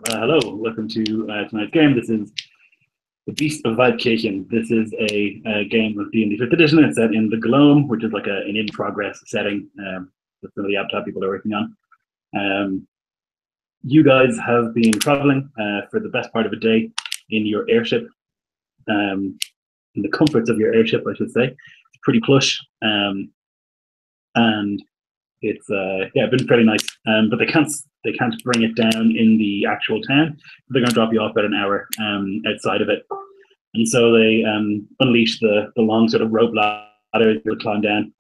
Hello, welcome to tonight's game. This is The Beast of Waldkirchen. This is a game of D&D 5th edition. It's set in the Gloam, which is like an in-progress setting that some of the Avatar people are working on. You guys have been traveling for the best part of a day in your airship, in the comforts of your airship, I should say. It's pretty plush, and it's been fairly nice. But they can't bring it down in the actual town. They're going to drop you off about an hour outside of it, and so they unleash the long sort of rope ladder to climb down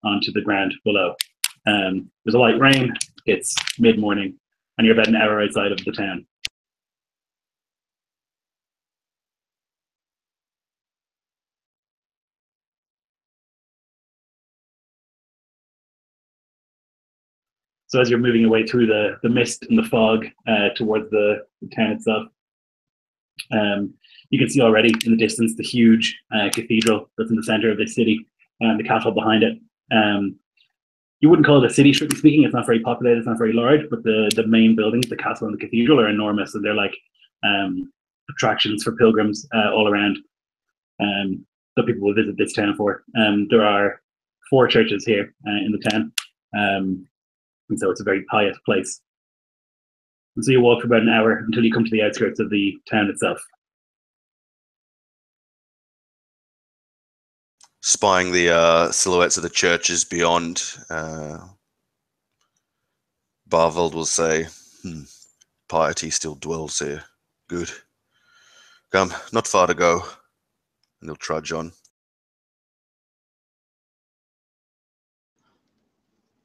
onto the ground below. There's a light rain. It's mid-morning, and you're about an hour outside of the town. So as you're moving your way through the mist and the fog towards the town itself, you can see already in the distance the huge cathedral that's in the center of the city and the castle behind it. You wouldn't call it a city, strictly speaking. It's not very populated, it's not very large, but the main buildings, the castle and the cathedral, are enormous, and they're like attractions for pilgrims all around that people will visit this town for. There are 4 churches here in the town, and so it's a very pious place. And so you walk for about an hour until you come to the outskirts of the town itself. Spying the silhouettes of the churches beyond, Barvold will say, piety still dwells here. Good. Come, not far to go. And he'll trudge on.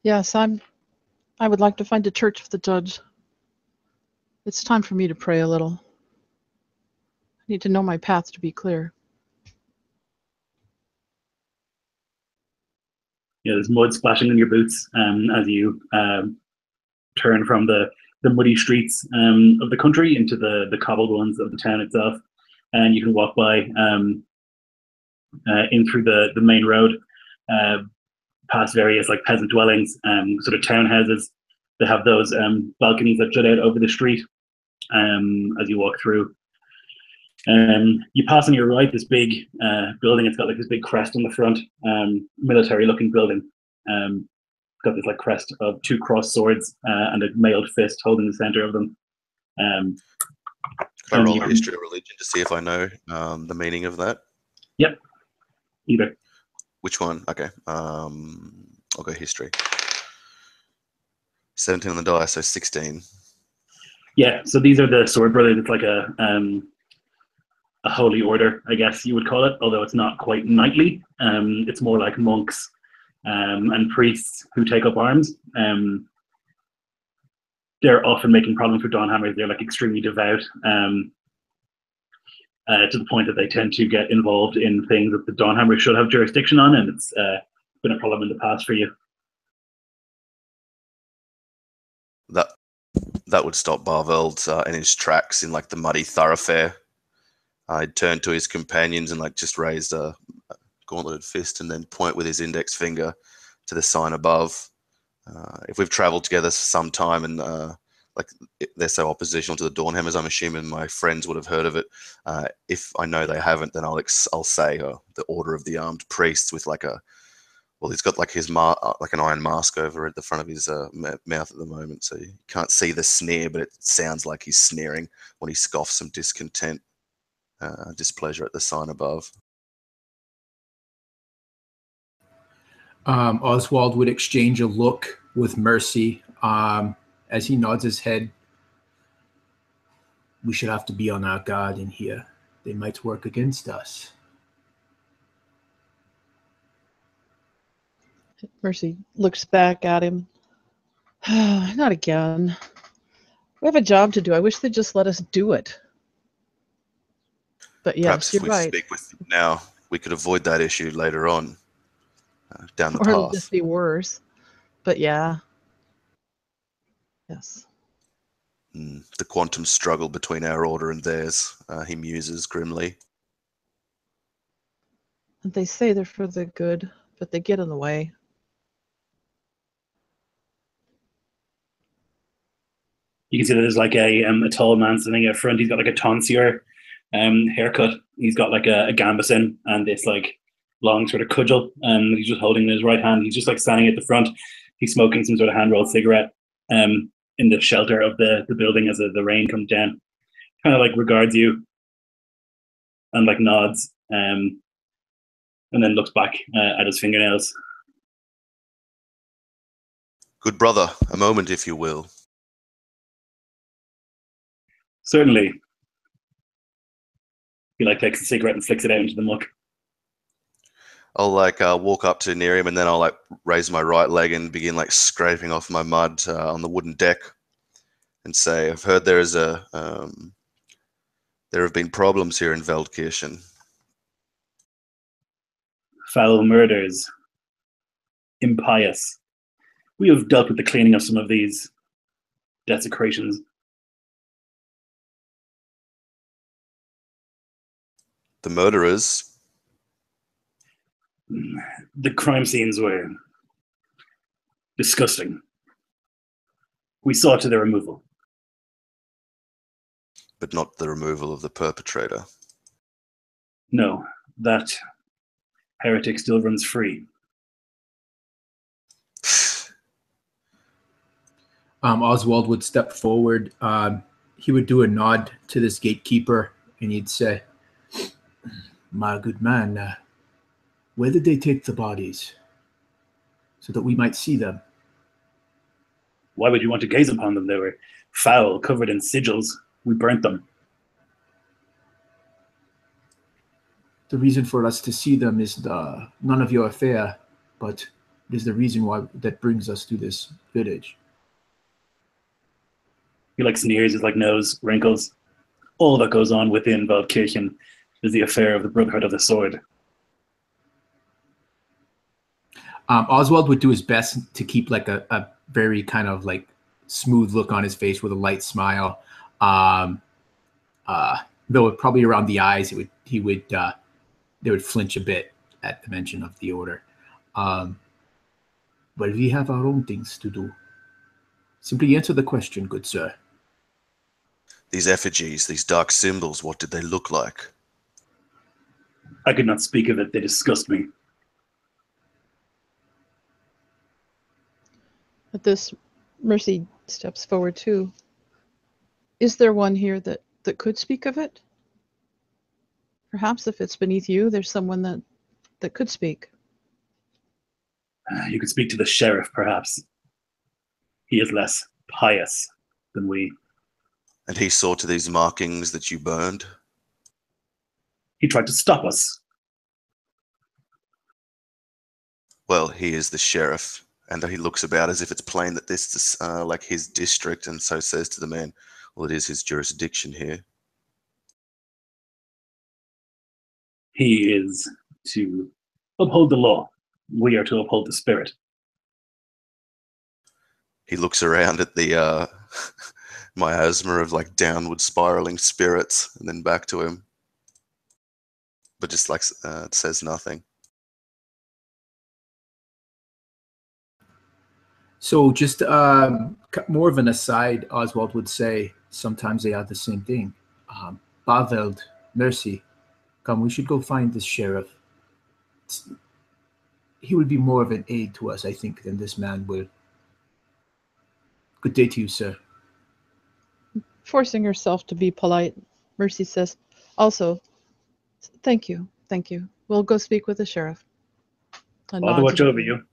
Yes, I would like to find a church of the judge. It's time for me to pray a little. I need to know my path to be clear. Yeah, there's mud splashing in your boots as you turn from the muddy streets of the country into the cobbled ones of the town itself. And you can walk by in through the main road, past various like peasant dwellings, sort of townhouses. They have those balconies that jut out over the street as you walk through. You pass on your right this big building. It's got like this big crest on the front, military-looking building. It's got this like crest of 2 crossed swords and a mailed fist holding the center of them. Can I roll a history or religion to see if I know the meaning of that? Yep. Either. Which one? Okay. I'll go history. 17 on the die, so 16. Yeah, so these are the Sword Brothers. It's like a holy order, I guess you would call it, although it's not quite knightly. It's more like monks and priests who take up arms. They're often making problems for Dawnhammer. They're like extremely devout, to the point that they tend to get involved in things that the Dawnhammer should have jurisdiction on, and it's been a problem in the past for you. That would stop Barveld in his tracks in like the muddy thoroughfare. I'd turn to his companions and like just raised a gauntleted fist and then point with his index finger to the sign above. If we've traveled together for some time and like they're so oppositional to the Dawnhammers, I'm assuming my friends would have heard of it. If I know they haven't, then I'll say the Order of the Armed Priests with like he's got like his like an iron mask over at the front of his mouth at the moment, so you can't see the sneer, but it sounds like he's sneering when he scoffs some discontent, displeasure at the sign above. Oswald would exchange a look with Mercy as he nods his head. We should have to be on our guard in here. They might work against us. Mercy looks back at him. Not again. We have a job to do. I wish they'd just let us do it. But yes, Perhaps you're if we right. speak with them now, we could avoid that issue later on down the Or it'll path. just be worse. But yeah. Yes. The quantum struggle between our order and theirs, he muses grimly. And they say they're for the good, but they get in the way. You can see that there's like a tall man sitting out front. He's got like a tonsure haircut. He's got like a gambeson and this like long sort of cudgel. He's just holding in his right hand. He's just like standing at the front. He's smoking some sort of hand rolled cigarette in the shelter of the building as the rain comes down. Kind of like regards you and like nods, and then looks back at his fingernails. Good brother, a moment, if you will. Certainly. He like takes a cigarette and flicks it out into the muck. I'll like walk up to near him, and then I'll like raise my right leg and begin like scraping off my mud on the wooden deck, and say, "I've heard there is there have been problems here in Waldkirchen. Foul murders. Impious. We have dealt with the cleaning of some of these desecrations. The murderers." The crime scenes were disgusting. We saw to their removal. But not the removal of the perpetrator. No, that heretic still runs free. Oswald would step forward. He would do a nod to this gatekeeper, and he'd say, "My good man, where did they take the bodies, so that we might see them?" Why would you want to gaze upon them? They were foul, covered in sigils. We burnt them. The reason for us to see them is none of your affair, but it is the reason why that brings us to this village. He like sneers, his like nose wrinkles. All that goes on within Waldkirchen is the affair of the Brotherhood of the Sword. Oswald would do his best to keep like a very kind of like smooth look on his face with a light smile. Though probably around the eyes, they would flinch a bit at the mention of the order. But we have our own things to do. Simply answer the question, good sir. These effigies, these dark symbols, what did they look like? I could not speak of it. They disgust me. At this, Mercy steps forward too. Is there one here that could speak of it? Perhaps if it's beneath you, there's someone that could speak. You could speak to the sheriff, perhaps. He is less pious than we. And he saw to these markings that you burned? He tried to stop us. Well, he is the sheriff, and he looks about as if it's plain that this is like his district, and so says to the man, well, it is his jurisdiction here. He is to uphold the law. We are to uphold the spirit. He looks around at the miasma of like downward spiraling spirits, and then back to him, but just like says nothing. So just more of an aside, Oswald would say, sometimes they are the same thing. Baveld, Mercy, come, we should go find this sheriff. He will be more of an aid to us, I think, than this man will. Good day to you, sir. Forcing herself to be polite, Mercy says, also, thank you. We'll go speak with the sheriff. I'll to watch over you.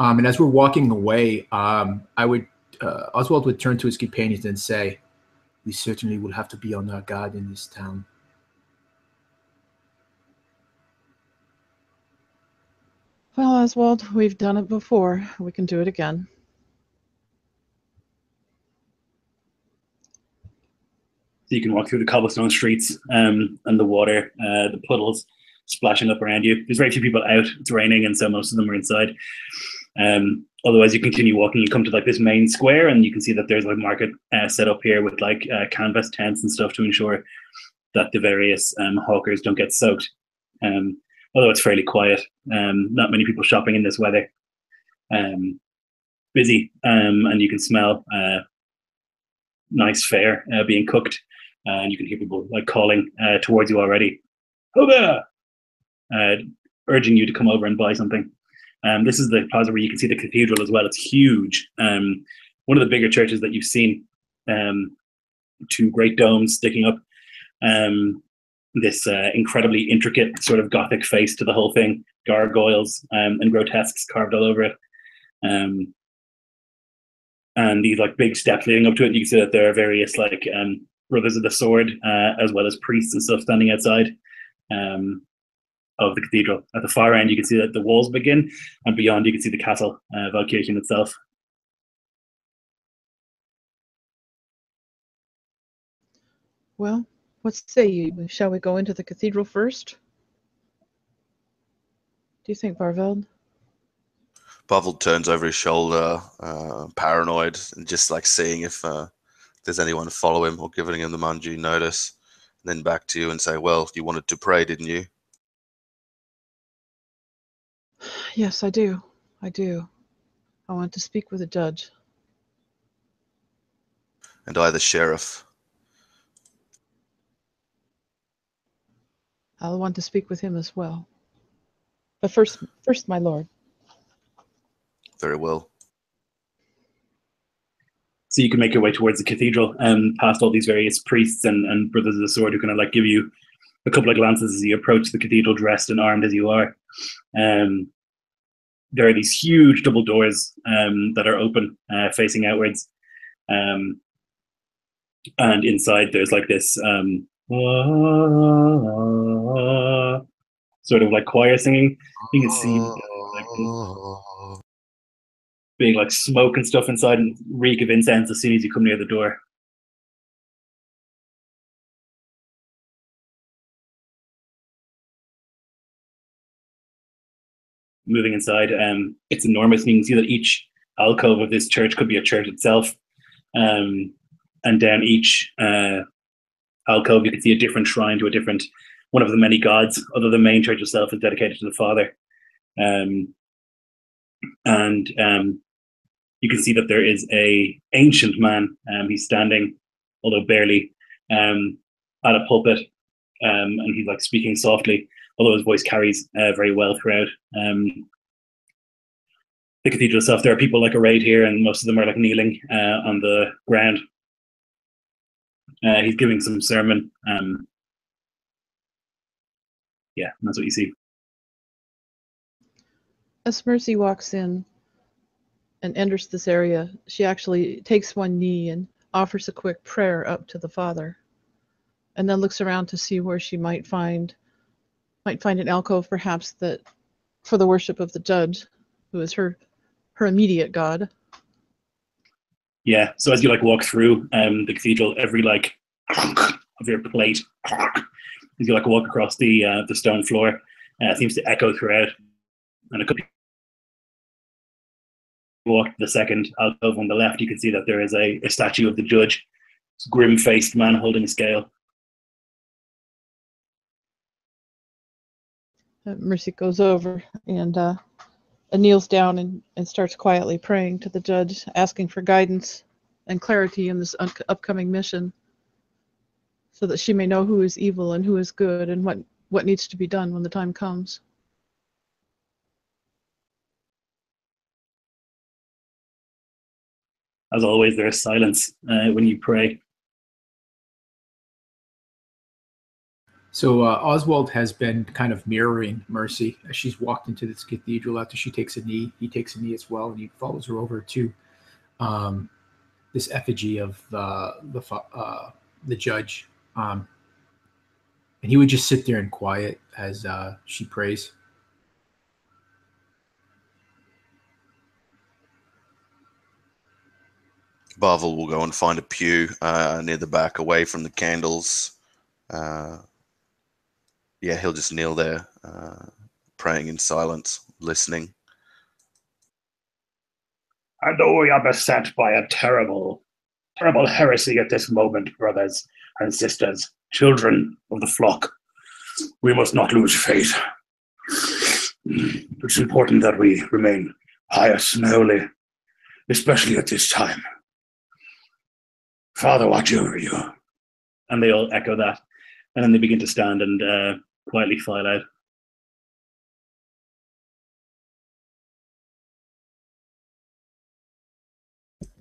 And as we're walking away, Oswald would turn to his companions and say, we certainly will have to be on our guard in this town. Well, Oswald, we've done it before. We can do it again. So you can walk through the cobblestone streets and the water, the puddles splashing up around you. There's very few people out. It's raining, and so most of them are inside. Otherwise, you continue walking. You come to like this main square, and you can see that there's like market set up here with like canvas tents and stuff to ensure that the various hawkers don't get soaked. Although it's fairly quiet, not many people shopping in this weather. busy, and you can smell nice fare being cooked, and you can hear people like calling towards you already. Over! Urging you to come over and buy something. This is the plaza where you can see the cathedral as well. It's huge. One of the bigger churches that you've seen. Two great domes sticking up. This incredibly intricate sort of Gothic face to the whole thing. Gargoyles and grotesques carved all over it. And these like big steps leading up to it. You can see that there are various like brothers of the sword, as well as priests and stuff standing outside of the cathedral. At the far end, you can see that the walls begin, and beyond, you can see the castle, Waldkirchen itself. Well, what say you? Shall we go into the cathedral first? Do you think, Barveld? Barveld turns over his shoulder, paranoid, and just like seeing if there's anyone to follow him or giving him the undue notice. And then back to you and say, well, you wanted to pray, didn't you? Yes, I do. I do. I want to speak with the judge. And I, the sheriff. I'll want to speak with him as well. But first, my lord. Very well. So you can make your way towards the cathedral, past all these various priests and brothers of the sword who kind of like give you a couple of glances as you approach the cathedral, dressed and armed as you are. There are these huge double doors that are open, facing outwards. And inside there's like this sort of like choir singing. You can see like big like smoke and stuff inside, and reek of incense as soon as you come near the door. Moving inside, it's enormous, and you can see that each alcove of this church could be a church itself. And down each alcove, you can see a different shrine to a different one of the many gods. Although the main church itself is dedicated to the Father, and you can see that there is a ancient man. He's standing, although barely, at a pulpit, and he's like speaking softly, although his voice carries very well throughout. The cathedral itself, there are people like arrayed here, and most of them are like kneeling on the ground. He's giving some sermon. Yeah, that's what you see. As Mercy walks in and enters this area, she actually takes one knee and offers a quick prayer up to the Father, and then looks around to see where she might find an alcove, perhaps, that for the worship of the judge, who is her immediate god. Yeah, so as you like walk through the cathedral, every like of your plate, as you like walk across the stone floor, seems to echo throughout. And it could be walk to the second alcove on the left, you can see that there is a statue of the judge, grim-faced man holding a scale. Mercy goes over and kneels down and starts quietly praying to the judge, asking for guidance and clarity in this upcoming mission, so that she may know who is evil and who is good, and what needs to be done when the time comes. As always, there is silence when you pray. So Oswald has been kind of mirroring Mercy as she's walked into this cathedral. After she takes a knee, he takes a knee as well, and he follows her over to this effigy of the judge. And he would just sit there in quiet as she prays. Barvel will go and find a pew near the back, away from the candles. Yeah, he'll just kneel there, praying in silence, listening. And though we are beset by a terrible heresy at this moment, brothers and sisters, children of the flock, we must not lose faith. It's important that we remain pious and holy, especially at this time. Father, watch over you. And they all echo that. And then they begin to stand and quietly file out.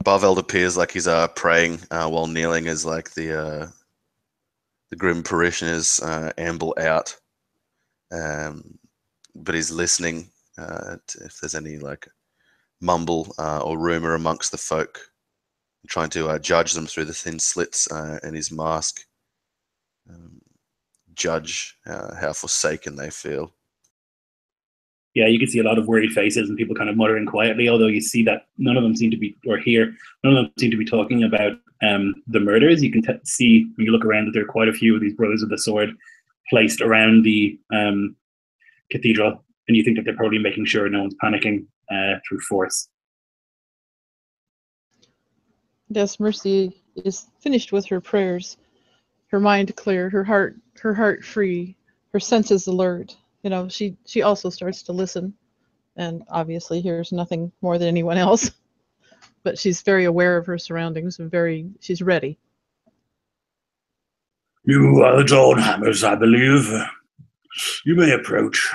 Barveld appears like he's praying while kneeling as like the grim parishioners amble out. But he's listening if there's any like mumble or rumor amongst the folk, trying to judge them through the thin slits in his mask, judge how forsaken they feel. Yeah, you can see a lot of worried faces and people kind of muttering quietly, although you see that none of them seem to be, or hear, none of them seem to be talking about the murders. You can see when you look around that there are quite a few of these brothers of the sword placed around the cathedral, and you think that they're probably making sure no one's panicking through force. Yes, Mercy is finished with her prayers, her mind clear, her heart free, her senses alert. You know, she also starts to listen, and obviously hears nothing more than anyone else. But she's very aware of her surroundings and she's ready. You are the Dawnhammers, I believe. You may approach.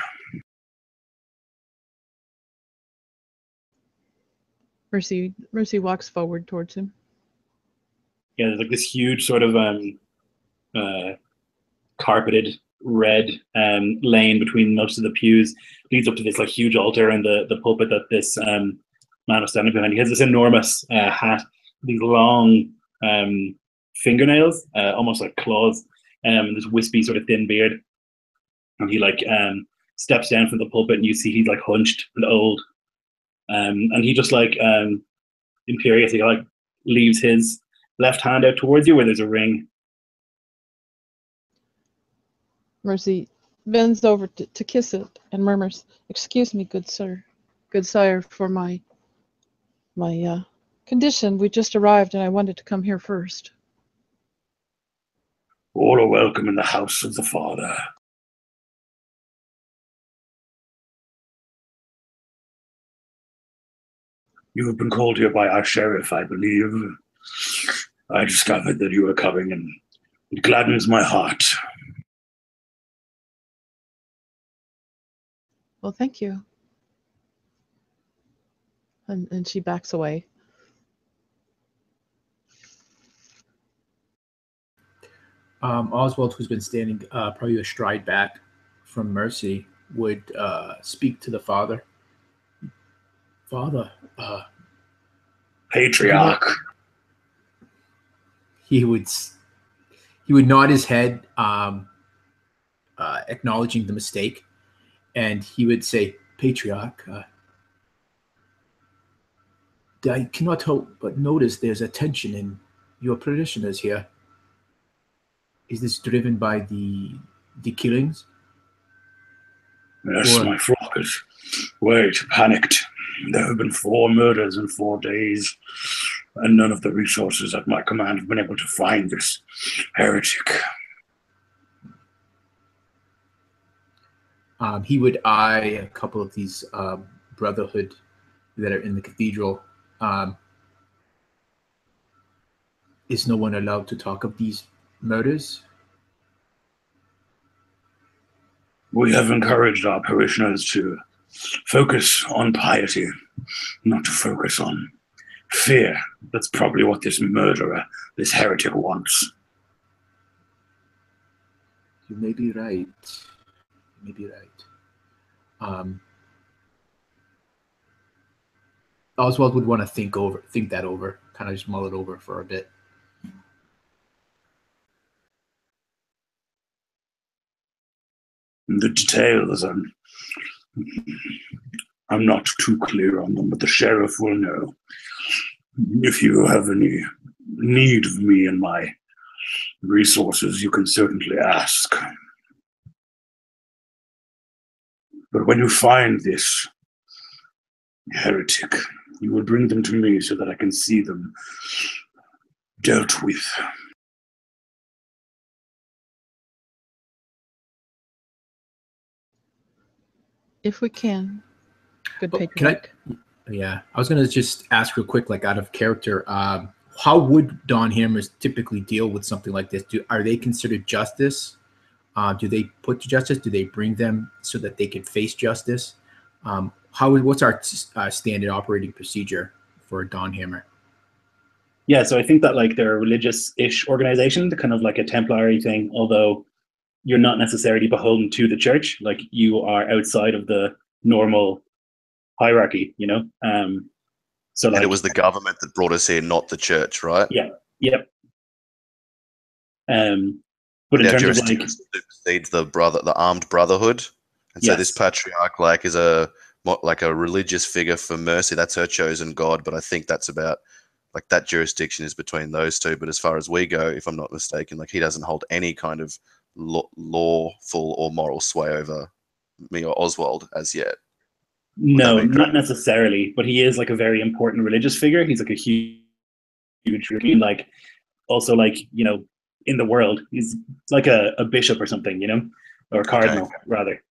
Mercy walks forward towards him. Yeah, there's like this huge sort of carpeted red lane between most of the pews, leads up to this like huge altar and the pulpit that this man is standing behind. He has this enormous hat, these long fingernails, almost like claws, this wispy sort of thin beard, and he like steps down from the pulpit, and you see he's like hunched and old, and he just like imperiously like leaves his left hand out towards you where there's a ring. Mercy bends over to kiss it and murmurs, "Excuse me, good sire, for my condition. We just arrived and I wanted to come here first." All are welcome in the house of the Father. You have been called here by our sheriff, I believe. I discovered that you were coming, and it gladdens my heart. Well, thank you. And she backs away. Oswald, who's been standing probably a stride back from Mercy, would speak to the father. Father, Patriarch. He would nod his head, acknowledging the mistake, and he would say, "Patriarch, I cannot help but notice there's a tension in your parishioners here. Is this driven by the killings?" Yes, my flock is panicked. There have been 4 murders in 4 days, and none of the resources at my command have been able to find this heretic. He would eye a couple of these brotherhood that are in the cathedral. Is no one allowed to talk of these murders? We have encouraged our parishioners to focus on piety, not to focus on fear. That's probably what this murderer, this heretic wants. You may be right. You may be right. Oswald would want to think that over, kind of just mull it over for a bit. The details, I'm not too clear on them, but the sheriff will know. If you have any need of me and my resources, you can certainly ask. But when you find this heretic, you will bring them to me so that I can see them dealt with. If we can, good patriarch. Yeah, I was gonna just ask real quick, like out of character, how would Dawnhammers typically deal with something like this? Are they considered justice? Do they put to justice? Do they bring them so that they can face justice? What's our standard operating procedure for a Dawnhammer? Yeah, so I think that like they're a religious-ish organization, kind of like a Templary thing, although you're not necessarily beholden to the church. Like you are outside of the normal hierarchy, you know? So like, And it was the government that brought us here, not the church, right? yeah, yep. But in Our terms of jurisdiction like, supersedes the armed brotherhood, and so this yes, patriarch like is a religious figure for Mercy. That's her chosen god, but I think that's about like that jurisdiction is between those two. But as far as we go, if I'm not mistaken, like he doesn't hold any kind of lawful or moral sway over me or Oswald as yet. no, be not correct? necessarily, but he is like a very important religious figure. He's like a huge, like also like, you know, in the world, he's like a bishop or something, you know, or a cardinal rather,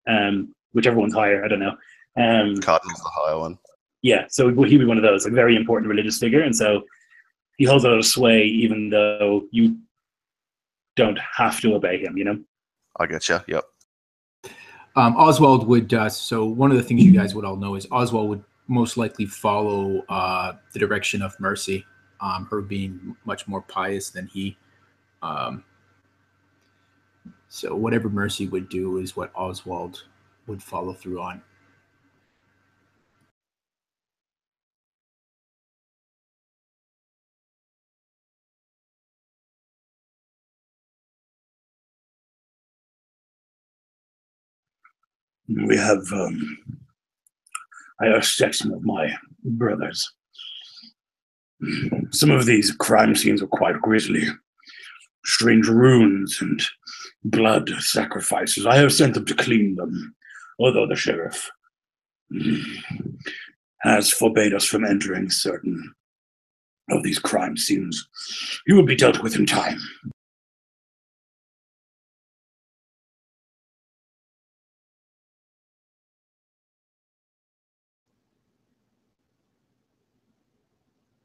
whichever one's higher, I don't know. Cardinal's the higher one. Yeah, so he'd be one of those, like very important religious figure, and so he holds a lot of sway, even though you don't have to obey him, you know. I getcha. Yep. Oswald would. So one of the things you guys would all know is Oswald would most likely follow the direction of Mercy, her being much more pious than he. So whatever Mercy would do is what Oswald would follow through on. We have, I asked some of my brothers. Some of these crime scenes are quite grisly. Strange runes and blood sacrifices. I have sent them to clean them, although the sheriff has forbade us from entering certain of these crime scenes. You will be dealt with in time.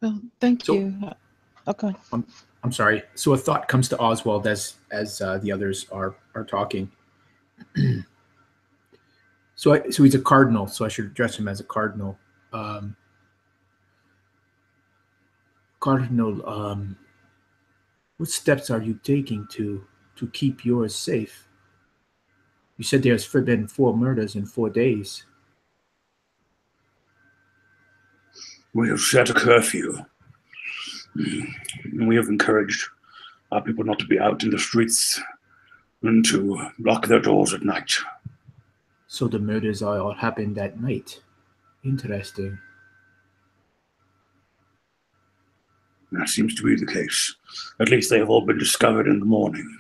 Well, thank So- you. Okay. I'm sorry. So a thought comes to Oswald as the others are talking. So he's a cardinal. So I should address him as a cardinal. Cardinal, what steps are you taking to keep yours safe? You said there's been 4 murders in 4 days. We have set a curfew. We have encouraged our people not to be out in the streets and to lock their doors at night. So the murders all happened at night. Interesting. That seems to be the case. At least they have all been discovered in the morning.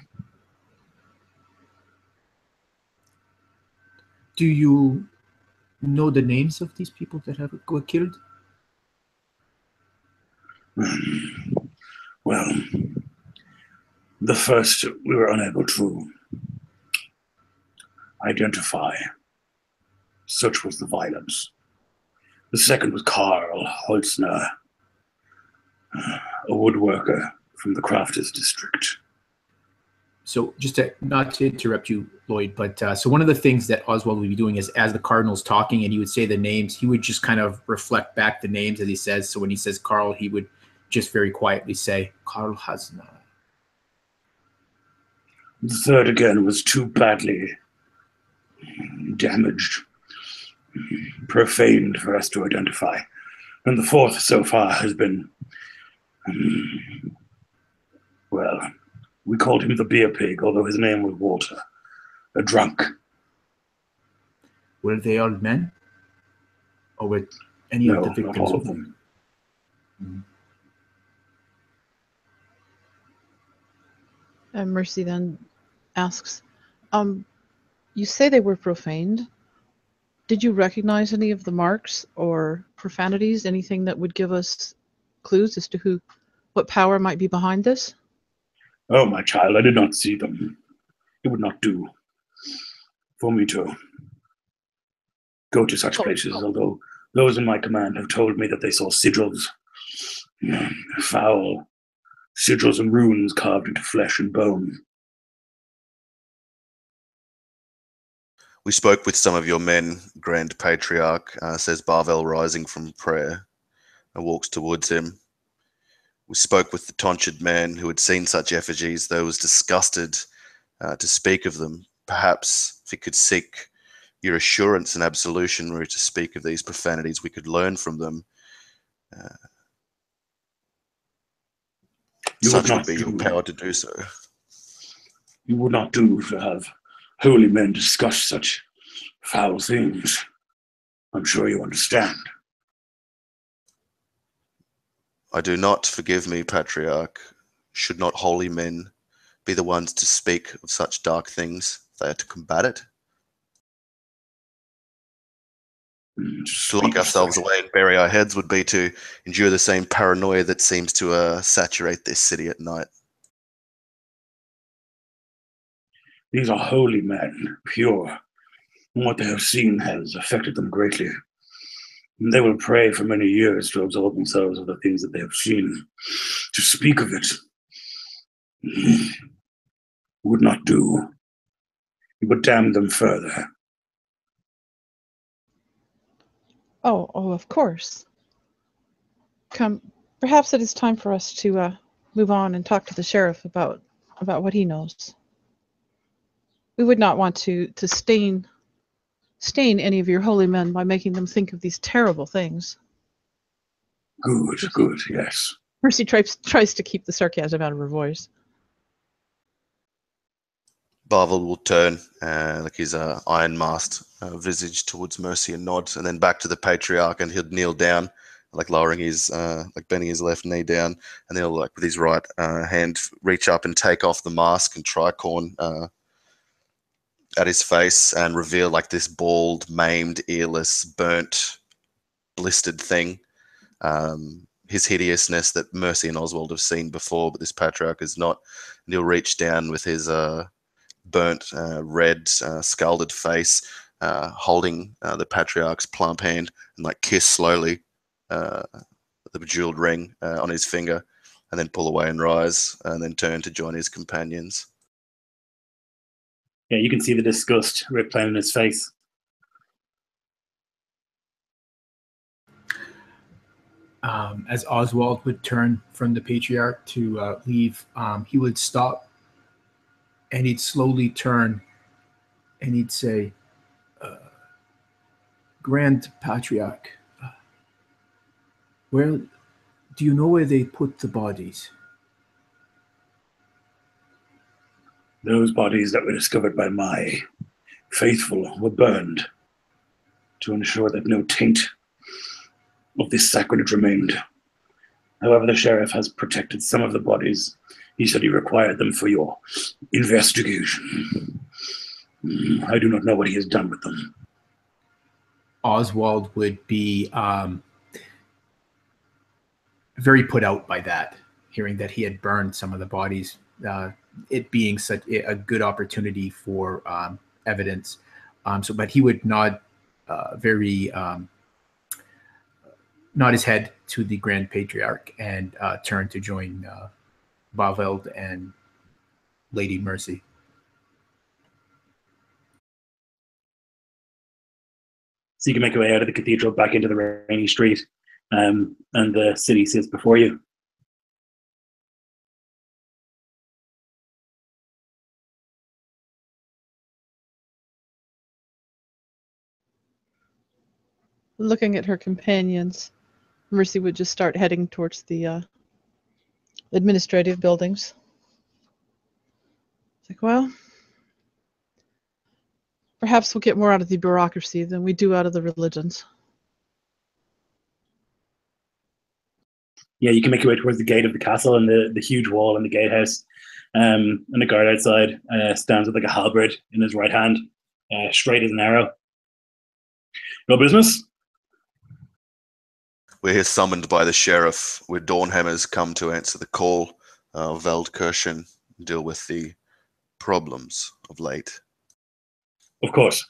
Do you know the names of these people that were killed? Well, the first we were unable to identify. Such was the violence. The second was Karl Holzner, a woodworker from the Crafters District. So just not to interrupt you, Lloyd, but so one of the things that Oswald would be doing is as the Cardinal's talking and he would say the names, he would just kind of reflect back the names that he says. So when he says Karl, he would just very quietly say, Karl Holzner. The third again was too badly damaged, profaned for us to identify. And the fourth so far has been, well, we called him the beer pig, although his name was Walter, a drunk. Were they all men? Or were any No, of the not victims? all of them. And Mercy then asks, you say they were profaned. Did you recognize any of the marks or profanities, anything that would give us clues as to what power might be behind this? Oh, my child, I did not see them. It would not do for me to go to such places, although Those in my command have told me that they saw sigils, foul sigils and runes carved into flesh and bone. We spoke with some of your men, Grand Patriarch, says Barvel, rising from prayer, and walks towards him. We spoke with the tonsured man who had seen such effigies, though was disgusted to speak of them. Perhaps if he could seek your assurance and absolution were to speak of these profanities, we could learn from them. Such would be your power to do so. You would not do to have holy men discuss such foul things. I'm sure you understand. I do not, forgive me, Patriarch. Should not holy men be the ones to speak of such dark things? They are to combat it. To lock ourselves away and bury our heads would be to endure the same paranoia that seems to saturate this city at night. These are holy men, pure, and what they have seen has affected them greatly. And they will pray for many years to absolve themselves of the things that they have seen. To speak of it would not do. It would damn them further. Oh, of course. Come, perhaps it is time for us to move on and talk to the sheriff about what he knows. We would not want to stain any of your holy men by making them think of these terrible things. Good, yes. Mercy tries to keep the sarcasm out of her voice. Barvel will turn, like his iron-masked visage towards Mercy and nod, and then back to the Patriarch, and he'll kneel down, like lowering his, like bending his left knee down, and then he'll, like with his right hand, reach up and take off the mask and tricorn at his face and reveal like this bald, maimed, earless, burnt, blistered thing. His hideousness that Mercy and Oswald have seen before, but this Patriarch is not. And he'll reach down with his burnt, red, scalded face, holding the Patriarch's plump hand and like kiss slowly the bejeweled ring on his finger, and then pull away and rise, and then turn to join his companions. Yeah, you can see the disgust writ plain in his face. As Oswald would turn from the Patriarch to leave, he would stop and he'd slowly turn and he'd say, Grand Patriarch, where do you know where they put the bodies? Those bodies that were discovered by my faithful were burned to ensure that no taint of this sacrilege remained. However, the sheriff has protected some of the bodies. He said he required them for your investigation. I do not know what he has done with them. Oswald would be very put out by that, hearing that he had burned some of the bodies, it being such a good opportunity for evidence. But he would nod nod his head to the Grand Patriarch and turn to join Baveld and Lady Mercy. So you can make your way out of the cathedral back into the rainy street, and the city sits before you. Looking at her companions, Mercy would just start heading towards the administrative buildings. It's like, well, perhaps we'll get more out of the bureaucracy than we do out of the religions. Yeah, you can make your way towards the gate of the castle and the huge wall and the gatehouse. And the guard outside stands with like a halberd in his right hand, straight as an arrow. No business? We're here summoned by the sheriff. We're Dawnhammers come to answer the call of Waldkirchen, deal with the problems of late. Of course.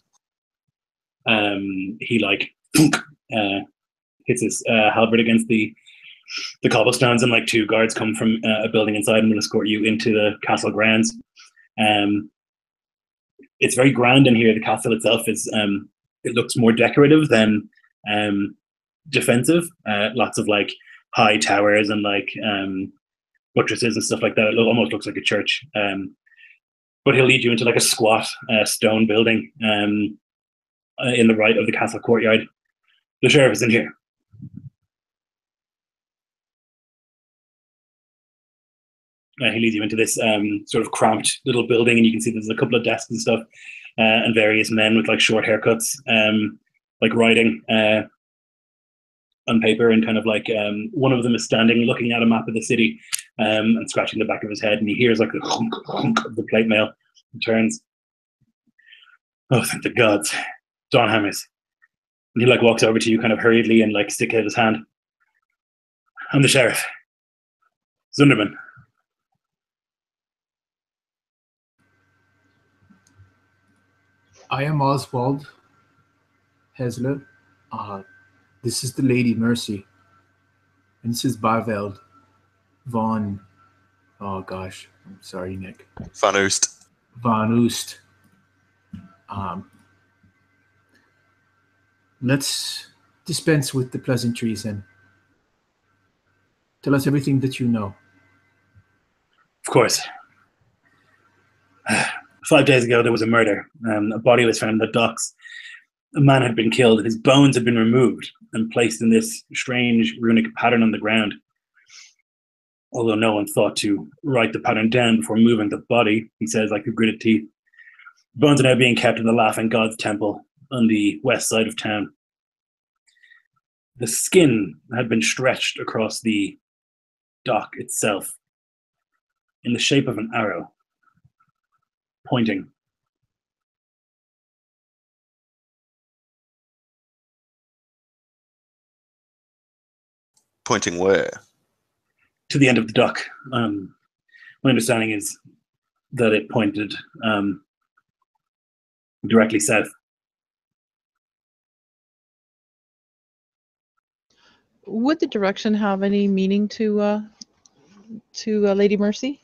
He like hits his halberd against the cobblestones, and like 2 guards come from a building inside and will escort you into the castle grounds. It's very grand in here. The castle itself is it looks more decorative than defensive. Lots of like high towers and like buttresses and stuff like that. It almost looks like a church. But he'll lead you into like a squat stone building in the right of the castle courtyard. The sheriff is in here. He leads you into this sort of cramped little building, and you can see there's a couple of desks and stuff, and various men with like short haircuts, like writing on paper, and kind of like one of them is standing looking at a map of the city and scratching the back of his head, and he hears like the hunk, hunk of the plate mail. He turns. Oh, thank the gods. Dawnhammers. And he like walks over to you kind of hurriedly and like sticks out his hand. I'm the sheriff. Zunderman. I am Oswald Hesler. This is the Lady Mercy. And this is Barveld von... Oh, gosh. I'm sorry, Nick. Van Oost. Van Oost. Let's dispense with the pleasantries and tell us everything that you know. Of course. 5 days ago, there was a murder. A body was found in the docks. A man had been killed. His bones had been removed and placed in this strange runic pattern on the ground. Although no one thought to write the pattern down before moving the body, he says, like, with gritted teeth. The bones are now being kept in the Laughing God's temple on the west side of town. The skin had been stretched across the dock itself in the shape of an arrow, pointing. Pointing where? To the end of the dock. My understanding is that it pointed directly south. Would the direction have any meaning to Lady Mercy?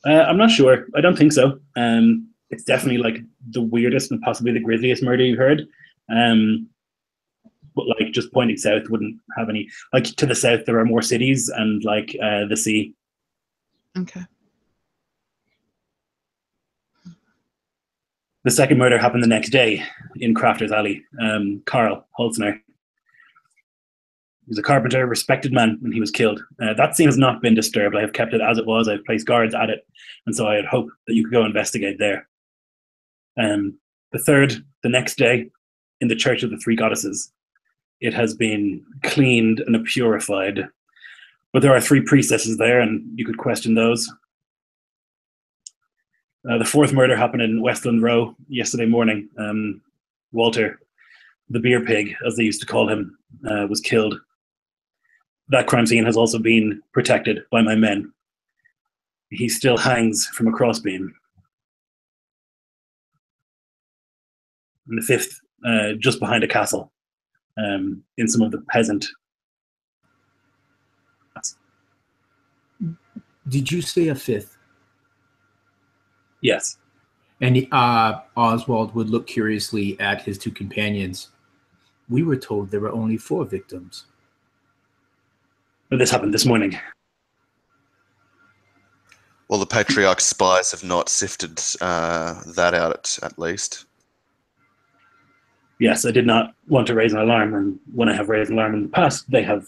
I'm not sure. I don't think so. It's definitely like the weirdest and possibly the grisliest murder you heard. But like just pointing south wouldn't have any. Like to the south, there are more cities and like the sea. Okay. The second murder happened the next day in Crafter's Alley. Carl Holzner. He was a carpenter, respected man, and he was killed. That scene has not been disturbed. I have kept it as it was. I've placed guards at it, and so I had hoped that you could go investigate there. The third, the next day, in the Church of the Three Goddesses, it has been cleaned and purified. But there are 3 priestesses there, and you could question those. The fourth murder happened in Westland Row yesterday morning. Walter, the beer pig, as they used to call him, was killed. That crime scene has also been protected by my men. He still hangs from a crossbeam. And the fifth, just behind a castle, in some of the peasant. Did you say a fifth? Yes. And Oswald would look curiously at his 2 companions. We were told there were only 4 victims. This happened this morning. Well, the Patriarch's spies have not sifted that out at least. Yes, I did not want to raise an alarm, and when I have raised an alarm in the past, they have,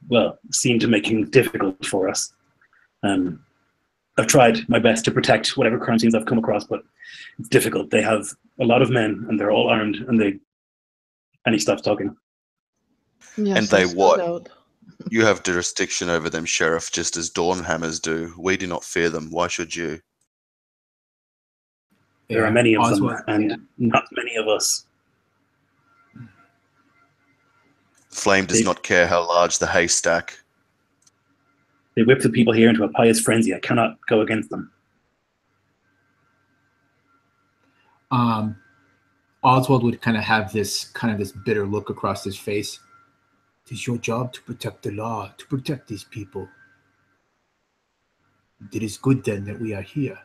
well, seemed to make things difficult for us. I've tried my best to protect whatever crime scenes I've come across, but it's difficult. They have a lot of men, and they're all armed, and he stops talking. Yes, And they I spelled what? out. You have jurisdiction over them, Sheriff, just as Dawnhammers do. We do not fear them. Why should you? There are many of Oswald, them, and not many of us. Flame does not care how large the haystack. They whip the people here into a pious frenzy. I cannot go against them. Oswald would kind of this bitter look across his face. It is your job to protect the law, to protect these people. It is good then that we are here.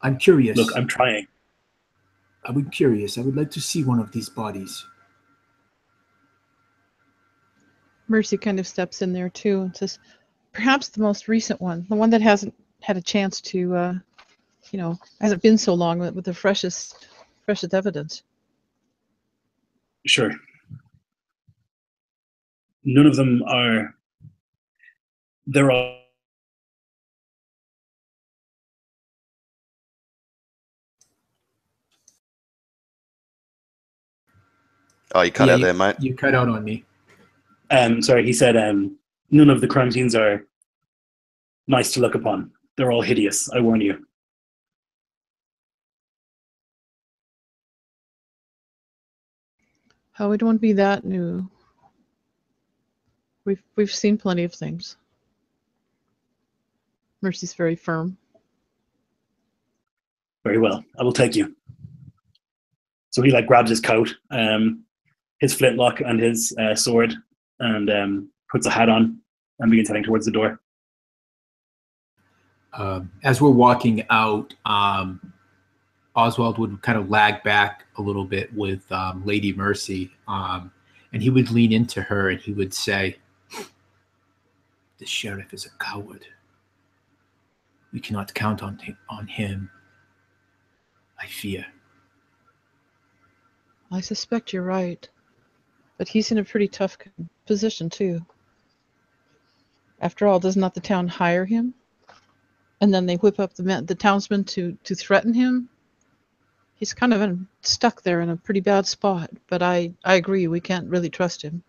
I'm curious. Look, I'm trying. I'm curious. I would like to see one of these bodies. Mercy kind of steps in there too and says, perhaps the most recent one, the one that hasn't had a chance to, hasn't been so long with the freshest evidence. Sure. None of them are. They're all. Oh, you cut out there, mate. You cut out on me. Sorry, he said none of the crime scenes are nice to look upon. They're all hideous, I warn you. Oh, we don't be that new. We've seen plenty of things. Mercy's very firm. Very well, I will take you. So he grabs his coat, his flintlock and his sword, and puts a hat on and begins heading towards the door. As we're walking out, Oswald would kind of lag back a little bit with Lady Mercy, and he would lean into her and he would say, "The sheriff is a coward. We cannot count on him. I fear." I suspect you're right, but he's in a pretty tough position too. After all, does not the town hire him? And then they whip up the townsmen to threaten him? He's kind of stuck there in a pretty bad spot, but I agree, we can't really trust him.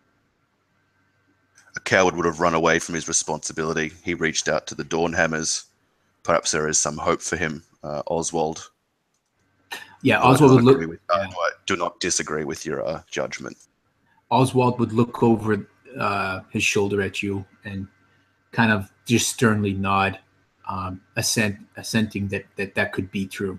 A coward would have run away from his responsibility. He reached out to the Dawnhammers. Perhaps there is some hope for him, Oswald. Yeah, Oswald would look. I do not disagree with your judgment. Oswald would look over his shoulder at you and kind of just sternly nod, assenting that could be true.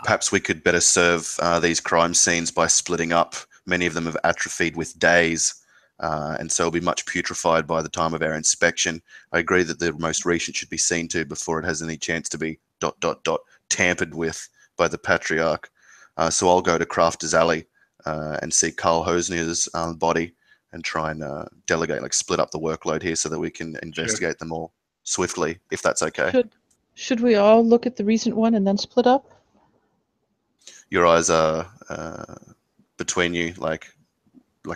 Perhaps we could better serve these crime scenes by splitting up. Many of them have atrophied with days, and so will be much putrefied by the time of our inspection. I agree that the most recent should be seen to before it has any chance to be ... tampered with by the Patriarch. So I'll go to Crafter's Alley and see Carl Hosner's body and try and delegate, split up the workload here so that we can investigate them all swiftly, if that's okay. Should we all look at the recent one and then split up? Your eyes are between you, like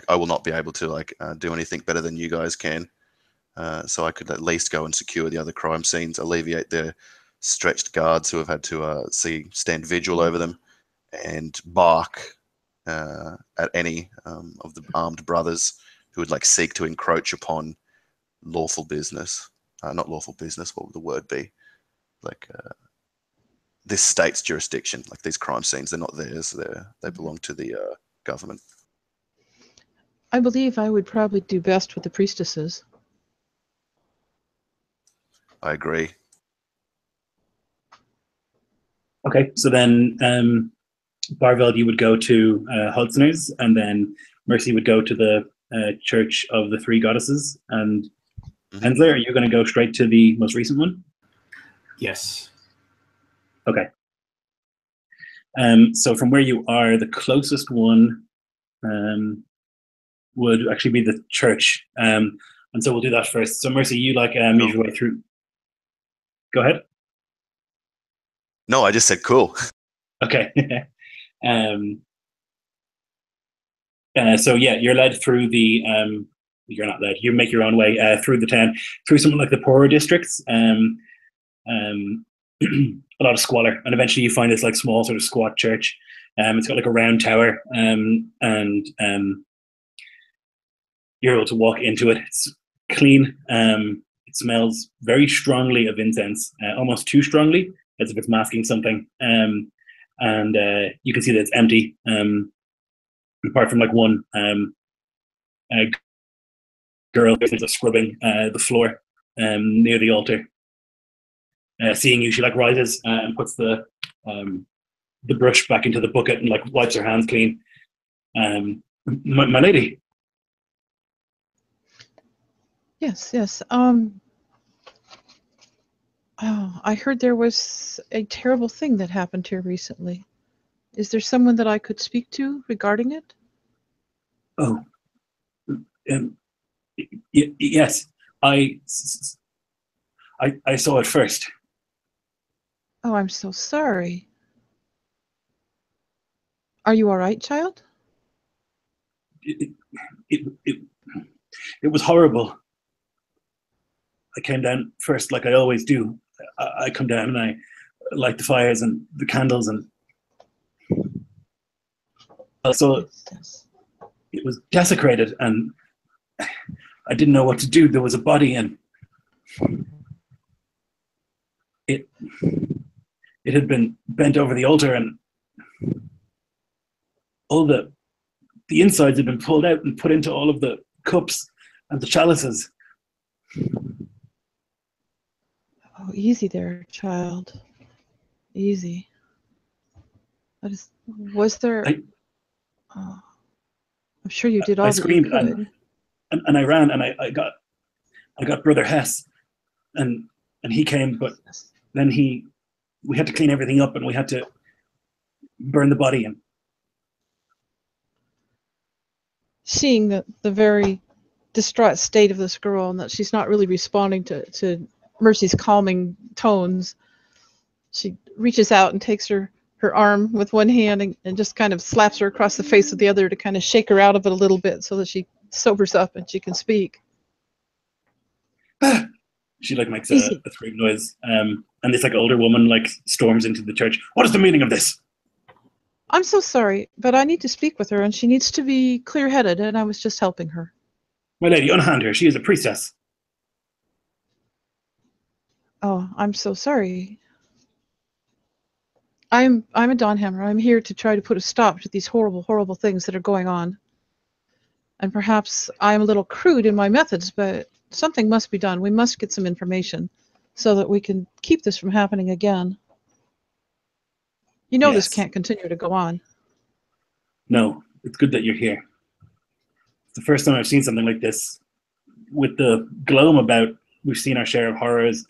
I will not be able to do anything better than you guys can. So I could at least go and secure the other crime scenes, alleviate the stretched guards who have had to stand vigil over them, and bark at any of the armed brothers who would seek to encroach upon lawful business. Not lawful business, what would the word be? This state's jurisdiction. These crime scenes, they're not theirs. They belong to the government. I believe I would probably do best with the priestesses. I agree. Okay, so then Barveld, you would go to Hudsoners, and then Mercy would go to the Church of the Three Goddesses. And Hensler, are you going to go straight to the most recent one? Yes. Okay. So from where you are, the closest one would actually be the church. And so we'll do that first. So Mercy, you move your way through. Go ahead. No, I just said cool. Okay. So yeah, you're led through the you're not led, you make your own way through the town, through something like the poorer districts, a lot of squalor, and eventually you find this small sort of squat church. It's got a round tower, and you're able to walk into it. It's clean. It smells very strongly of incense, almost too strongly, as if it's masking something. And you can see that it's empty, apart from one girl who's scrubbing the floor near the altar. Seeing you, she rises and puts the the brush back into the bucket and like wipes her hands clean. My lady. Yes, yes. Oh, I heard there was a terrible thing that happened here recently. Is there someone that I could speak to regarding it? Oh, yes. I saw it first. Oh, I'm so sorry. Are you all right, child? It, it, it, it was horrible. I came down first like I always do. I come down and I light the fires and the candles, and I saw Yes. it was desecrated, and I didn't know what to do. There was a body, and it had been bent over the altar, and all the insides had been pulled out and put into all of the cups and the chalices. Oh, easy there, child. Easy. Was there... Oh, I'm sure you did all I that you screamed could. and I ran, and I got Brother Hess, and he came, but then we had to clean everything up, and we had to burn the body. And Seeing the very distraught state of this girl and that she's not really responding to Mercy's calming tones, she reaches out and takes her arm with one hand and just kind of slaps her across the face with the other to kind of shake her out of it a little bit so that she sobers up and she can speak. she like makes a scream noise, and this like older woman like storms into the church. What is the meaning of this? I'm so sorry, but I need to speak with her, and she needs to be clear-headed, and I was just helping her. My lady, unhand her. She is a priestess. Oh, I'm so sorry. I'm a Dawnhammer. I'm here to try to put a stop to these horrible, horrible things that are going on. And perhaps I'm a little crude in my methods, but something must be done. We must get some information so that we can keep this from happening again. You know, this can't continue to go on. No, it's good that you're here. It's the first time I've seen something like this. With the Gloam about, we've seen our share of horrors.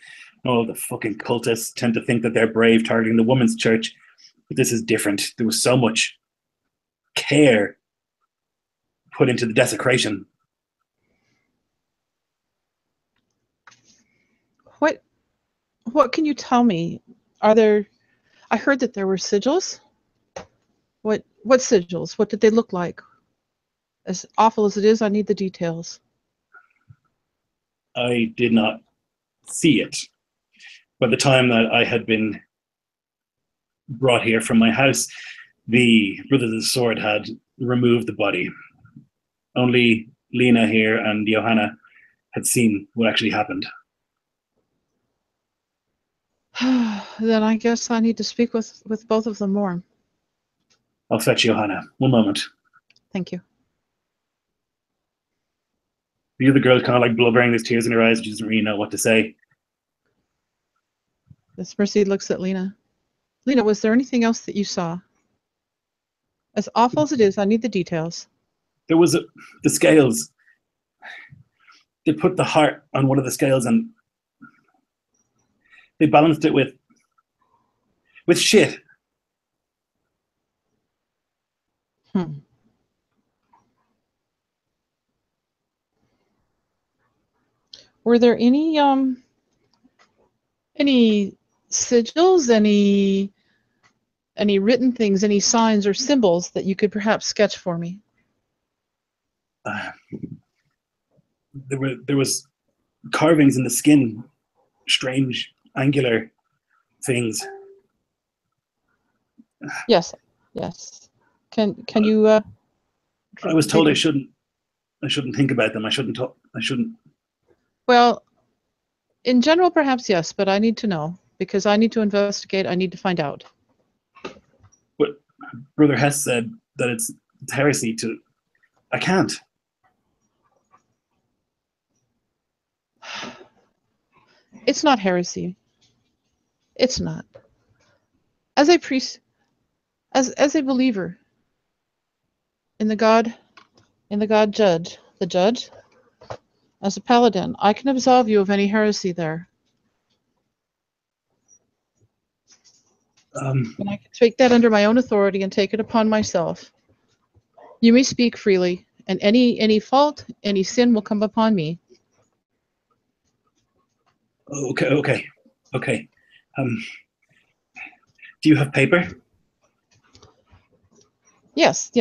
All the fucking cultists tend to think that they're brave targeting the women's church, but this is different. There was so much care put into the desecration. What can you tell me? Are there... I heard that there were sigils. What sigils? What did they look like? As awful as it is, I need the details. I did not see it. By the time that I had been brought here from my house, the Brothers of the Sword had removed the body. Only Lena here and Johanna had seen what actually happened. Then I guess I need to speak with both of them more. I'll fetch Johanna. One moment. Thank you. The other girl's kind of like blubbering, there's tears in her eyes. She doesn't really know what to say. Miss Mercy looks at Lena. Lena, was there anything else that you saw? As awful as it is, I need the details. There was the scales. They put the heart on one of the scales and they balanced it with shit. Were there any sigils, any written things, any signs or symbols that you could perhaps sketch for me? There was carvings in the skin, strange angular things. Yes. Can you? I was told I shouldn't think about them. I shouldn't. Well, in general, perhaps yes, but I need to know because I need to investigate. I need to find out. But Brother Hess said that it's heresy to. I can't. It's not heresy. It's not. As a priest, As a believer in the God Judge, the Judge, as a paladin, I can absolve you of any heresy there. And I can take that under my own authority and take it upon myself. You may speak freely, and any fault, any sin will come upon me. Okay. Do you have paper? Yes,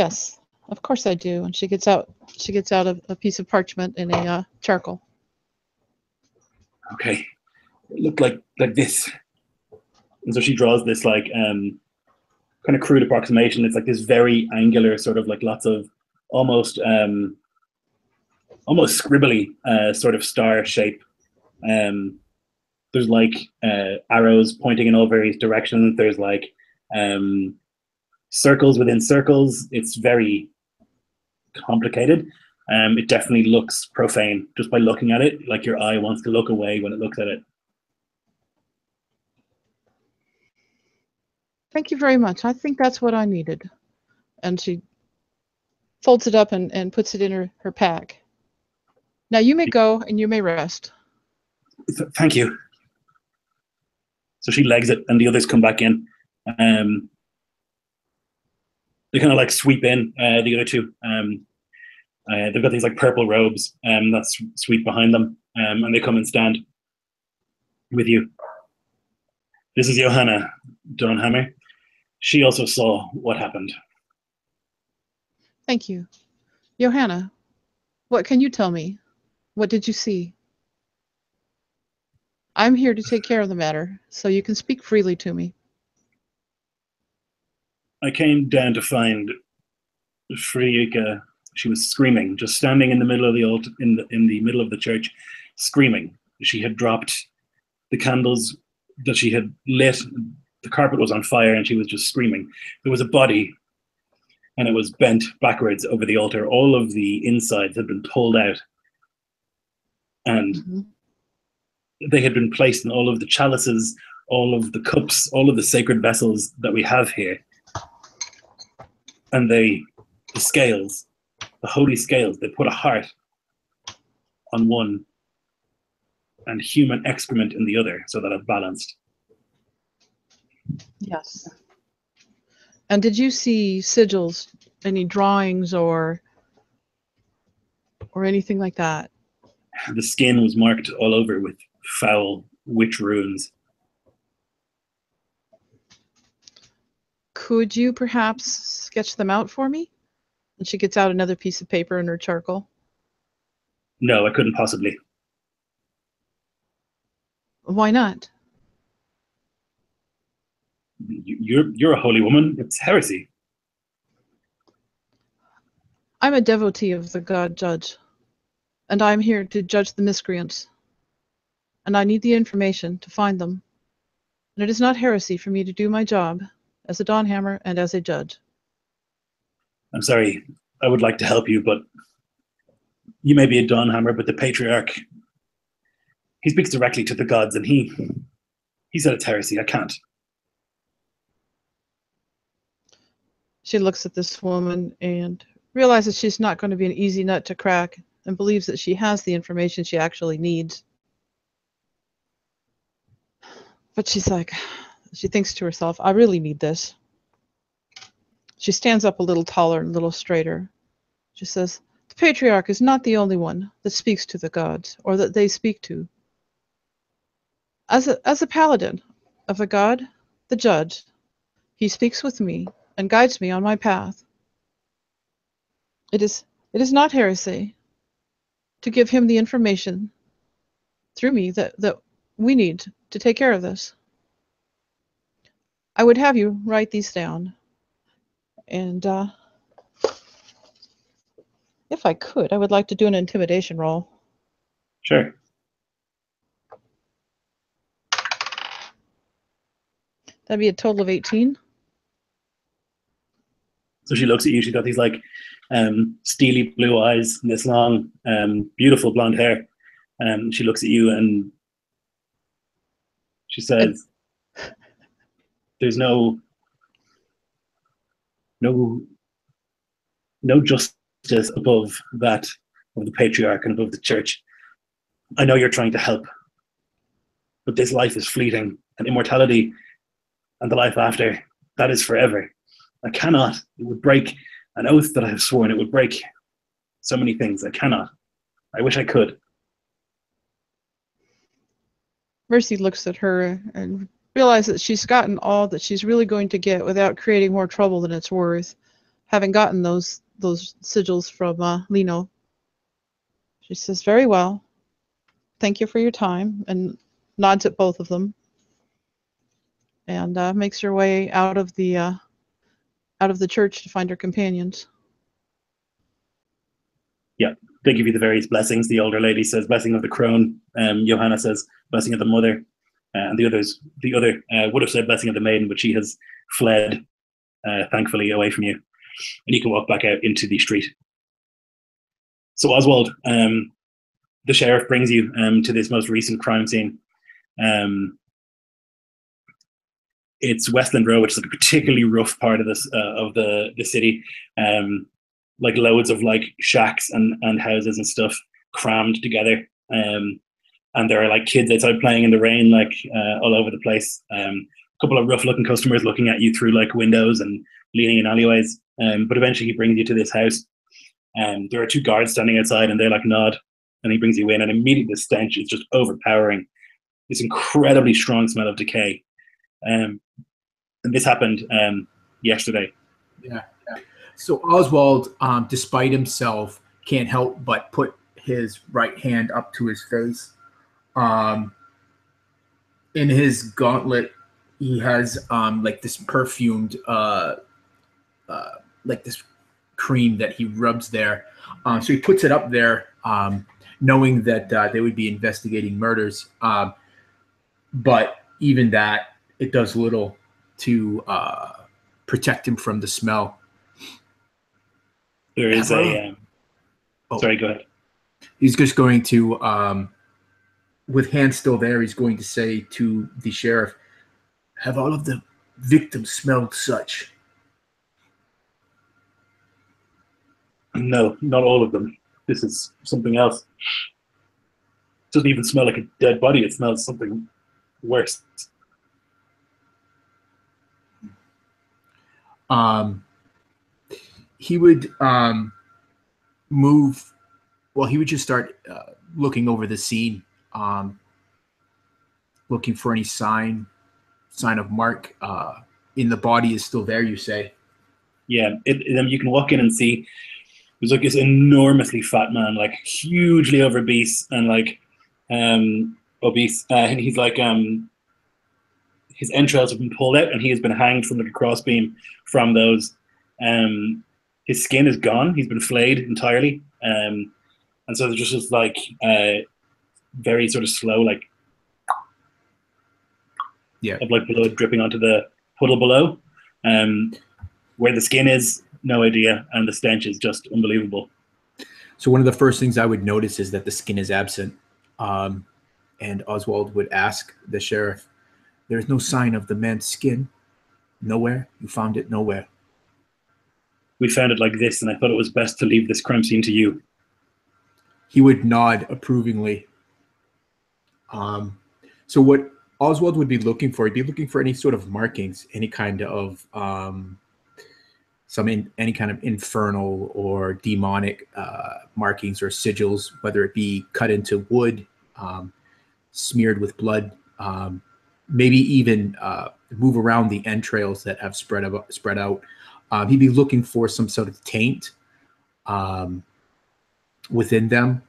of course I do. And she gets out a piece of parchment and a charcoal. Okay. It looked like this. And so she draws this like kind of crude approximation. It's like this very angular sort of like lots of almost scribbly sort of star shape. There's like arrows pointing in all various directions. There's like circles within circles. It's very complicated. It definitely looks profane just by looking at it. Like your eye wants to look away when it looks at it. Thank you very much. I think that's what I needed. And she folds it up and puts it in her pack. Now you may go and you may rest. Thank you. So she legs it and the others come back in. They kind of like sweep in, the other two. They've got these like purple robes that sweep behind them, and they come and stand with you. This is Johanna Dawnhammer. She also saw what happened. Thank you. Johanna, what can you tell me? What did you see? I'm here to take care of the matter, so you can speak freely to me. I came down to find Frieka. She was screaming, just standing in the middle of the altar, in the middle of the church, screaming. She had dropped the candles that she had lit. The carpet was on fire, and she was just screaming. There was a body, and it was bent backwards over the altar. All of the insides had been pulled out, and they had been placed in all of the chalices, all of the cups, all of the sacred vessels that we have here. And the scales, the holy scales, they put a heart on one and human excrement in the other so that it balanced. Yes. And did you see sigils, any drawings or anything like that? The skin was marked all over with foul witch runes. Could you perhaps sketch them out for me? And she gets out another piece of paper and her charcoal. No, I couldn't possibly. Why not? You're a holy woman. It's heresy. I'm a devotee of the God Judge, and I'm here to judge the miscreants. And I need the information to find them. And it is not heresy for me to do my job as a Dawnhammer and as a judge. I'm sorry. I would like to help you, but you may be a Dawnhammer, but the Patriarch, he speaks directly to the gods, and he said it's heresy. I can't. She looks at this woman and realizes she's not going to be an easy nut to crack and believes that she has the information she actually needs. But she's like, she thinks to herself, I really need this. She stands up a little taller and a little straighter. She says, the Patriarch is not the only one that speaks to the gods, or that they speak to. As a paladin of the God, the Judge, he speaks with me and guides me on my path. It is not heresy to give him the information through me that we need to take care of this. I would have you write these down. And if I could, I would like to do an intimidation roll. Sure. That'd be a total of 18. So she looks at you. She's got these like steely blue eyes and this long, beautiful blonde hair. She looks at you and she says, there's no no justice above that of the patriarch and above the church. I know you're trying to help, but this life is fleeting, and immortality and the life after, that is forever. I cannot. It would break an oath that I have sworn. It would break so many things. I cannot. I wish I could. Mercy looks at her and realizes that she's gotten all that she's really going to get without creating more trouble than it's worth, having gotten those sigils from Lino. She says, "Very well. Thank you for your time," and nods at both of them, and makes her way out of the church to find her companions. Yeah, they give you the various blessings. The older lady says, "Blessing of the crone." Johanna says, "Blessing of the mother," and the other would have said, "Blessing of the maiden," but she has fled, thankfully, away from you, and you can walk back out into the street. So Oswald, the sheriff brings you to this most recent crime scene. It's Westland Row, which is like a particularly rough part of this of the city. Like loads of like shacks and houses and stuff crammed together. And there are like kids outside playing in the rain, like all over the place. A couple of rough looking customers looking at you through like windows and leaning in alleyways. But eventually he brings you to this house. There are two guards standing outside and they like nod, and he brings you in, and immediately the stench is just overpowering. This incredibly strong smell of decay. And this happened yesterday. Yeah. So Oswald, despite himself, can't help but put his right hand up to his face. In his gauntlet, he has like this perfumed, like this cream that he rubs there. So he puts it up there, knowing that they would be investigating murders. But even that, it does little to protect him from the smell. There is a... Sorry, go ahead. He's just going to, with hands still there, he's going to say to the sheriff, "Have all of the victims smelled such?" No, not all of them. This is something else. It doesn't even smell like a dead body. It smells something worse. He would move. Well, he would just start looking over the scene, looking for any sign of mark. In the body is still there, you say? Yeah, you can walk in and see there's like this enormously fat man, like hugely obese and like obese, and he's like his entrails have been pulled out, and he has been hanged from like a crossbeam from those. His skin is gone; he's been flayed entirely, and so there's just this like very sort of slow, like of like blood dripping onto the puddle below. Where the skin is, no idea, and the stench is just unbelievable. So one of the first things I would notice is that the skin is absent, and Oswald would ask the sheriff, "There's no sign of the man's skin? Nowhere? You found it nowhere?" We found it like this, and I thought it was best to leave this crime scene to you. He would nod approvingly. So what Oswald would be looking for, he'd be looking for any sort of markings, any kind of any kind of infernal or demonic markings or sigils, whether it be cut into wood, smeared with blood, maybe even move around the entrails that have spread out. He'd be looking for some sort of taint within them.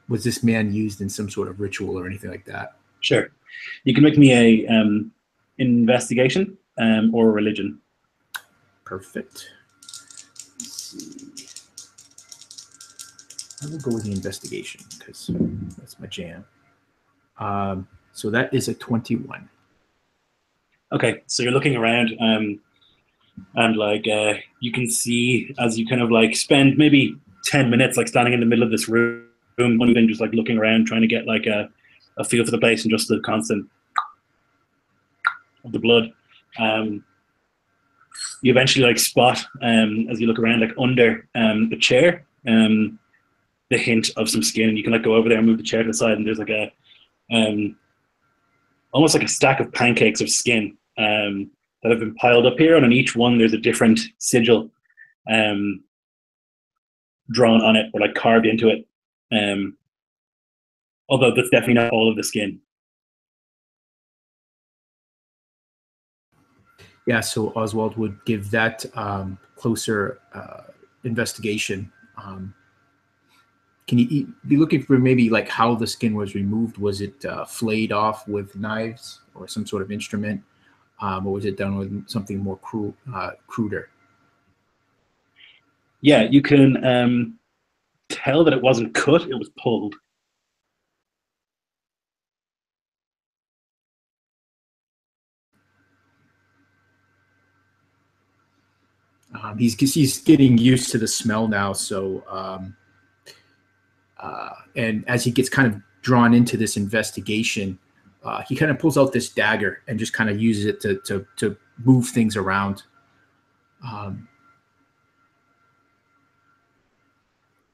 Was this man used in some sort of ritual or anything like that? Sure. You can make me a investigation or religion. Perfect. Let's see. I will go with the investigation because that's my jam. So that is a 21. Okay, so you're looking around and like you can see as you kind of like spend maybe 10 minutes like standing in the middle of this room, even just like looking around, trying to get like a feel for the place and just the constant of the blood. you eventually like spot as you look around, like under the chair, the hint of some skin. You can like go over there and move the chair to the side, and there's like a almost like a stack of pancakes of skin that have been piled up here, and on each one there's a different sigil drawn on it or like carved into it. Although that's definitely not all of the skin. Yeah, so Oswald would give that closer investigation. Can you be looking for maybe like how the skin was removed? Was it flayed off with knives or some sort of instrument? Or was it done with something more cruder? Yeah, you can tell that it wasn't cut, it was pulled. He's getting used to the smell now, so and as he gets kind of drawn into this investigation, he kind of pulls out this dagger and just kind of uses it to move things around.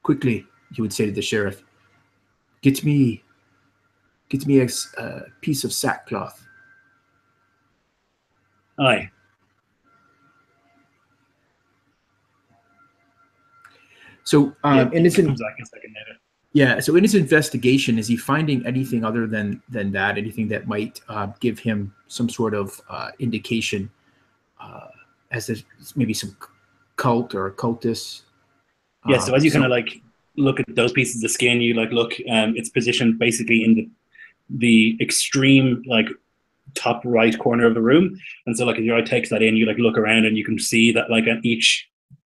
Quickly, he would say to the sheriff, get me a piece of sackcloth. Aye. So in his comes back a second later. Yeah, so in his investigation, is he finding anything other than that? Anything that might give him some sort of indication as there's maybe some cult or occultist? Yeah, so as you kind of like look at those pieces of skin, you like look, it's positioned basically in the extreme like top right corner of the room, and so like if your eye takes that in, you like look around and you can see that like at each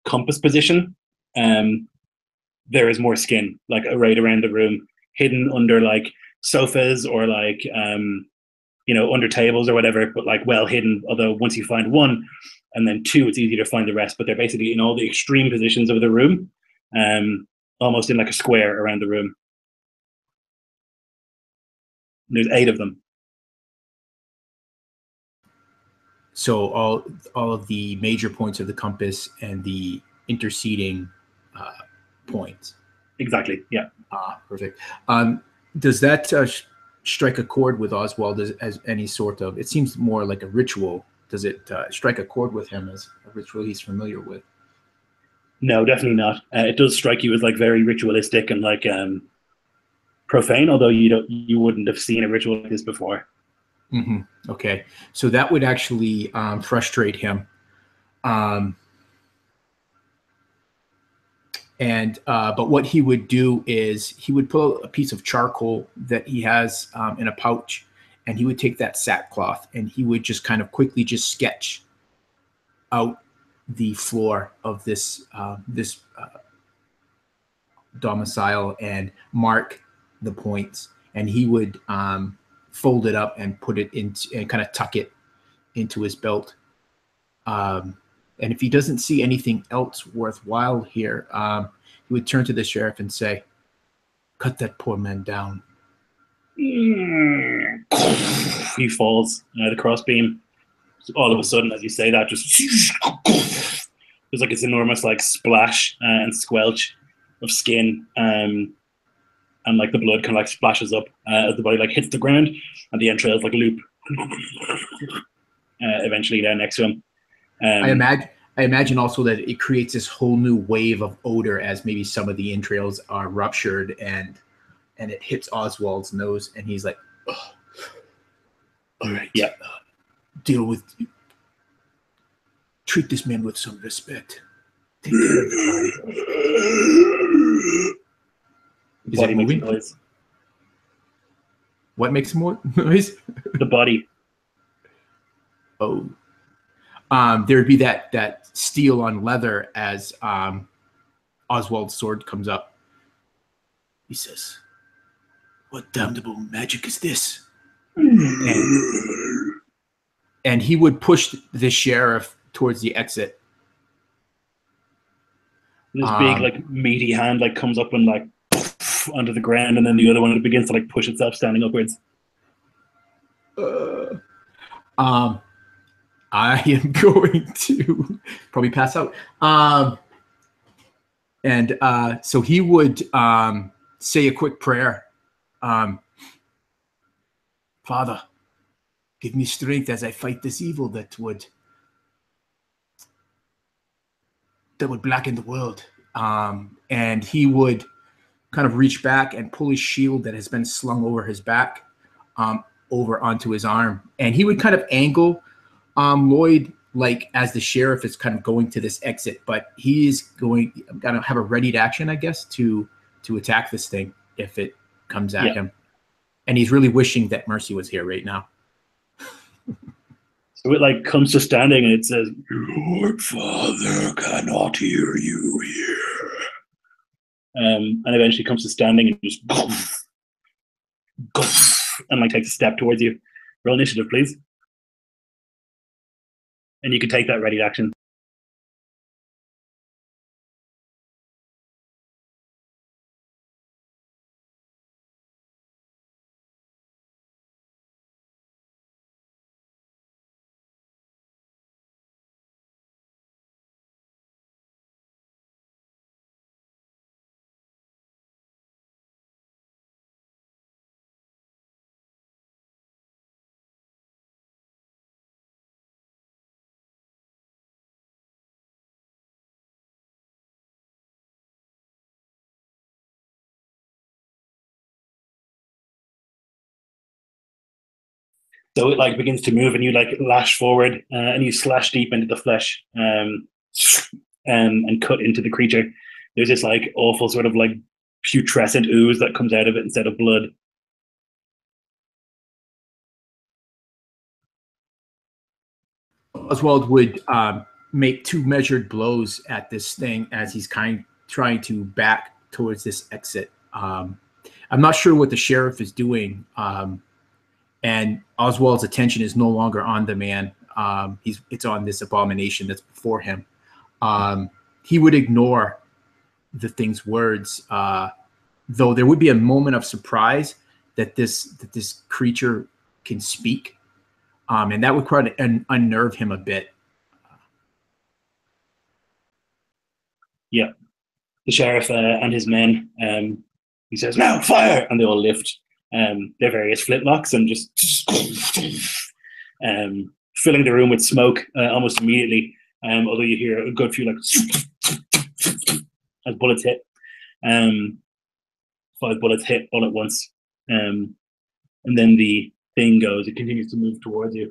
compass position, there is more skin like arrayed around the room, hidden under like sofas or like under tables or whatever, but like well hidden. Although once you find one and then two, it's easy to find the rest. But they're basically in all the extreme positions of the room, almost in like a square around the room. There's 8 of them. So all of the major points of the compass and the interceding points. Exactly. Yeah. Perfect. Does that strike a chord with Oswald as any sort of? It seems more like a ritual. Does it strike a chord with him as a ritual he's familiar with? No, definitely not. It does strike you as like very ritualistic and like profane, although you wouldn't have seen a ritual like this before. Mm-hmm. Okay, so that would actually frustrate him. But what he would do is he would pull out a piece of charcoal that he has in a pouch, and he would take that sackcloth and he would just kind of quickly just sketch out the floor of this domicile and mark the points, and he would fold it up and put it into and kind of tuck it into his belt. And if he doesn't see anything else worthwhile here, he would turn to the sheriff and say, "Cut that poor man down." He falls the crossbeam. All of a sudden, as you say that, just there's like this enormous like splash and squelch of skin, and like the blood kind of like splashes up as the body like hits the ground, and the entrails like loop eventually down next to him. I imagine also that it creates this whole new wave of odor as maybe some of the entrails are ruptured and it hits Oswald's nose, and he's like, "Oh, all right, yeah, treat this man with some respect. Take care of the body." Is it moving? Noise. What makes more noise? The body. Oh. There would be that steel on leather as Oswald's sword comes up. He says, "What damnable magic is this?" And he would push the sheriff towards the exit. This big like meaty hand like comes up and like onto the ground, and then the other one begins to like push itself standing upwards. I am going to probably pass out. So he would say a quick prayer. Father, give me strength as I fight this evil that would blacken the world. And he would kind of reach back and pull his shield that has been slung over his back over onto his arm. And he would kind of angle Lloyd like as the sheriff is kind of going to this exit, but he is going to have a readied action, I guess, to attack this thing if it comes at him. And he's really wishing that Mercy was here right now. So it like comes to standing and it says, Your father cannot hear you here. and eventually comes to standing and just and like takes a step towards you. Roll initiative, please. And you can take that ready action. So it like begins to move, and you like lash forward, and you slash deep into the flesh, and cut into the creature. There's this like awful sort of like putrescent ooze that comes out of it instead of blood. Oswald would make 2 measured blows at this thing as he's trying to back towards this exit. I'm not sure what the sheriff is doing. And Oswald's attention is no longer on the man. It's on this abomination that's before him. He would ignore the thing's words, though there would be a moment of surprise that this creature can speak, and that would quite unnerve him a bit. Yeah, the sheriff and his men. He says, "Now fire!" and they all lift their various flintlocks and just filling the room with smoke almost immediately. Although you hear a good few like as bullets hit. 5 bullets hit all at once, and then the thing goes. It continues to move towards you,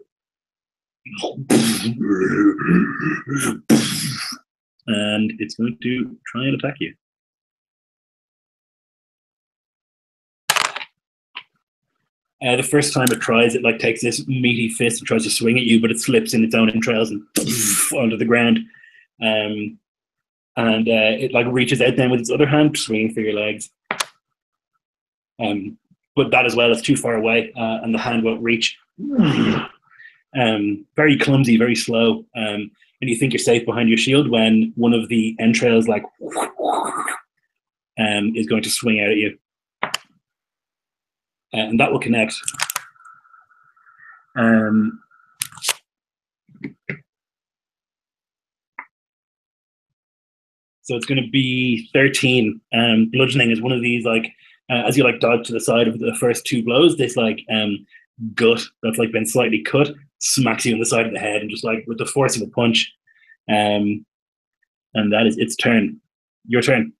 and it's going to try and attack you. The first time it tries, it like takes this meaty fist and tries to swing at you, but it slips in its own entrails and onto the ground. And it like reaches out then with its other hand, swinging for your legs. But that as well is too far away, and the hand won't reach. Very clumsy, very slow. And you think you're safe behind your shield when one of the entrails like is going to swing out at you. And that will connect. So it's going to be 13. Bludgeoning is one of these, like, as you like dodge to the side of the first 2 blows, this like gut that's like been slightly cut smacks you on the side of the head, and just like with the force of a punch. And that is its turn. Your turn.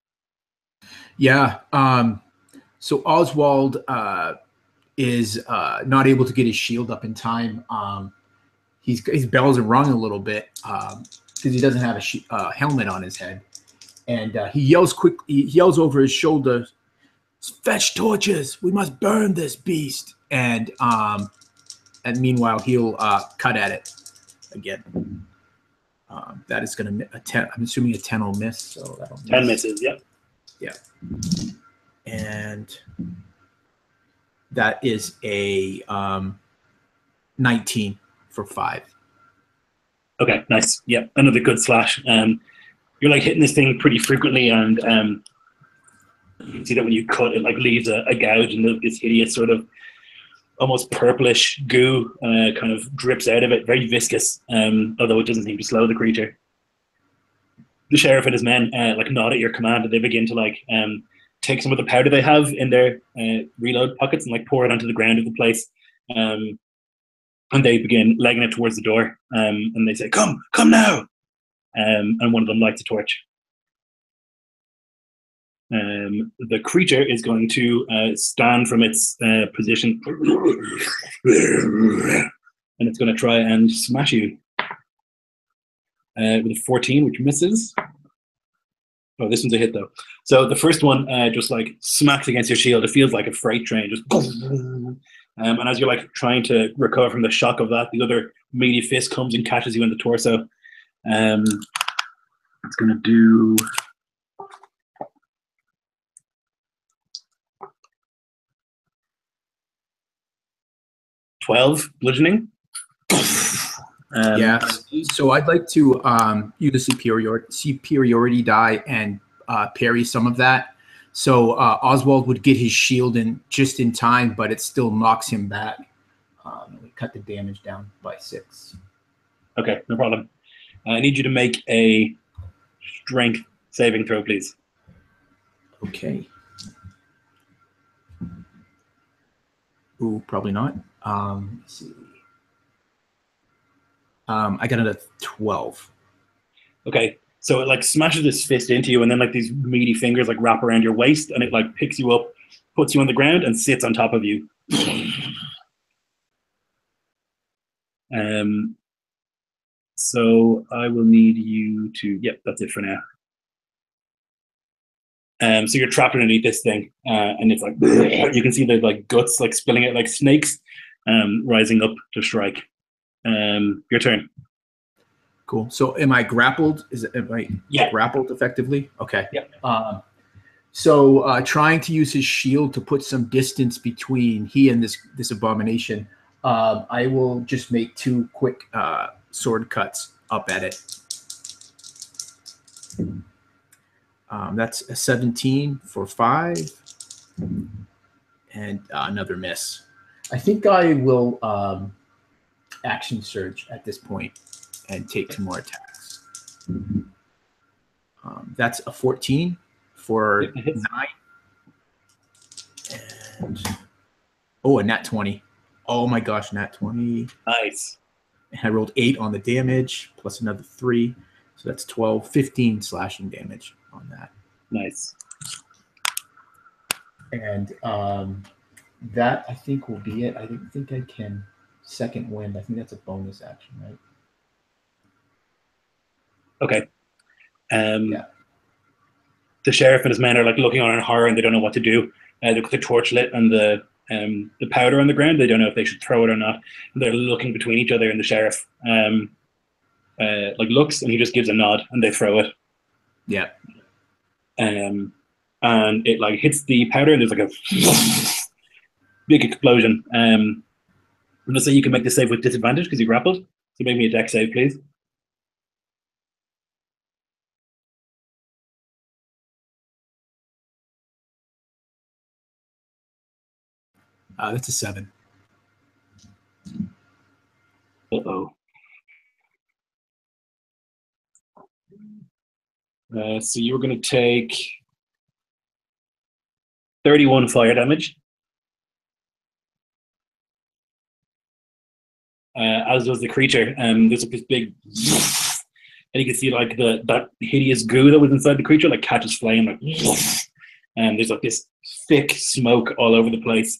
Yeah. So Oswald is not able to get his shield up in time. His bells are rung a little bit because he doesn't have a helmet on his head, and he yells quickly. He yells over his shoulder, "Fetch torches! We must burn this beast!" And meanwhile, he'll cut at it again. That is going to a 10. I'm assuming a 10 will miss. So that'll miss. 10 misses. Yep. Yeah. And that is a 19 for 5. Okay, nice. Yep, another good slash. You're like hitting this thing pretty frequently, and you can see that when you cut, it like leaves a gouge and this hideous sort of almost purplish goo kind of drips out of it, very viscous, although it doesn't seem to slow the creature. The sheriff and his men like nod at your command, and they begin to like take some of the powder they have in their reload pockets and like pour it onto the ground of the place. And they begin legging it towards the door. And they say, come now. And one of them lights a torch. The creature is going to stand from its position and it's going to try and smash you with a 14, which misses. Oh, this one's a hit though. So the first one just like smacks against your shield. It feels like a freight train, just and as you're like trying to recover from the shock of that, the other meaty fist comes and catches you in the torso. It's going to do 12 bludgeoning. Yeah. So I'd like to use the superiority die and parry some of that. So Oswald would get his shield in just in time, but it still knocks him back. Cut the damage down by 6. Okay, no problem. I need you to make a strength saving throw, please. Okay. Ooh, probably not. Let's see. I got it at 12. Okay, so it like smashes its fist into you, and then like these meaty fingers like wrap around your waist, and it like picks you up, puts you on the ground, and sits on top of you. So I will need you to. Yep, that's it for now. So you're trapped underneath this thing, and it's like you can see the like guts like spilling out like snakes, rising up to strike. Your turn. Cool. So am I grappled? Am I grappled effectively? Okay. Yeah. So trying to use his shield to put some distance between he and this abomination, I will just make 2 quick sword cuts up at it. That's a 17 for 5 and another miss. I think I will action surge at this point and take 2 more attacks. That's a 14 for 9. And a nat 20. Oh my gosh, nat 20. Nice. And I rolled 8 on the damage plus another 3. So that's 12, 15 slashing damage on that. Nice. And that I think will be it. I don't think I can second wind. I think that's a bonus action, right? Okay. Yeah. The sheriff and his men are like looking on in horror, and they don't know what to do. They've got the torch lit and the powder on the ground. They don't know if they should throw it or not. And they're looking between each other, and the sheriff like looks, and he just gives a nod, and they throw it. Yeah. And it like hits the powder, and there's like a big explosion. I'm gonna say you can make the save with disadvantage because you grappled. So make me a dex save, please. That's a 7. Uh-oh. So you're going to take 31 fire damage. As does the creature. There's like this big, and you can see like that hideous goo that was inside the creature like catches flame, like, and there's like this thick smoke all over the place.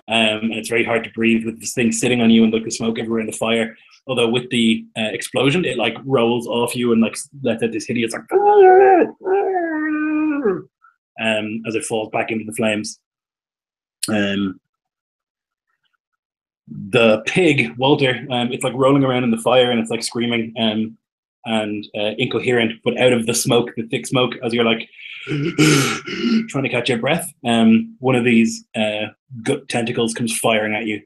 And it's very hard to breathe with this thing sitting on you and like the smoke everywhere in the fire. Although with the explosion, it like rolls off you and like lets out this hideous like as it falls back into the flames. The pig, Walter, it's like rolling around in the fire and it's like screaming and incoherent, but out of the smoke, the thick smoke, as you're like trying to catch your breath, one of these gut tentacles comes firing at you.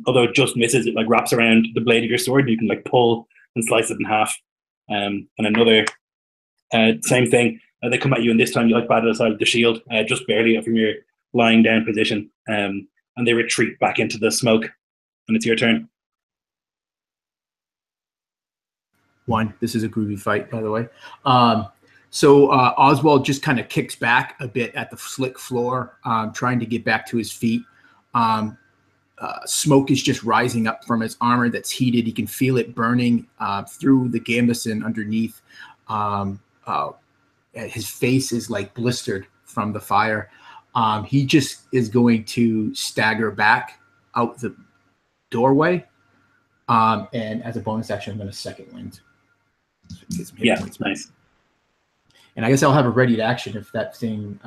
Although it just misses, it like wraps around the blade of your sword and you can like pull and slice it in half. And another same thing, they come at you, and this time you like battle aside with the shield, just barely from your lying down position. and they retreat back into the smoke. And it's your turn. This is a groovy fight, by the way. So Oswald just kind of kicks back a bit at the slick floor, trying to get back to his feet. Smoke is just rising up from his armor that's heated. He can feel it burning through the gambeson underneath. His face is like blistered from the fire. He just is going to stagger back out the doorway. And as a bonus action, I'm going to second wind. Yeah, nice. And I guess I'll have a ready to action if that thing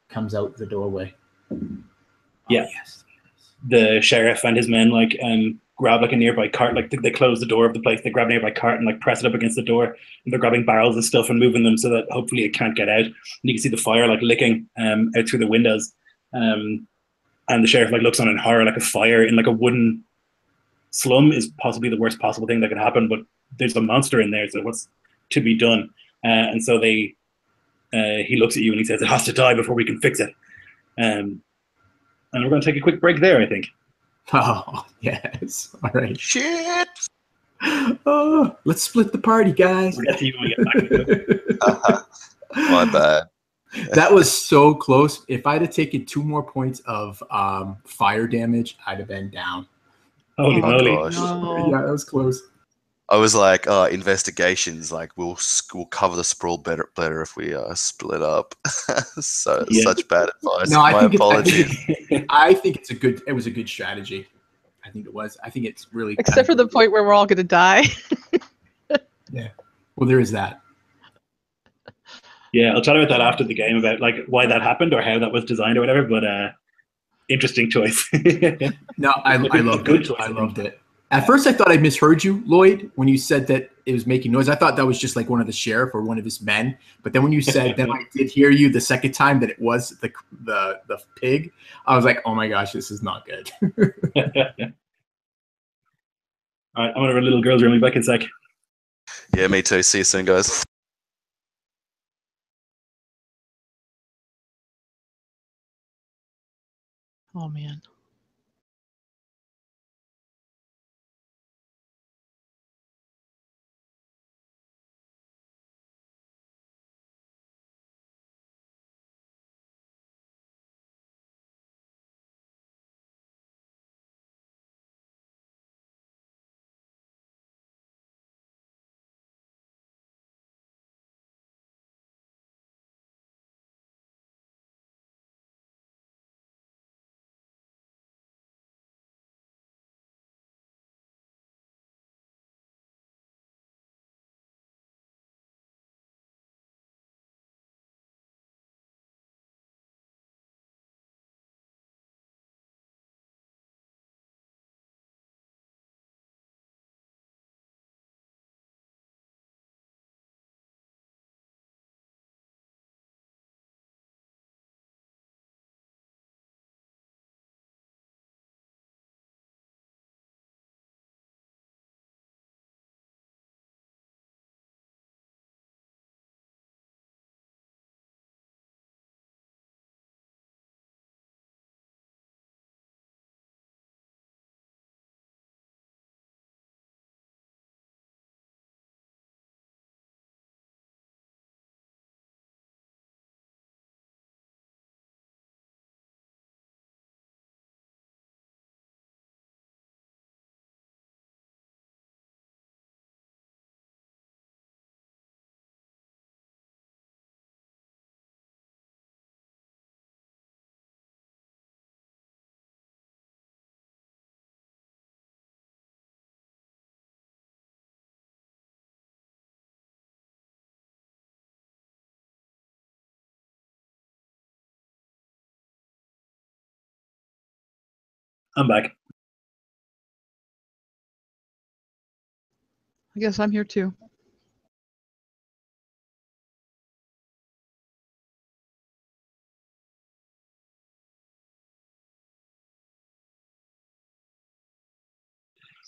comes out the doorway. Yeah. Yes. The sheriff and his men grab a nearby cart, they close the door of the place, they grab a nearby cart and press it up against the door, and they're grabbing barrels and stuff and moving them so that hopefully it can't get out. And you can see the fire licking out through the windows. And the sheriff looks on in horror, a fire in a wooden slum is possibly the worst possible thing that could happen, but there's a monster in there, so what's to be done? And so he looks at you and he says, it has to die before we can fix it. And we're going to take a quick break there, I think. Oh, yes. All right. Shit! Oh, let's split the party, guys. We'll get to you when we get back to it. My bad. That was so close. If I'd have taken 2 more points of fire damage, I'd have been down. Holy moly. Gosh. No. Yeah, that was close. I was investigations, we'll cover the sprawl better if we split up. Such bad advice. No, My apologies. I think it was a good strategy. I think it was. I think it's really Except for the point where we're all going to die. Yeah. Well, there is that. Yeah, I'll chat about that after the game, about why that happened or how that was designed or whatever, but interesting choice. No, I loved it. I loved it. At first, I thought I misheard you, Lloyd, when you said that it was making noise. I thought that was just one of the sheriff or one of his men. But then when you said, then I did hear you the second time that it was the pig. I was like, oh my gosh, this is not good. All right, I'm going to run little girls' room. I'll be back in a sec. Yeah, me too. See you soon, guys. Oh, man. I'm back. I guess I'm here too.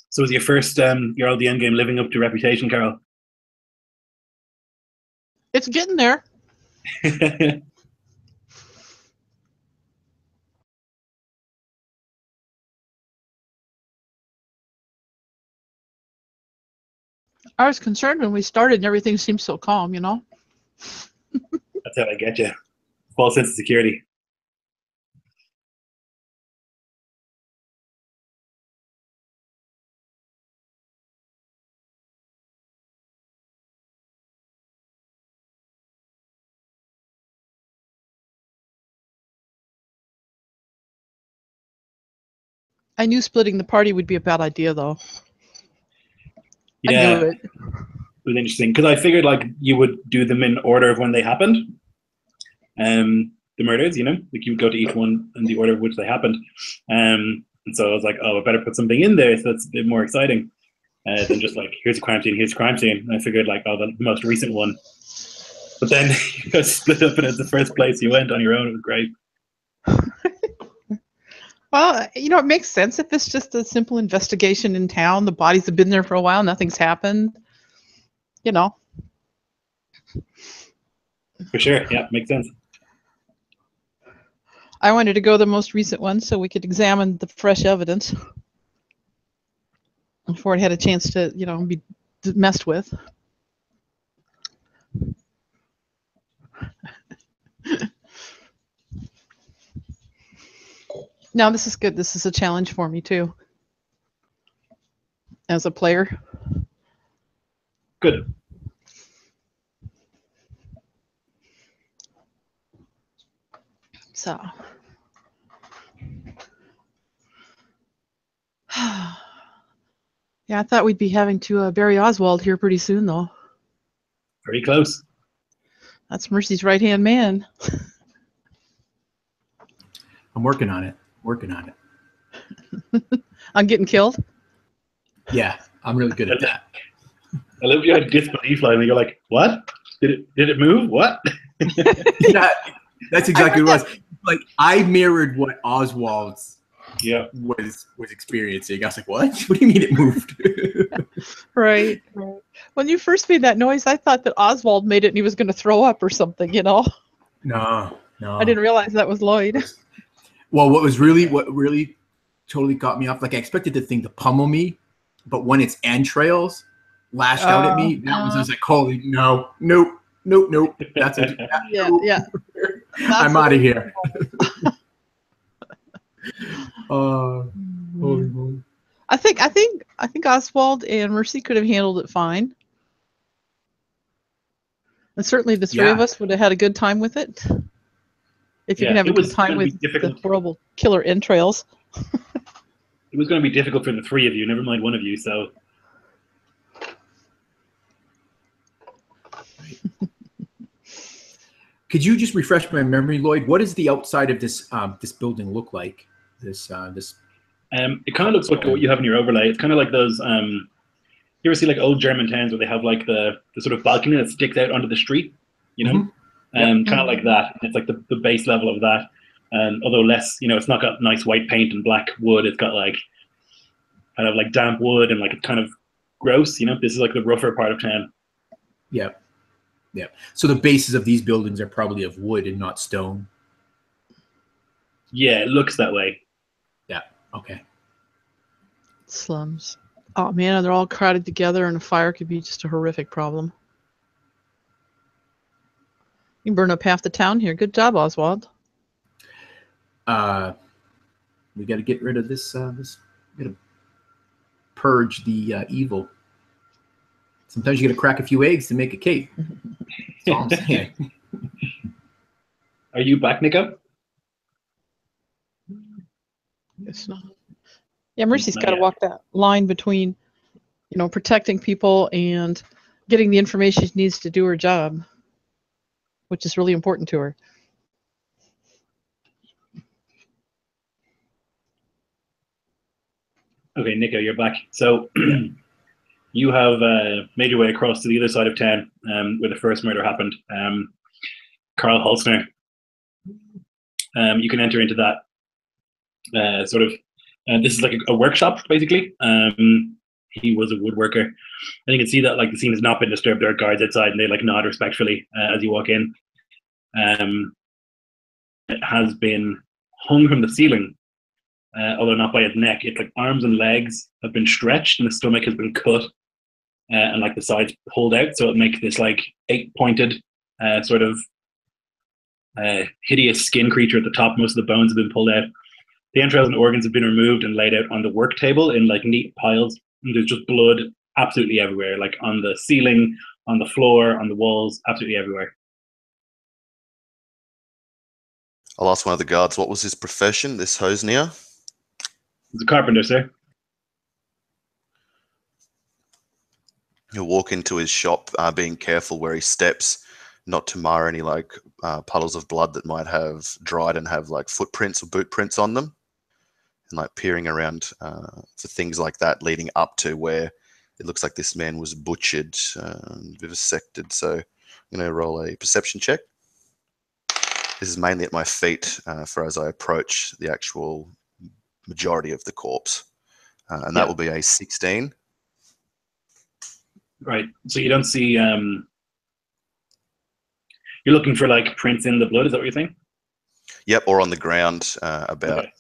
So was your first your old the end game living up to reputation, Carol? It's getting there. I was concerned when we started and everything seemed so calm, you know? That's how I get you. False sense of security. I knew splitting the party would be a bad idea, though. I Yeah, knew it. it was interesting because I figured like you would do them in order of when they happened. The murders, you know, like you would go to each one in the order of which they happened. And so I was like, oh, I better put something in there so that's a bit more exciting than just like, here's a crime scene, here's a crime scene. And I figured like, oh, the most recent one. But then you got split up and it's the first place you went on your own. It was great. Well, you know, it makes sense if it's just a simple investigation in town. The bodies have been there for a while, nothing's happened. You know. For sure. Yeah, makes sense. I wanted to go the most recent one so we could examine the fresh evidence before it had a chance to, you know, be messed with. Now this is good. This is a challenge for me too, as a player. Good. So, yeah, I thought we'd be having to bury Oswald here pretty soon, though. Very close. That's Mercy's right-hand man. I'm working on it. Working on it. I'm getting killed. Yeah, I'm really good at that. I love your disbelief line. You're like, what? Did it move? What? Yeah, that's exactly what it was. Like I mirrored what Oswald was experiencing. I was like, what? What do you mean it moved? Right. When you first made that noise, I thought that Oswald made it and he was going to throw up or something, you know? No. I didn't realize that was Lloyd. Well, what really totally got me off, like I expected the thing to pummel me, but when its entrails lashed out at me, that was, I was like, holy, nope. That's it. Yeah. I'm out of here. Holy moly. I think Oswald and Mercy could have handled it fine. And certainly the three of us would have had a good time with it. If you can have a good time with the horrible killer entrails. It was going to be difficult for the three of you, never mind one of you, so. Could you just refresh my memory, Lloyd? What does the outside of this this building look like? This it kind of looks like what you have in your overlay. It's kind of like those. You ever see like old German towns where they have like the sort of balcony that sticks out onto the street? You know, kind of like that. It's like the base level of that. Although less, you know, it's not got nice white paint and black wood. It's got like kind of like damp wood and like it's kind of gross. You know, this is like the rougher part of town. Yeah. So the bases of these buildings are probably of wood and not stone. Yeah, it looks that way. Yeah. Okay. Slums. Oh man, they're all crowded together, and a fire could be just a horrific problem. You can burn up half the town here. Good job, Oswald. We got to get rid of this. We got to purge the evil. Sometimes you got to crack a few eggs to make a cake. That's all I'm saying. Are you back, Nico? It's not. Yeah, Mercy's got to walk that line between, you know, protecting people and getting the information she needs to do her job, which is really important to her. Okay, Nico, you're back. So you have made your way across to the other side of town where the first murder happened. Carl Holzner. You can enter into that sort of. This is like a workshop, basically. He was a woodworker, and you can see that like the scene has not been disturbed. There are guards outside, and they like nod respectfully as you walk in. It has been hung from the ceiling, although not by his neck. It's like arms and legs have been stretched, and the stomach has been cut. and like the sides pulled out, so it makes this like 8-pointed sort of hideous skin creature at the top. Most of the bones have been pulled out. The entrails and organs have been removed and laid out on the work table in like neat piles. And there's just blood absolutely everywhere, like on the ceiling, on the floor, on the walls, absolutely everywhere. I'll ask one of the guards, what was his profession, this Hosnier? He's a carpenter, sir. He'll walk into his shop, being careful where he steps, not to mar any like puddles of blood that might have dried and have like footprints or boot prints on them, and like peering around for things like that leading up to where it looks like this man was butchered, vivisected. So I'm going to roll a perception check. This is mainly at my feet for as I approach the actual majority of the corpse. And that will be a 16. Right. So you don't see... you're looking for like prints in the blood, is that what you're saying? Yep, or on the ground about. Okay.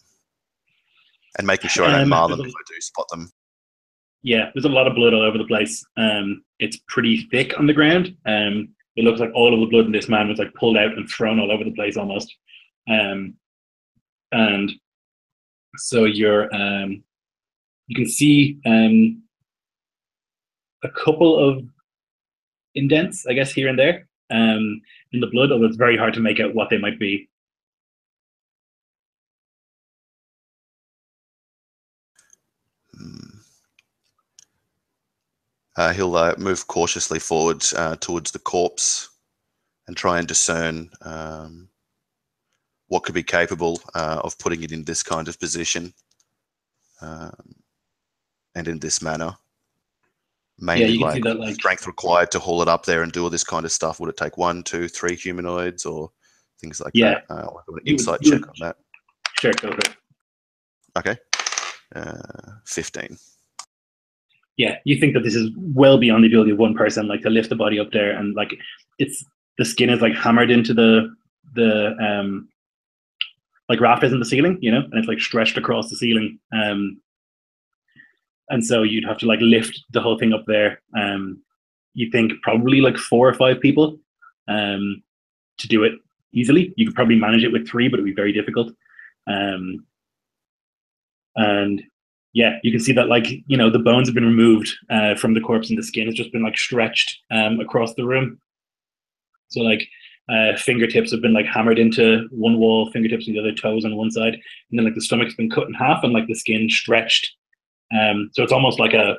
And making sure I don't mar them if I do spot them. Yeah, there's a lot of blood all over the place. It's pretty thick on the ground. It looks like all of the blood in this man was like pulled out and thrown all over the place almost. And so you can see a couple of indents, I guess, here and there in the blood, although it's very hard to make out what they might be. He'll move cautiously forward towards the corpse and try and discern what could be capable of putting it in this kind of position and in this manner. Mainly like strength required to haul it up there and do all this kind of stuff. Would it take 1, 2, 3 humanoids or things like that? I'll do an insight check on that. Sure, go for it. Okay. 15. Yeah, you think that this is well beyond the ability of one person, like to lift the body up there, and like the skin is like hammered into the like rafters in the ceiling, you know, and it's like stretched across the ceiling. And so you'd have to like lift the whole thing up there. You think probably like 4 or 5 people to do it easily. You could probably manage it with 3, but it'd be very difficult. And yeah, you can see that, like, you know, the bones have been removed from the corpse and the skin has just been like stretched across the room. So like fingertips have been like hammered into one wall, fingertips and the other, toes on one side, and then like the stomach's been cut in half and like the skin stretched. So it's almost like a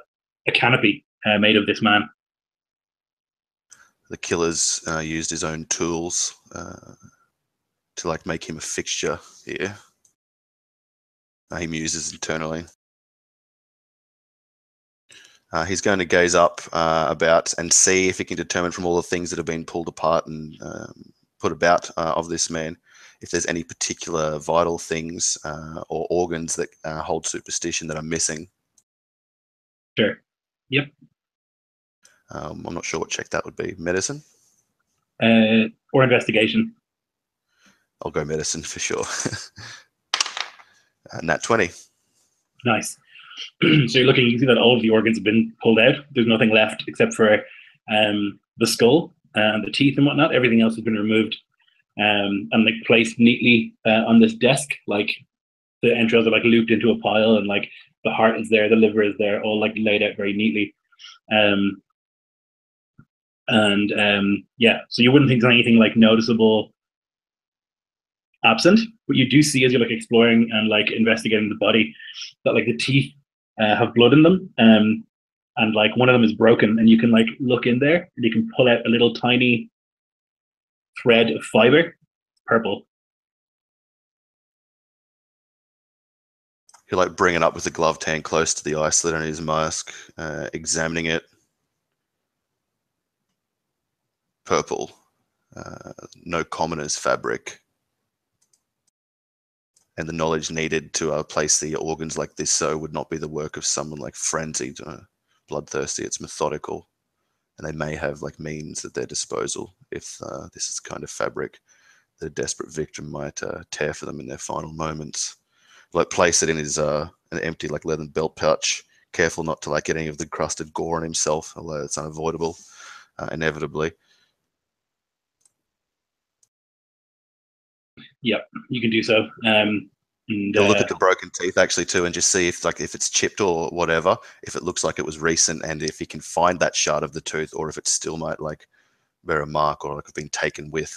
canopy made of this man. The killer's used his own tools to like make him a fixture here. He muses internally. He's going to gaze up about and see if he can determine from all the things that have been pulled apart and put about of this man, if there's any particular vital things or organs that hold superstition that are missing. Sure. Yep. I'm not sure what check that would be. Medicine? Or investigation. I'll go medicine for sure. Nat 20. Nice. So you're looking, you see that all of the organs have been pulled out. There's nothing left except for the skull and the teeth and whatnot. Everything else has been removed and like placed neatly on this desk. Like the entrails are like looped into a pile, and like the heart is there, the liver is there, all like laid out very neatly. Yeah, so you wouldn't think there's anything like noticeable absent. What you do see as you're like exploring and like investigating the body, that like the teeth have blood in them, and like one of them is broken, and you can like look in there and you can pull out a little tiny thread of fiber, purple. He'll like bring it up with a gloved hand close to the eye slit on his mask, examining it. Purple, no commoner's fabric. And the knowledge needed to place the organs like this so would not be the work of someone like frenzied, bloodthirsty. It's methodical, and they may have like means at their disposal if this is the kind of fabric that a desperate victim might tear for them in their final moments. Like place it in his an empty like leather belt pouch, careful not to like get any of the crusted gore on himself, although it's unavoidable, inevitably. Yep, you can do so. And He'll look at the broken teeth actually too, and just see if it's chipped or whatever, if it looks like it was recent, and if he can find that shard of the tooth, or if it still might like bear a mark or like have been taken with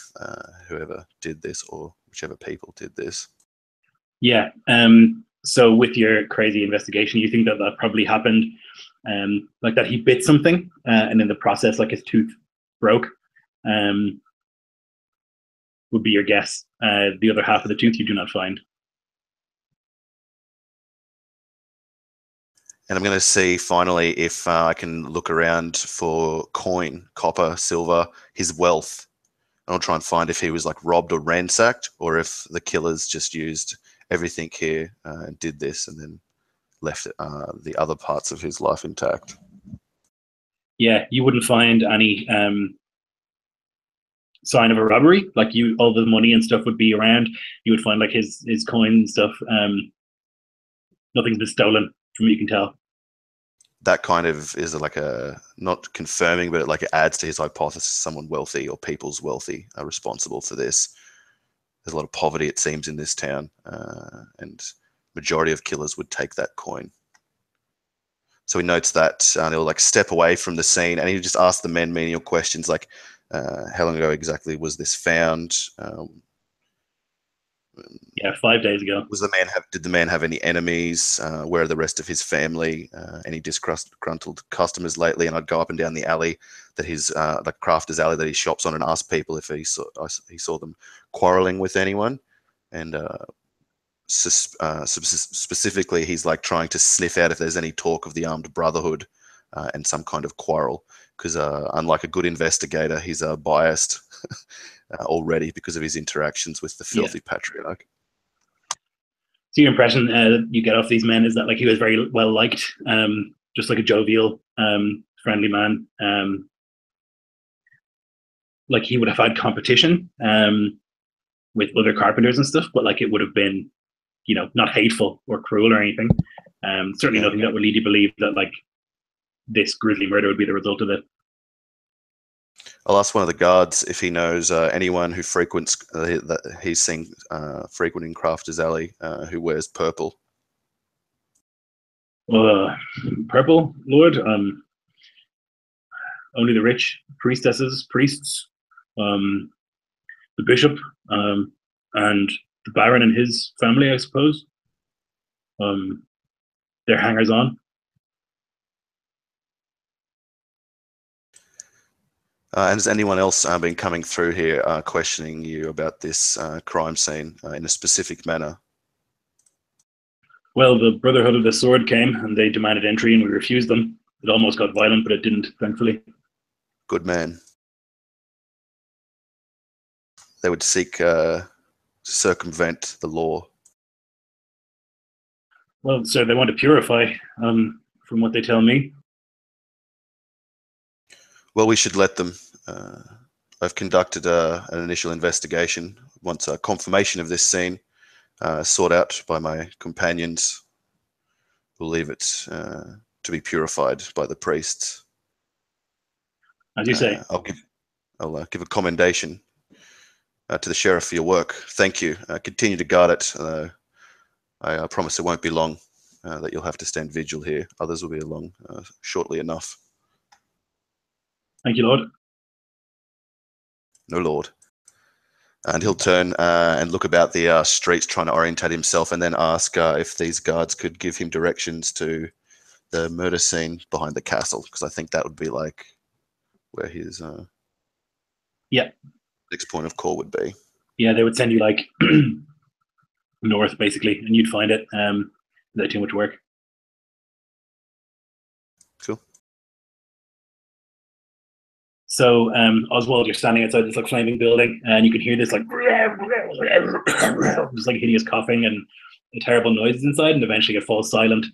whoever did this or whichever people did this. Yeah. So with your crazy investigation, you think that that probably happened, like that he bit something, and in the process, like his tooth broke. Would be your guess. The other half of the tooth you do not find. And I'm going to see finally if I can look around for coin, copper, silver, his wealth. And I'll try and find if he was like robbed or ransacked, or if the killers just used everything here and did this and then left the other parts of his life intact. Yeah, you wouldn't find any sign of a robbery. Like all the money and stuff would be around. You would find like his coin and stuff. Nothing's been stolen from what you can tell. That kind of is like a, not confirming, but it adds to his hypothesis. Someone wealthy or people's wealthy are responsible for this. There's a lot of poverty, it seems, in this town, and majority of killers would take that coin. So he notes that, and he'll like step away from the scene, and he just ask the men menial questions like, how long ago exactly was this found? Yeah, 5 days ago. Did the man have any enemies? Where are the rest of his family? Any disgruntled customers lately? And I'd go up and down the alley that the crafter's alley that he shops on, and ask people if he saw them quarreling with anyone. And specifically, he's like trying to sniff out if there's any talk of the armed brotherhood and some kind of quarrel. Because unlike a good investigator, he's biased already because of his interactions with the filthy patriarch. So your impression that you get off these men is that like he was very well liked, just like a jovial, friendly man. Like he would have had competition with other carpenters and stuff, but like it would have been, not hateful or cruel or anything. Certainly nothing that would lead you to believe that like this grisly murder would be the result of it. I'll ask one of the guards if he knows anyone who frequents that he's seen frequenting Crafter's Alley who wears purple. Purple, Lord. Only the rich priestesses, priests, the bishop, and the baron and his family, I suppose. They're hangers on. And has anyone else been coming through here questioning you about this crime scene in a specific manner? Well, the Brotherhood of the Sword came and they demanded entry and we refused them. It almost got violent, but it didn't, thankfully. Good man. They would seek to circumvent the law. Well, sir, they want to purify, from what they tell me. Well, we should let them. I've conducted an initial investigation. Once a confirmation of this scene sought out by my companions, we'll leave it to be purified by the priests. As you say. I'll give a commendation to the sheriff for your work. Thank you. Continue to guard it. I promise it won't be long that you'll have to stand vigil here. Others will be along shortly enough. Thank you, Lord. No, Lord. And he'll turn and look about the streets, trying to orientate himself, and then ask if these guards could give him directions to the murder scene behind the castle, because I think that would be like where his next point of call would be. Yeah, they would send you like north, basically, and you'd find it without too much work. Cool. So, Oswald, you're standing outside this like flaming building, and you can hear this like just like hideous coughing and terrible noises inside, and eventually it falls silent.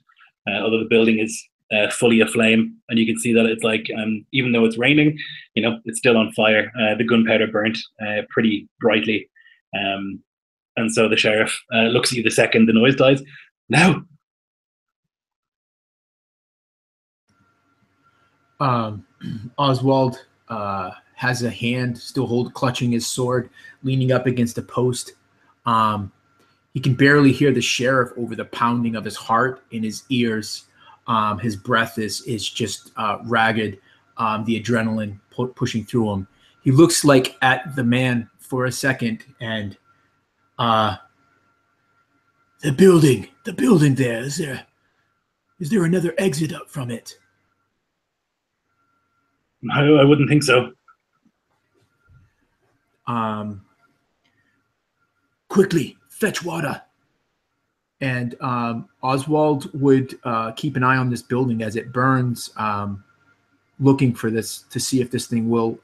Although the building is fully aflame, and you can see that it's like even though it's raining, it's still on fire. The gunpowder burnt pretty brightly, and so the sheriff looks at you the second the noise dies. Now, Um, Oswald has a hand still clutching his sword, leaning up against a post. He can barely hear the sheriff over the pounding of his heart in his ears. His breath is just ragged. The adrenaline pushing through him. He looks like at the man for a second, and the building there. Is there another exit up from it? I wouldn't think so. Quickly, fetch water. And Oswald would keep an eye on this building as it burns, looking for this to see if this thing will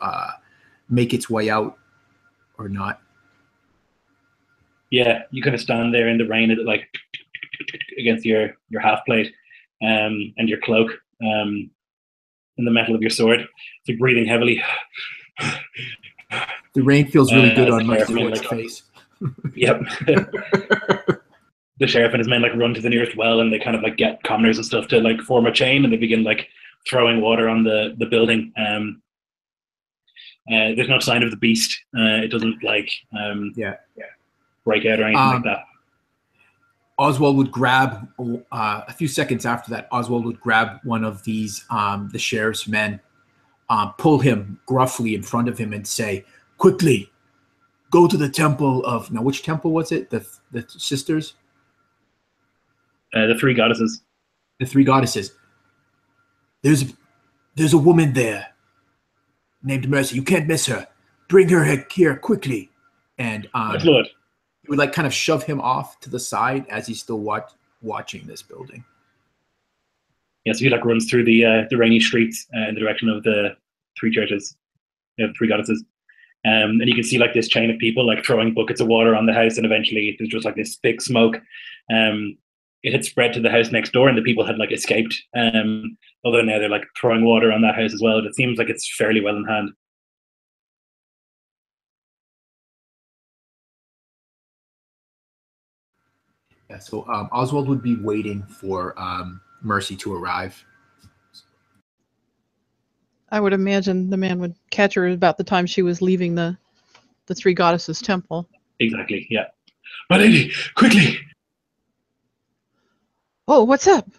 make its way out or not. Yeah, you kind of stand there in the rain, like against your half plate and your cloak, in the metal of your sword. It's like breathing heavily. The rain feels really good on my like, face. Yep. The sheriff and his men like run to the nearest well, and they kind of like get commoners and stuff to like form a chain, and they begin like throwing water on the building. There's no sign of the beast. It doesn't like break out or anything like that. Oswald would grab a few seconds after that. Oswald would grab one of these the sheriff's men, pull him gruffly in front of him, and say, "Quickly, go to the temple of..." Now, which temple was it? The sisters? The three goddesses. The three goddesses. There's a woman there named Mercy. You can't miss her. Bring her here quickly. And Lord. He would like kind of shove him off to the side as he's still watching this building. Yeah, so he like runs through the rainy streets in the direction of the three churches, the three goddesses. And you can see like this chain of people like throwing buckets of water on the house, and eventually there's just like this thick smoke. It had spread to the house next door, and the people had like escaped. Although now they're like throwing water on that house as well. It seems like it's fairly well in hand. Yeah, so Oswald would be waiting for Mercy to arrive. I would imagine the man would catch her about the time she was leaving the three goddesses temple. Exactly, yeah. My lady, quickly! Oh, what's up?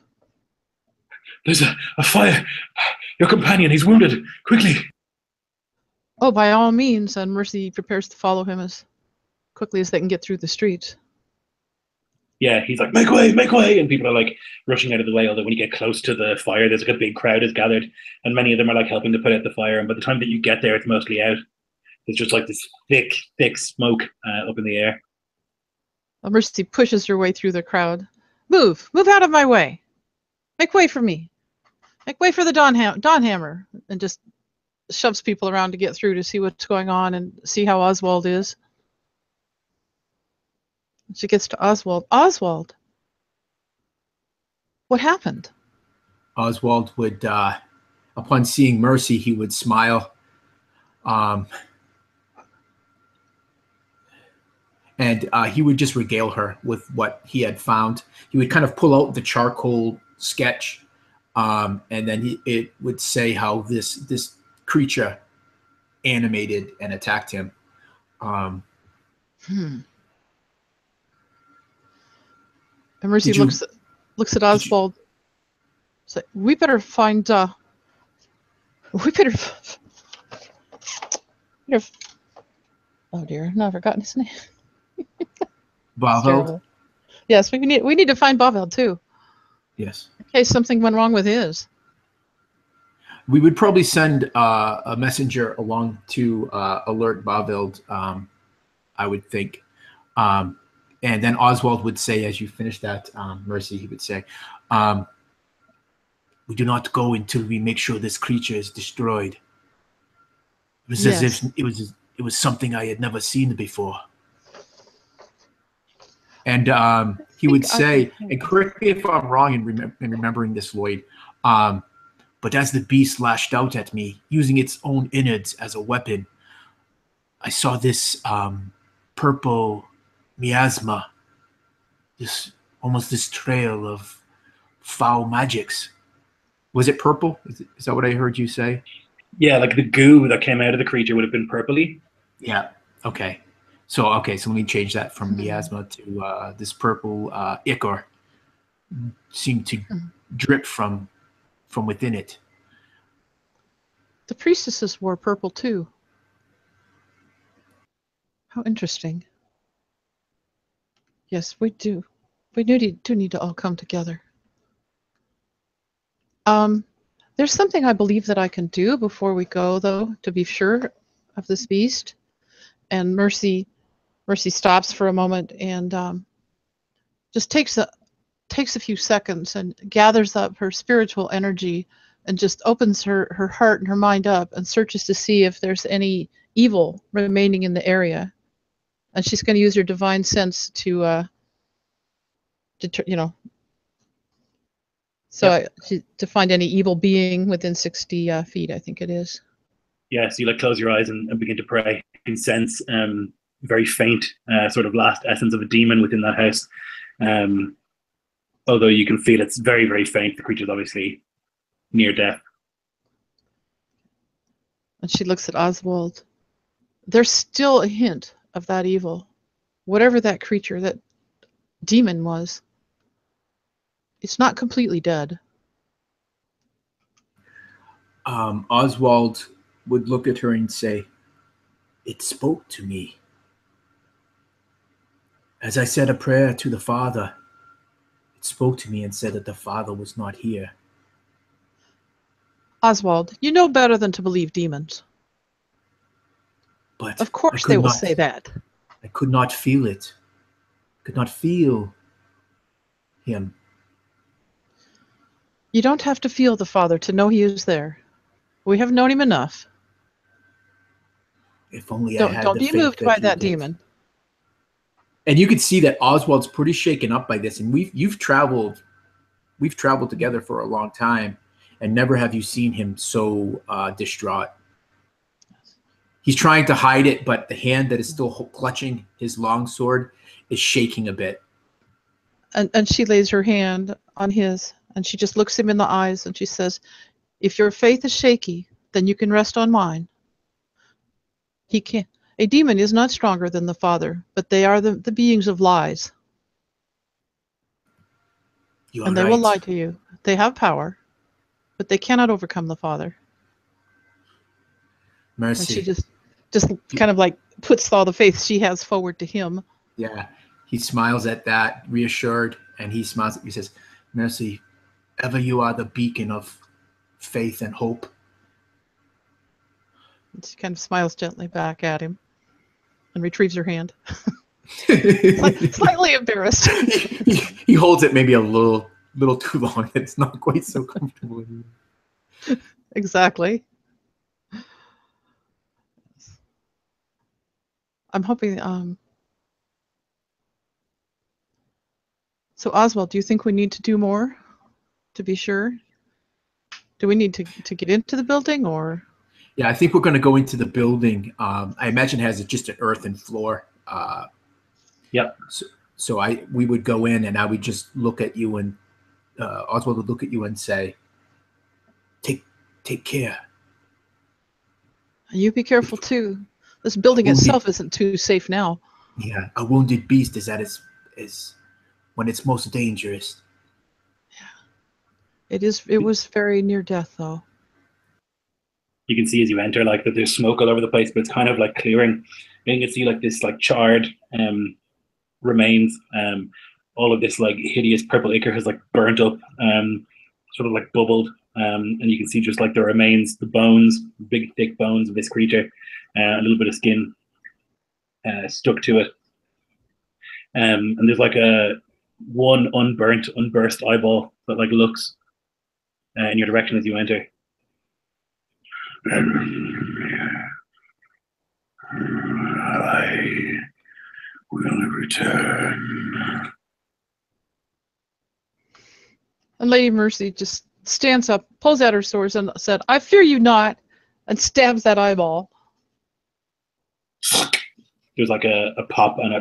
There's a fire. Your companion, he's wounded. Quickly! Oh, by all means. And Mercy prepares to follow him as quickly as they can get through the streets. Yeah, he's like, make way, and people are like rushing out of the way, although when you get close to the fire, there's like a big crowd is gathered, and many of them are like helping to put out the fire, and by the time that you get there, it's mostly out. There's just like this thick smoke up in the air. Well, Mercy pushes her way through the crowd. Move out of my way. Make way for me. Make way for the Dawnhammer, and just shoves people around to get through to see what's going on and see how Oswald is. She gets to Oswald. Oswald, what happened? Oswald would, upon seeing Mercy, he would smile. And he would just regale her with what he had found. He would kind of pull out the charcoal sketch, and then it would say how this creature animated and attacked him. And Mercy looks at Oswald. It's like, we better find. We better. Oh dear, no, I've forgotten his name. Baveld? Yes, we need to find Baveld too. Yes. In case something went wrong with his. We would probably send a messenger along to alert Baveld, I would think. And then Oswald would say, as you finish that, Mercy, he would say, we do not go until we make sure this creature is destroyed. It was as if it was something I had never seen before. And he would say, and correct me if I'm wrong in remembering this, Lloyd, but as the beast lashed out at me, using its own innards as a weapon, I saw this purple miasma, this trail of foul magics. Was it purple? Is that what I heard you say? Yeah, like the goo that came out of the creature would have been purpley. Yeah. Okay. So let me change that from miasma to this purple ichor seemed to drip from within it. The priestesses wore purple too. How interesting. Yes, we do. We do need to all come together. There's something I believe that I can do before we go, though, to be sure of this beast. And Mercy stops for a moment and just takes a few seconds and gathers up her spiritual energy and just opens her heart and her mind up and searches to see if there's any evil remaining in the area. And she's going to use her divine sense to to find any evil being within 60 feet, I think it is. Yeah, so you like close your eyes and begin to pray. You can sense very faint sort of last essence of a demon within that house. Although you can feel it's very, very faint. The creature's obviously near death. And she looks at Oswald. There's still a hint of that evil. Whatever that creature, that demon was, it's not completely dead. Oswald would look at her and say, "It spoke to me. As I said a prayer to the Father, it spoke to me and said that the Father was not here." Oswald, you know better than to believe demons. But of course they will say that. I could not feel it. Could not feel him. You don't have to feel the Father to know he is there. We have known him enough. If only don't, I had don't the be faith moved by that you did. demon. And you can see that Oswald's pretty shaken up by this. And we've traveled together for a long time, and never have you seen him so distraught. He's trying to hide it, but the hand that is still clutching his long sword is shaking a bit. And she lays her hand on his, and she just looks him in the eyes, and she says, "If your faith is shaky, then you can rest on mine. He can't. A demon is not stronger than the Father, but they are the beings of lies. And they will lie to you. They have power, but they cannot overcome the Father." Mercy. And she just kind of like puts all the faith she has forward to him. Yeah. He smiles at that, reassured, and he smiles. He says, "Mercy, ever you are the beacon of faith and hope." And she kind of smiles gently back at him and retrieves her hand. Slightly embarrassed. He holds it maybe a little too long. It's not quite so comfortable anymore. Exactly. I'm hoping. So Oswald, do you think we need to do more to be sure? Do we need to get into the building, or? Yeah, I think we're going to go into the building. I imagine it has just an earthen floor. Yep. So we would go in, and I would just look at you, and Oswald would look at you and say, "Take care." You be careful too. This building itself isn't too safe now. Yeah, a wounded beast is at its when it's most dangerous. Yeah, it was very near death, though. You can see as you enter, like, that there's smoke all over the place, but it's kind of like clearing. And you can see like this like charred remains. All of this like hideous purple ichor has like burnt up, sort of like bubbled. And you can see just like the remains, the bones, big thick bones of this creature, a little bit of skin stuck to it. And there's like one unburst eyeball that like looks in your direction as you enter. I will return. And Lady Mercy just stands up, pulls out her sword, and said, "I fear you not," and stabs that eyeball. There's like a pop and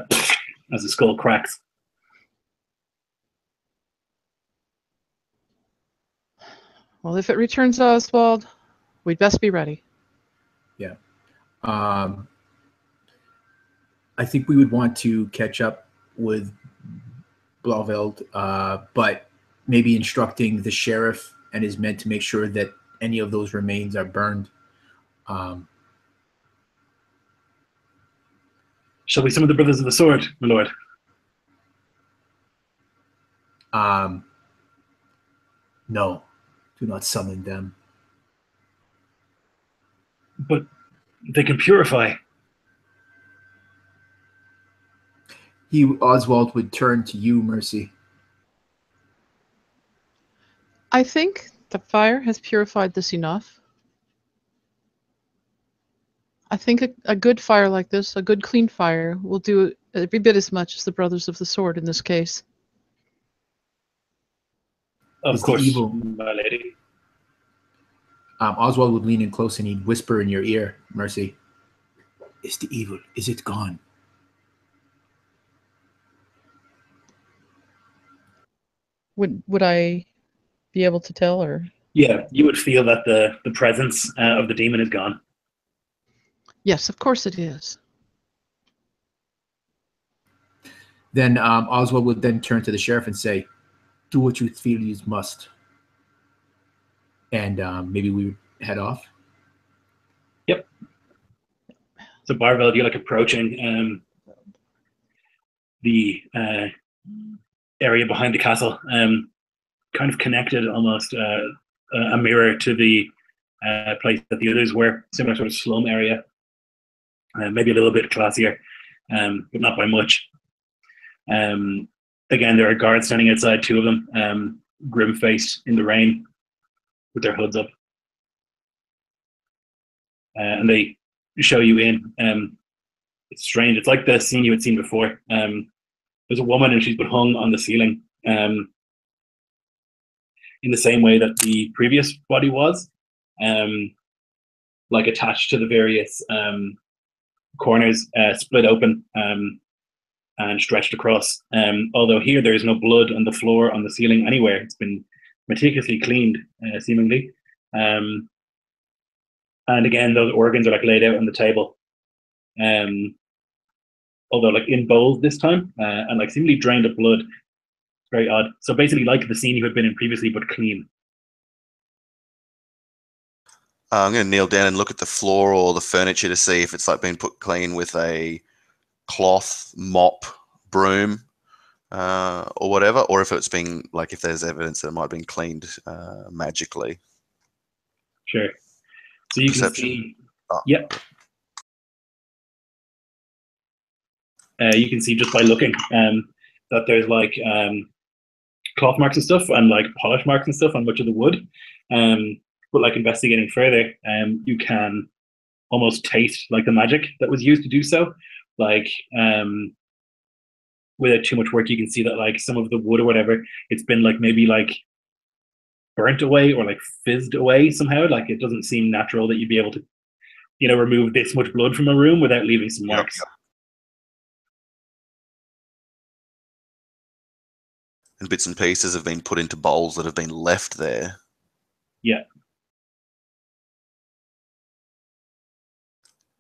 as the skull cracks. Well, if it returns Oswald, we'd best be ready. Yeah. I think we would want to catch up with Blauveld, but maybe instructing the sheriff and his men to make sure that any of those remains are burned. Shall we summon the Brothers of the Sword, my lord? No, do not summon them. But they can purify. Oswald would turn to you, Mercy. I think the fire has purified this enough. I think a good fire like this, a good clean fire, will do every bit as much as the Brothers of the Sword in this case. Of Is the course, evil- my lady. Oswald would lean in close and he'd whisper in your ear, Mercy. Is the evil, is it gone? Would I be able to tell, or? Yeah, you would feel that the presence of the demon is gone. Yes, of course it is. Then Oswald would then turn to the sheriff and say, do what you feel you must. And maybe we would head off. Yep. So Barveld, you're like approaching the area behind the castle, kind of connected almost a mirror to the place that the others were, similar sort of slum area, maybe a little bit classier, but not by much. Again, there are guards standing outside, two of them, grim-faced in the rain with their hoods up. And they show you in. It's strange. It's like the scene you had seen before. There's a woman and she's been hung on the ceiling in the same way that the previous body was, like attached to the various corners, split open and stretched across. Although here there is no blood on the floor, on the ceiling, anywhere. It's been meticulously cleaned, seemingly. And again, those organs are like laid out on the table. Although like in bowls this time, and like seemingly drained of blood. It's very odd. So basically like the scene you had been in previously, but clean. I'm going to kneel down and look at the floor or the furniture to see if it's like been put clean with a cloth, mop, broom, or whatever, or if it's been like if there's evidence that it might have been cleaned magically. Sure. So you Perception. can see. Oh. Yep. You can see just by looking that there's like cloth marks and stuff, and like polish marks and stuff on much of the wood. But like investigating further, you can almost taste like the magic that was used to do so. Like without too much work, you can see that like some of the wood or whatever, it's been like maybe like burnt away or like fizzed away somehow. Like it doesn't seem natural that you'd be able to, remove this much blood from a room without leaving some marks. Yep. And bits and pieces have been put into bowls that have been left there. Yeah.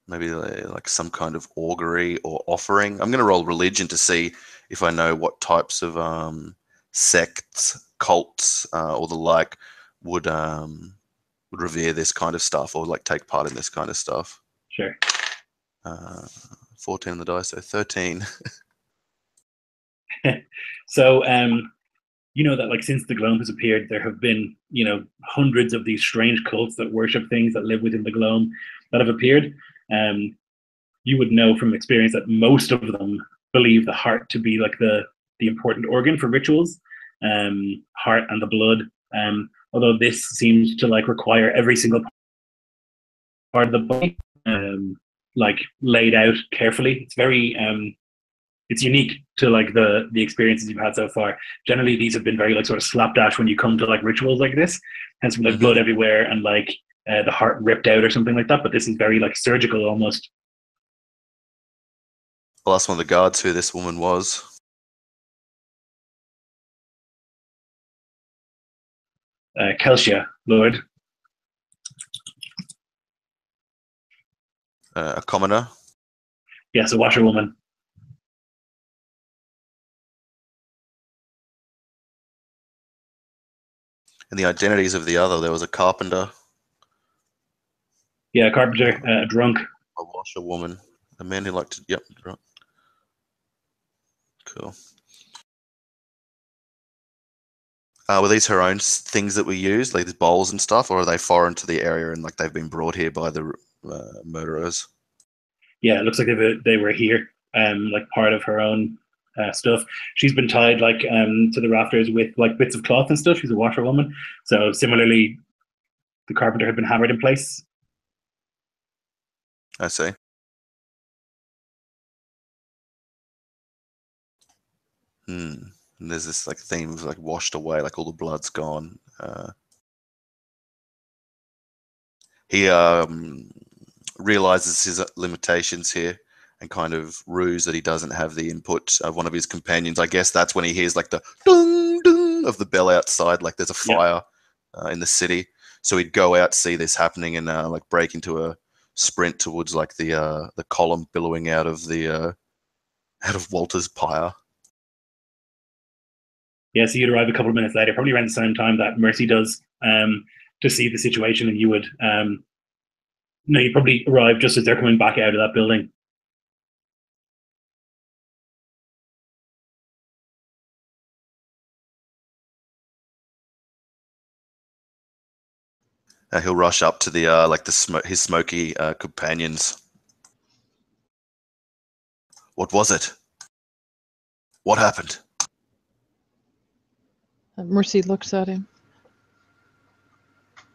Maybe like some kind of augury or offering. I'm going to roll religion to see if I know what types of sects, cults, or the like would revere this kind of stuff or like take part in this kind of stuff. Sure. 14 on the dice, so 13. So you know that like since the Gloam has appeared, there have been hundreds of these strange cults that worship things that live within the Gloam that have appeared. You would know from experience that most of them believe the heart to be like the important organ for rituals, heart and the blood. Although this seems to like require every single part of the body like laid out carefully. It's very it's unique to like the experiences you've had so far. Generally, these have been very like sort of slapdash when you come to like rituals like this, hence like blood everywhere and like the heart ripped out or something like that. But this is very like surgical almost. I'll ask one of the guards who this woman was. Kelsia, Lord. A commoner. Yes, a washerwoman. And the identities of the other, there was a carpenter, Yeah, a carpenter, a drunk. a washerwoman, a man who liked to, yep, right. Cool. Were these her own things that we used, like these bowls and stuff, or are they foreign to the area and like they've been brought here by the murderers? Yeah, it looks like they were here, like part of her own stuff. She's been tied like to the rafters with like bits of cloth and stuff. She's a washerwoman. So similarly, the carpenter had been hammered in place. I see. And there's this like theme of like washed away, like all the blood's gone. He realizes his limitations here and kind of rues that he doesn't have the input of one of his companions. I guess that's when he hears like the dung dung of the bell outside, like there's a fire in the city. So he'd go out, see this happening, and like break into a sprint towards like the column billowing out of Walter's pyre. Yeah, so you'd arrive a couple of minutes later, probably around the same time that Mercy does, to see the situation, and you would, no, you probably arrive just as they're coming back out of that building. He'll rush up to the like his smoky companions. What was it? What happened? Mercy looks at him.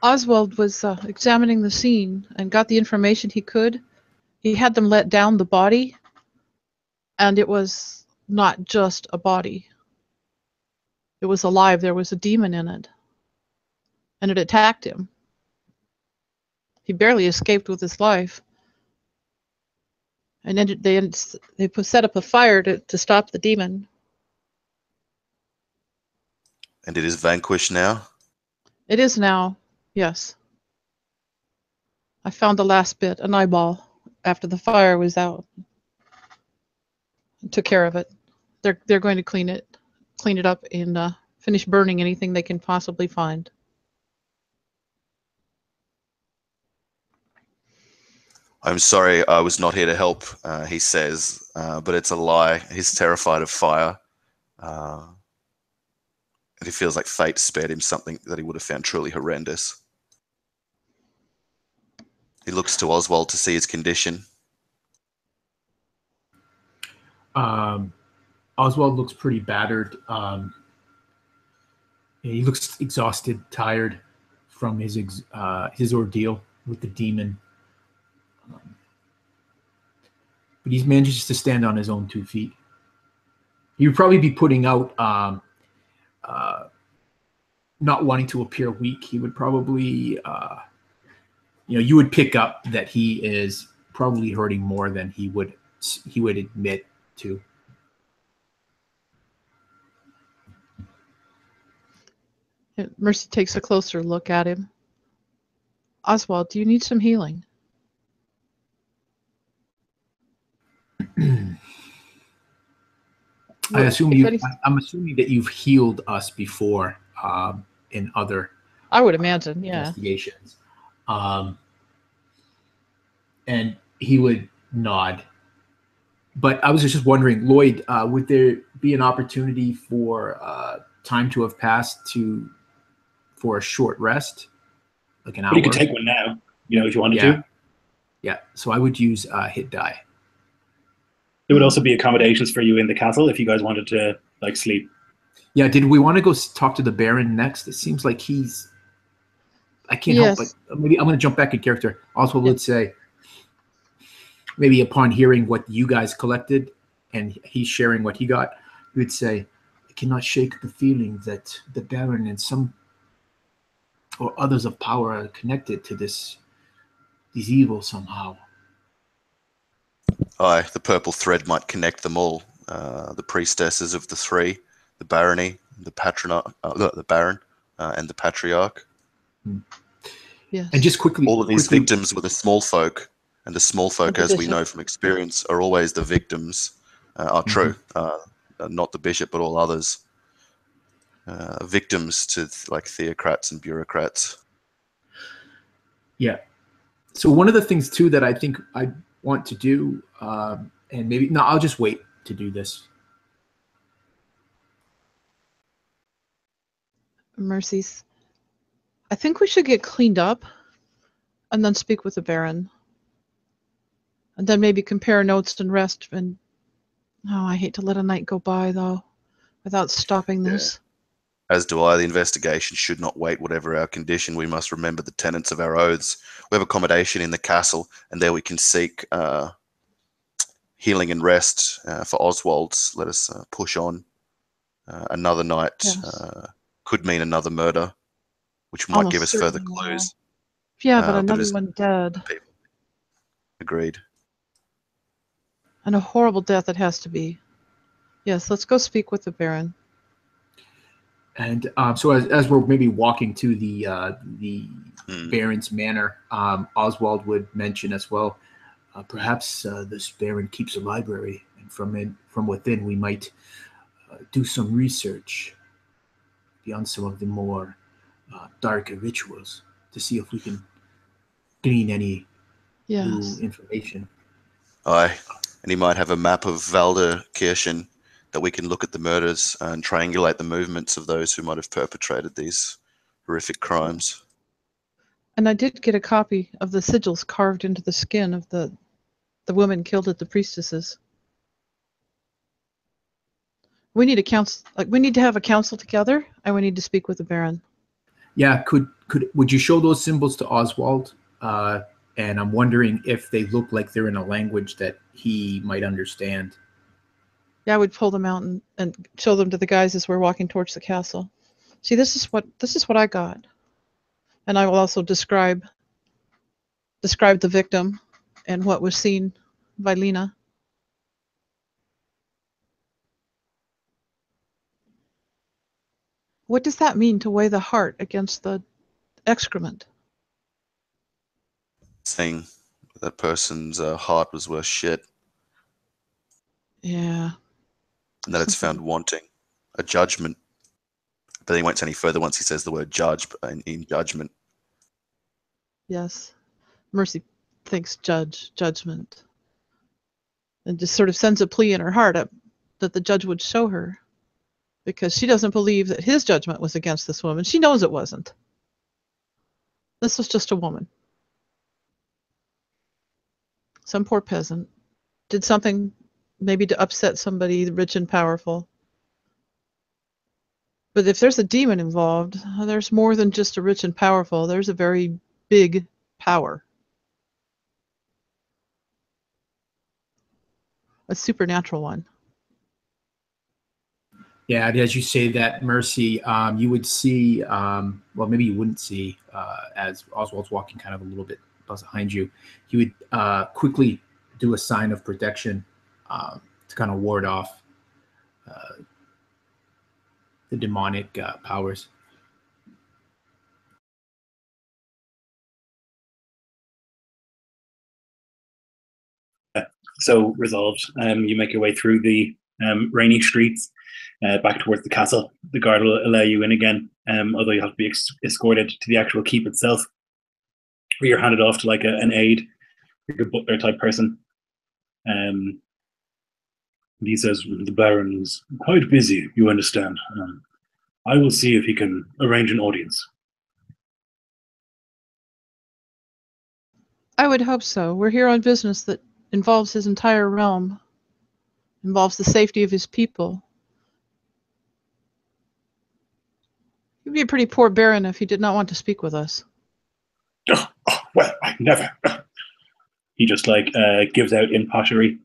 Oswald was examining the scene and got the information he could. He had them let down the body, and it was not just a body. It was alive. There was a demon in it, and it attacked him. He barely escaped with his life. And then they set up a fire to stop the demon. And it is vanquished now? It is now, yes. I found the last bit, an eyeball, after the fire was out. I took care of it. They're going to clean it up, and finish burning anything they can possibly find. I'm sorry, I was not here to help, he says, but it's a lie. He's terrified of fire. And he feels like fate spared him something that he would have found truly horrendous. He looks to Oswald to see his condition. Oswald looks pretty battered. He looks exhausted, tired from his ordeal with the demon. But he manages to stand on his own 2 feet. He would probably be putting out, not wanting to appear weak. He would probably, you would pick up that he is probably hurting more than he would admit to. Mercy takes a closer look at him. Oswald, do you need some healing? I'm assuming that you've healed us before in other. I would imagine, yeah. Investigations. And he would nod. But I was just wondering, Lloyd, would there be an opportunity for time to have passed for a short rest, like an hour? But you can take one now, if you wanted to. Yeah. So I would use hit die. There would also be accommodations for you in the castle if you guys wanted to sleep. Yeah. Did we want to go talk to the Baron next? It seems like I can't help but maybe I'm going to jump back in character. Oswald would say, maybe upon hearing what you guys collected and he's sharing what he got, he would say, I cannot shake the feeling that the Baron and some or others of power are connected to these evils somehow. Aye, the purple thread might connect them all. The priestesses of the three, the barony, the patronat, the baron, and the patriarch. Yes. And just quickly, All of these victims were the small folk, and the small folk, the as we bishop. know from experience, are always the victims. Are true, not the bishop, but all others. Victims to like theocrats and bureaucrats. Yeah. So one of the things too that I think I want to do, and maybe no, I'll just wait to do this. Mercies. I think we should get cleaned up and then speak with the Baron. And then maybe compare notes and rest. And oh, I hate to let a night go by though without stopping this. As do I. The investigation should not wait, whatever our condition. We must remember the tenets of our oaths. We have accommodation in the castle, and there we can seek healing and rest for Oswald's. Let us push on. Another night could mean another murder, which might Almost give us further certainly clues. Yeah, but but another as- one dead. Agreed. And a horrible death it has to be. Yes, let's go speak with the Baron. And so as we're maybe walking to the Baron's manor, Oswald would mention as well, perhaps this Baron keeps a library, and from within we might do some research beyond some of the more darker rituals to see if we can glean any new information. Aye, and he might have a map of Waldkirchen that we can look at the murders and triangulate the movements of those who might have perpetrated these horrific crimes. And I did get a copy of the sigils carved into the skin of the woman killed at the priestesses. We need a council. We need to have a council together, and we need to speak with the Baron. Yeah, would you show those symbols to Oswald? And I'm wondering if they look like they're in a language that he might understand. Yeah, I would pull them out and show them to the guys as we're walking towards the castle. See, this is what I got, and I will also describe the victim and what was seen by Lena. What does that mean to weigh the heart against the excrement? Saying that person's heart was worth shit. Yeah. And that it's found wanting. A judgment. But he won't say any further once he says the word judge, but in judgment. Yes. Mercy thinks judgment. And just sort of sends a plea in her heart that the judge would show her. Because she doesn't believe that his judgment was against this woman. She knows it wasn't. This was just a woman. Some poor peasant did something maybe to upset somebody rich and powerful. But if there's a demon involved, there's more than just a rich and powerful. There's a very big power. A supernatural one. Yeah, as you say that, Mercy, you would see, well, maybe you wouldn't see, as Oswald's walking kind of a little bit behind you, he would quickly do a sign of protection to kind of ward off the demonic powers. So resolved. You make your way through the rainy streets back towards the castle. The guard will allow you in again, although you have to be escorted to the actual keep itself, where you're handed off to like an aide, like a butler type person. He says, the Baron's quite busy, you understand. I will see if he can arrange an audience. I would hope so. We're here on business that involves his entire realm, involves the safety of his people. He'd be a pretty poor Baron if he did not want to speak with us. Well, I never. He just gives out impassionary.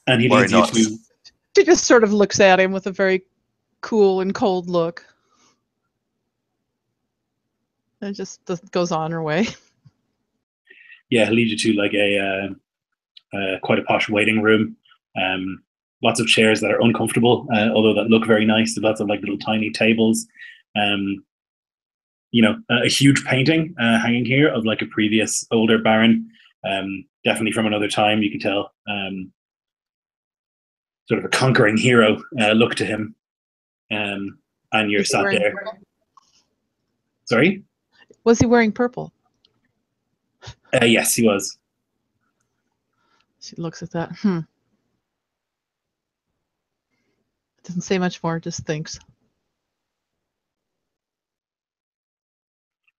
And he leads you to... She just sort of looks at him with a very cool and cold look. And just goes on her way. Yeah, he'll lead you to like a quite a posh waiting room. lots of chairs that are uncomfortable, although that look very nice. There's lots of like little tiny tables. A huge painting hanging here of like a previous older baron, definitely from another time. You can tell sort of a conquering hero look to him. And you're sat there. Purple? Sorry? Was he wearing purple? Yes, he was. She looks at that. Doesn't say much more, just thinks.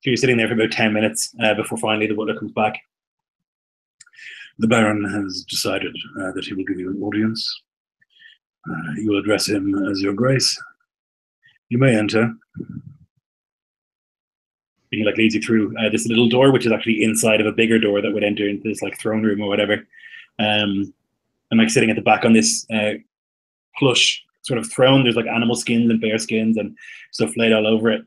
So you're sitting there for about 10 minutes before finally the butler comes back. The Baron has decided that he will give you an audience. You will address him as your grace. You may enter. He like leads you through this little door, which is actually inside of a bigger door that would enter into this like throne room or whatever. And like sitting at the back on this plush sort of throne, there's like animal skins and bear skins and stuff laid all over it.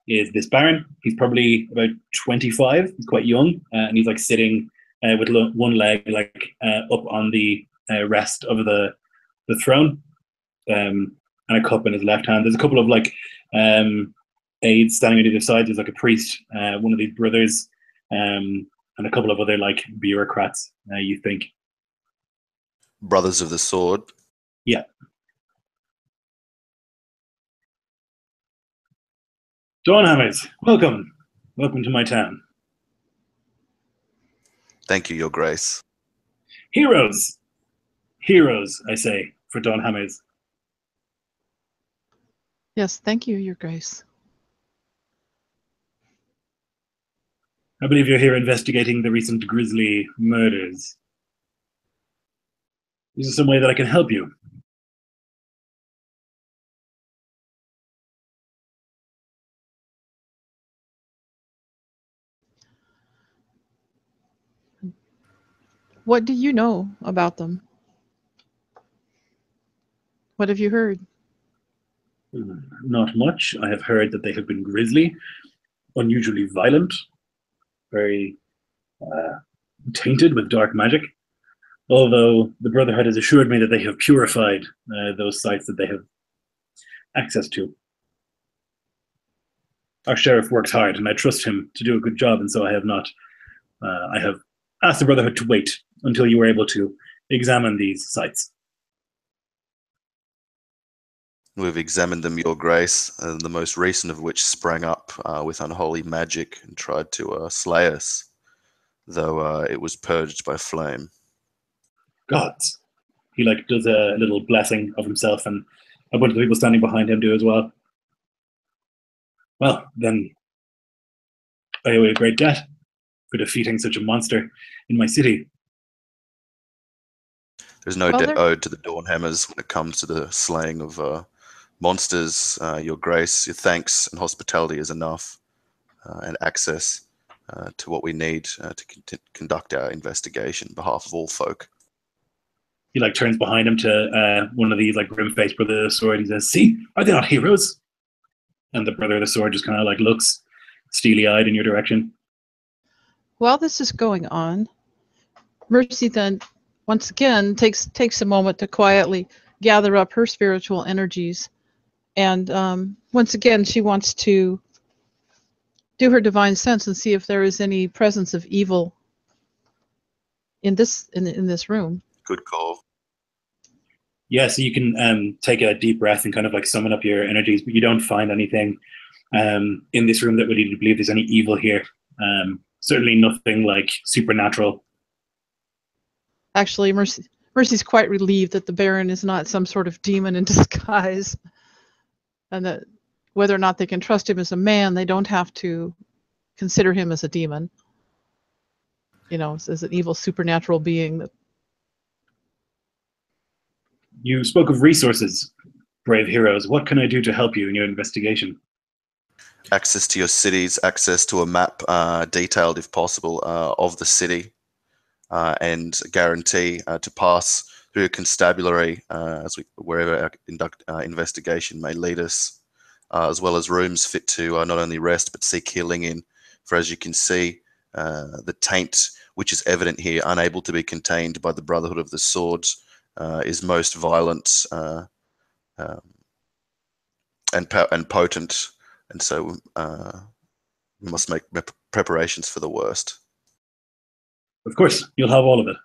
Is this Baron? He's probably about 25. He's quite young, and he's like sitting with one leg like up on the rest of the throne, and a cup in his left hand. There's a couple of like aides standing on either side. There's like a priest, one of these brothers, and a couple of other like bureaucrats. You think Brothers of the Sword. Yeah. Dawnhammers, welcome. Welcome to my town. Thank you, Your Grace. Heroes. Heroes, I say, for Dawnhammers. Yes, thank you, Your Grace. I believe you're here investigating the recent grisly murders. Is there some way that I can help you? What do you know about them? What have you heard? Not much. I have heard that they have been grisly, unusually violent, very tainted with dark magic. Although the Brotherhood has assured me that they have purified those sites that they have access to. Our sheriff works hard, and I trust him to do a good job, and so I have not. I have asked the Brotherhood to wait until you were able to examine these sites. We've examined them, Your Grace, the most recent of which sprang up with unholy magic and tried to slay us, though it was purged by flame. Gods. He like does a little blessing of himself, and a bunch of people standing behind him do as well. Well, then I owe you a great debt for defeating such a monster in my city. There's no debt owed to the Dawnhammers when it comes to the slaying of monsters. Your Grace, your thanks and hospitality is enough, and access to what we need to conduct our investigation on behalf of all folk. He like turns behind him to one of these like grim-faced Brother of the Sword. He says, "See, are they not heroes?" And the Brother of the Sword just kind of like looks steely-eyed in your direction. While this is going on, Mercy then once again takes a moment to quietly gather up her spiritual energies, and once again she wants to do her divine sense and see if there is any presence of evil in this room. Good call. Yeah, so you can take a deep breath and kind of like summon up your energies, but you don't find anything in this room that would lead you to believe there's any evil here. Certainly nothing like supernatural. Actually, Mercy's quite relieved that the Baron is not some sort of demon in disguise, and that whether or not they can trust him as a man, they don't have to consider him as a demon. You know, as an evil supernatural being. That You spoke of resources, brave heroes. What can I do to help you in your investigation? Access to your cities, access to a map, detailed if possible, of the city, and guarantee to pass through a constabulary wherever our investigation may lead us, as well as rooms fit to not only rest but seek healing in. For as you can see, the taint which is evident here, unable to be contained by the Brotherhood of the Sword, is most violent and potent, and so we must make preparations for the worst. Of course, you'll have all of it.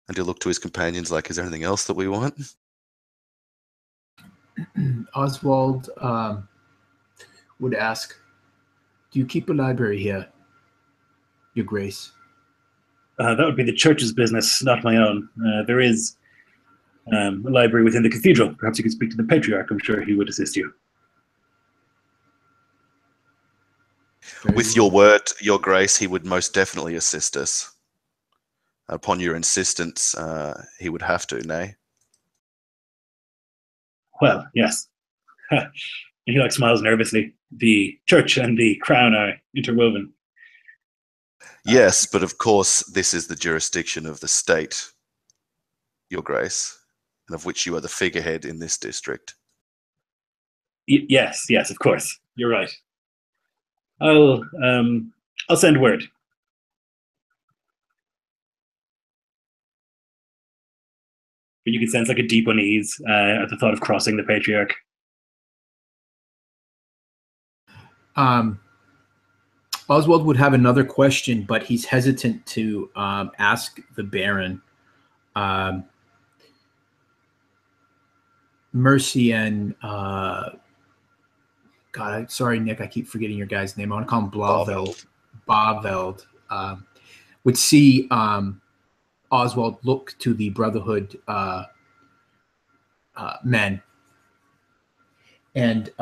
And he'll look to his companions like, is there anything else that we want? Oswald would ask, do you keep a library here, Your Grace? That would be the church's business, not my own. There is a library within the cathedral. Perhaps you could speak to the patriarch. I'm sure he would assist you. With your word, Your Grace, he would most definitely assist us. Upon your insistence, he would have to, nay? Well, yes. He like smiles nervously. The church and the crown are interwoven. Yes, but of course, this is the jurisdiction of the state, Your Grace, and of which you are the figurehead in this district. Yes, of course. You're right. I'll send word. But you can sense like a deep unease at the thought of crossing the patriarch. Oswald would have another question, but he's hesitant to ask the Baron. Mercy and God, sorry, Nick, I keep forgetting your guy's name. I want to call him Baveld. Would see Oswald look to the Brotherhood men, and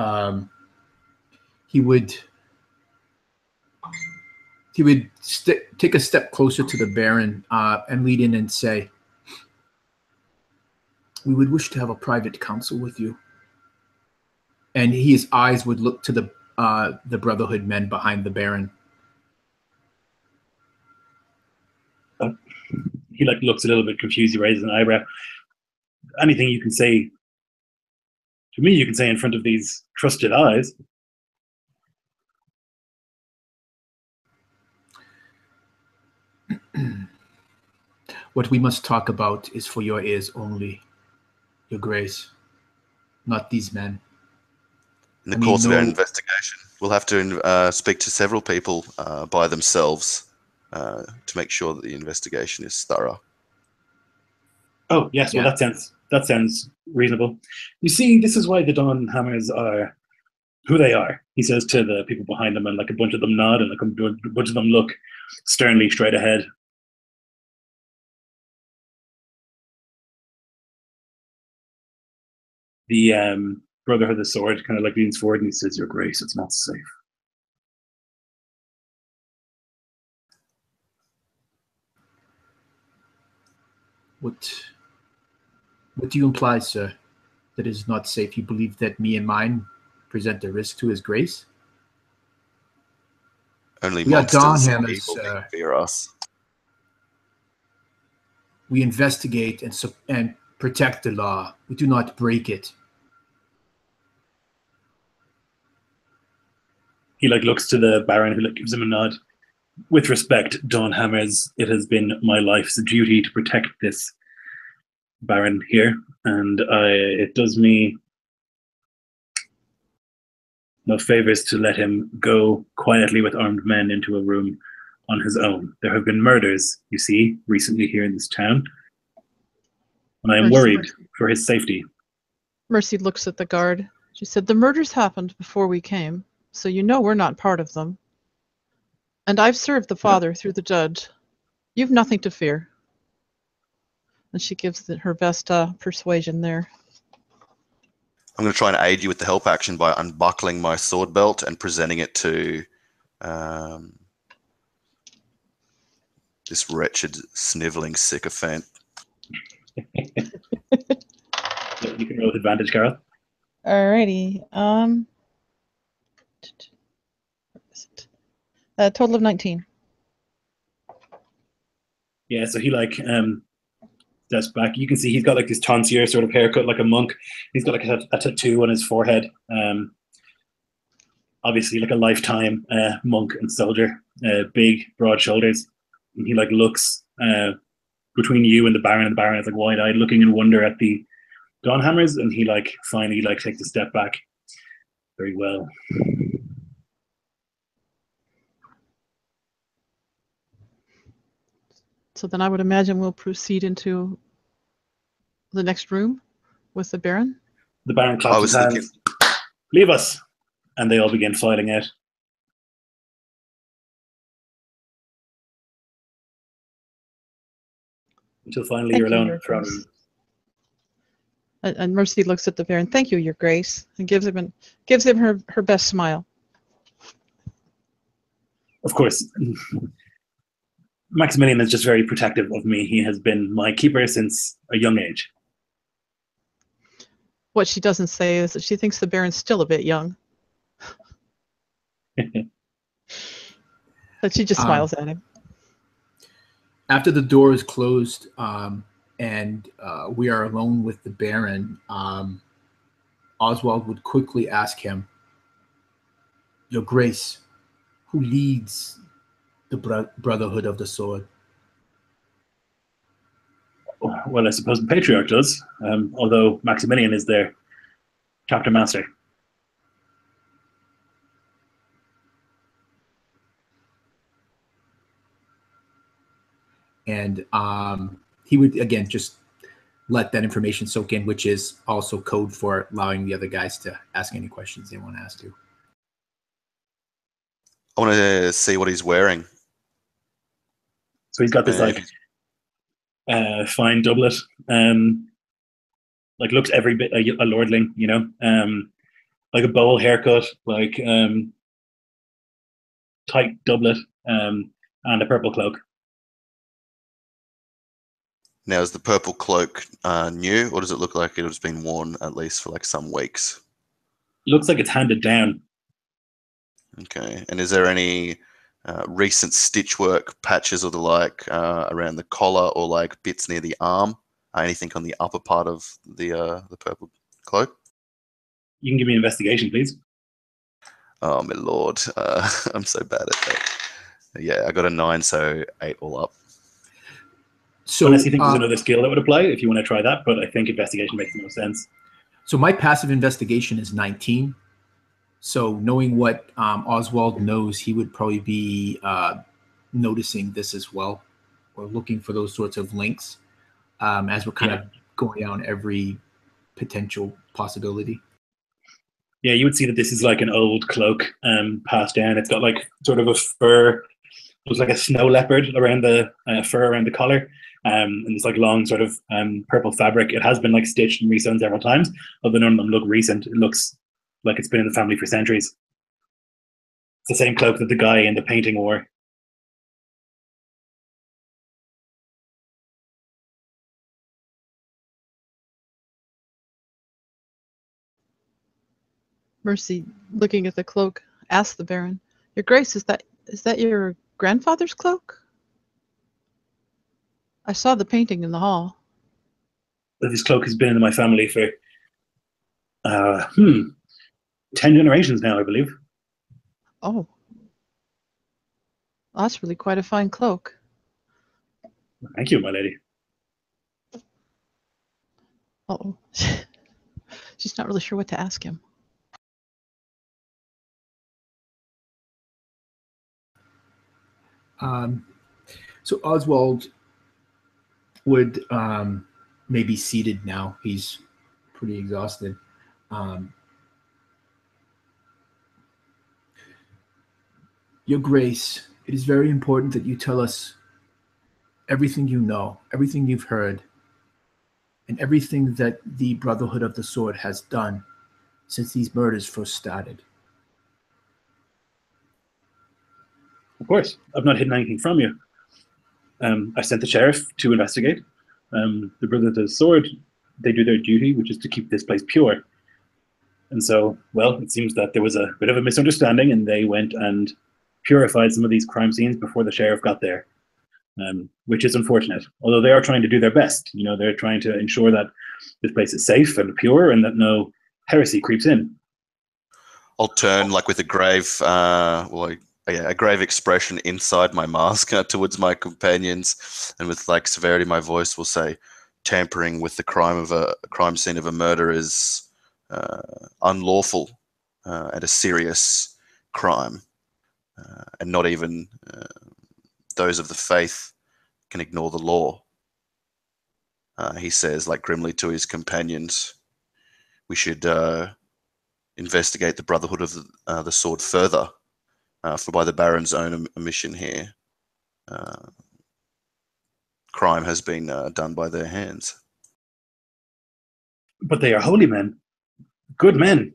he would take a step closer to the Baron and lead in and say, "We would wish to have a private council with you." And his eyes would look to the Brotherhood men behind the Baron. He like looks a little bit confused. He raises an eyebrow. Anything you can say to me, you can say in front of these trusted eyes. What we must talk about is for your ears only, Your Grace, not these men. In the course of our investigation, we'll have to speak to several people by themselves to make sure that the investigation is thorough. Oh yes, well that sounds reasonable. You see, this is why the Dawnhammers are who they are. He says to the people behind him, and like a bunch of them nod, and like a bunch of them look sternly straight ahead. The Brotherhood of the Sword kind of like leans forward and he says, "Your Grace, it's not safe." What do you imply, sir? That it is not safe? You believe that me and mine present a risk to His Grace? Only we are Dawnhammers, sir. Fear us. We investigate and protect the law. We do not break it. He like looks to the Baron, who like gives him a nod. With respect, Dawnhammers, it has been my life's duty to protect this Baron here, and it does me no favors to let him go quietly with armed men into a room on his own. There have been murders, you see, recently here in this town, and I am worried for his safety. Mercy looks at the guard. She said, "The murders happened before we came, so you know we're not part of them. And I've served the father through the judge. You've nothing to fear." And she gives her best persuasion there. I'm going to try and aid you with the help action by unbuckling my sword belt and presenting it to this wretched, sniveling sycophant. You can roll with advantage, Carol. Alrighty. A total of 19. Yeah, so he like steps back. You can see he's got like this tonsure sort of haircut, like a monk. He's got like a tattoo on his forehead. Obviously, like a lifetime monk and soldier. Big, broad shoulders. And he like looks between you and the Baron is like wide-eyed, looking in wonder at the Dawnhammers, and he like finally like takes a step back. Very well. So then I would imagine we'll proceed into the next room with the Baron. The Baron claps his hands. Leave us, and they all begin filing out. Until finally Thank you're you, alone Your in the throne Grace. room. And Mercy looks at the Baron. Thank you, Your Grace, and gives him her best smile. Of course, Maximilian is just very protective of me. He has been my keeper since a young age. What she doesn't say is that she thinks the Baron's still a bit young. But she just smiles at him. After the door is closed and we are alone with the Baron, Oswald would quickly ask him, Your Grace, who leads the Brotherhood of the Sword? Well, I suppose the Patriarch does, although Maximilian is their chapter master. And he would, again, just let that information soak in, which is also code for allowing the other guys to ask any questions they want to ask to. I want to see what he's wearing. So he's got this fine doublet, like looks every bit a lordling, you know, like a bowl haircut, like tight doublet, and a purple cloak. Now, is the purple cloak new, or does it look like it has been worn at least for like some weeks? Looks like it's handed down. Okay. And is there any recent stitch work, patches or the like around the collar or like bits near the arm? Anything on the upper part of the purple cloak? You can give me an investigation, please. Oh my lord, I'm so bad at that. Yeah, I got a 9, so 8 all up. So, unless you think there's another skill that would apply, if you want to try that, but I think investigation makes the most sense. So my passive investigation is 19. So knowing what Oswald knows, he would probably be noticing this as well, or looking for those sorts of links as we're kind of going down every potential possibility. Yeah, you would see that this is like an old cloak passed down. It's got like sort of a fur, looks like a snow leopard around the fur around the collar. And it's like long sort of purple fabric. It has been like stitched and resewn several times, although none of them look recent. It looks like it's been in the family for centuries. It's the same cloak that the guy in the painting wore. Mercy, looking at the cloak, asked the Baron, "Your Grace, is that your grandfather's cloak? I saw the painting in the hall." This cloak has been in my family for 10 generations now, I believe. Oh. Well, that's really quite a fine cloak. Thank you, my lady. Uh-oh. She's not really sure what to ask him. So Oswald would maybe seated now. He's pretty exhausted. Your Grace, it is very important that you tell us everything you know, everything you've heard, and everything that the Brotherhood of the Sword has done since these murders first started. Of course, I've not hidden anything from you. I sent the sheriff to investigate. The Brotherhood of the Sword, they do their duty, which is to keep this place pure. And so, well, it seems that there was a bit of a misunderstanding, and they went and purified some of these crime scenes before the sheriff got there, which is unfortunate. Although they are trying to do their best. You know, they're trying to ensure that this place is safe and pure and that no heresy creeps in. I'll turn like with a grave, a grave expression inside my mask towards my companions, and with like severity, my voice will say, "Tampering with the crime scene of a murder is unlawful and a serious crime, and not even those of the faith can ignore the law." He says, like grimly to his companions, "We should investigate the Brotherhood of the Sword further, for by the Baron's own omission here, crime has been done by their hands." But they are holy men, good men.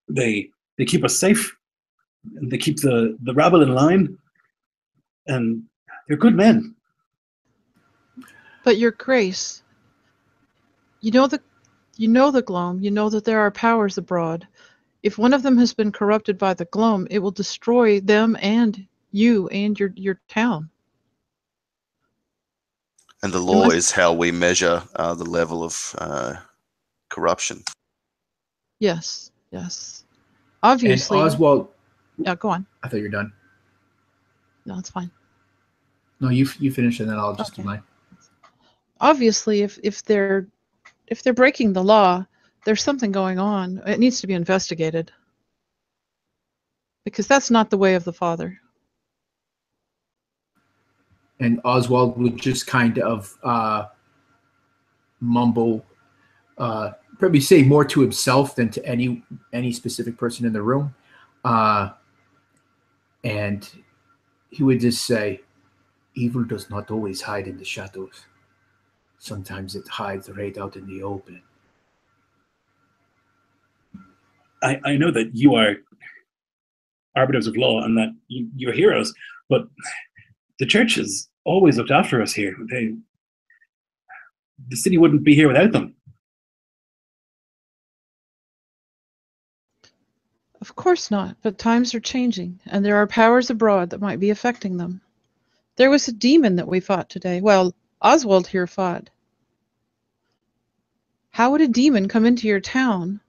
They keep us safe. They keep the rabble in line, and they're good men. But your grace, you know the Gloam, you know that there are powers abroad. If one of them has been corrupted by the Gloam, it will destroy them and you and your town. And the law is how we measure the level of corruption. Yes, yes. Obviously. And Oswald. Yeah, go on. I thought you were done. No, it's fine. No, you finish, and then I'll just do mine. Obviously, if they're breaking the law, there's something going on. It needs to be investigated. Because that's not the way of the Father. And Oswald would just kind of mumble, probably say more to himself than to any specific person in the room. And he would just say, "Evil does not always hide in the shadows. Sometimes it hides right out in the open." I know that you are arbiters of law and that you're heroes, but the church has always looked after us here. The city wouldn't be here without them. Of course not, but times are changing, and there are powers abroad that might be affecting them. There was a demon that we fought today. Well, Oswald here fought. How would a demon come into your town?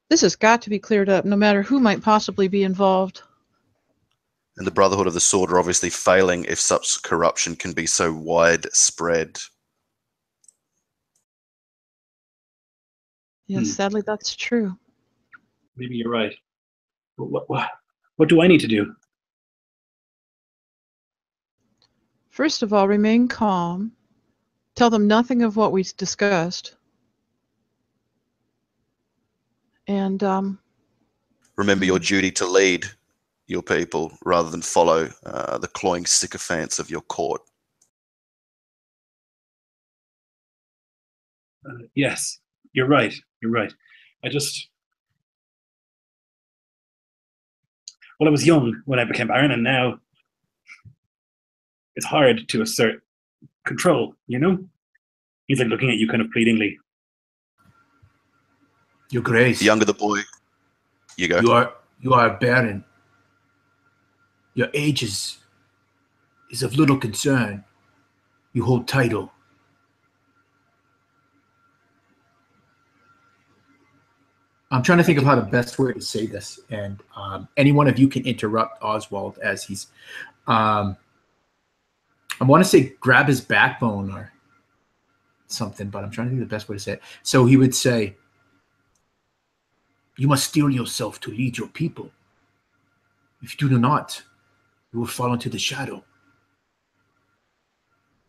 This has got to be cleared up, no matter who might possibly be involved. And the Brotherhood of the Sword are obviously failing if such corruption can be so widespread. Yes, sadly, that's true. Maybe you're right. But what do I need to do? First of all, remain calm. Tell them nothing of what we discussed. And Remember your duty to lead your people rather than follow the cloying sycophants of your court. Yes, you're right. You're right. Well, I was young when I became Baron, and now it's hard to assert control, you know? He's like looking at you kind of pleadingly. Your Grace. The younger the boy, you go. You are a Baron. Your age is of little concern. You hold title. I'm trying to think of how the best way to say this, and any one of you can interrupt Oswald as he's. I want to say grab his backbone or something, but I'm trying to think of the best way to say it. So he would say, "You must steel yourself to lead your people. If you do not, you will fall into the shadow."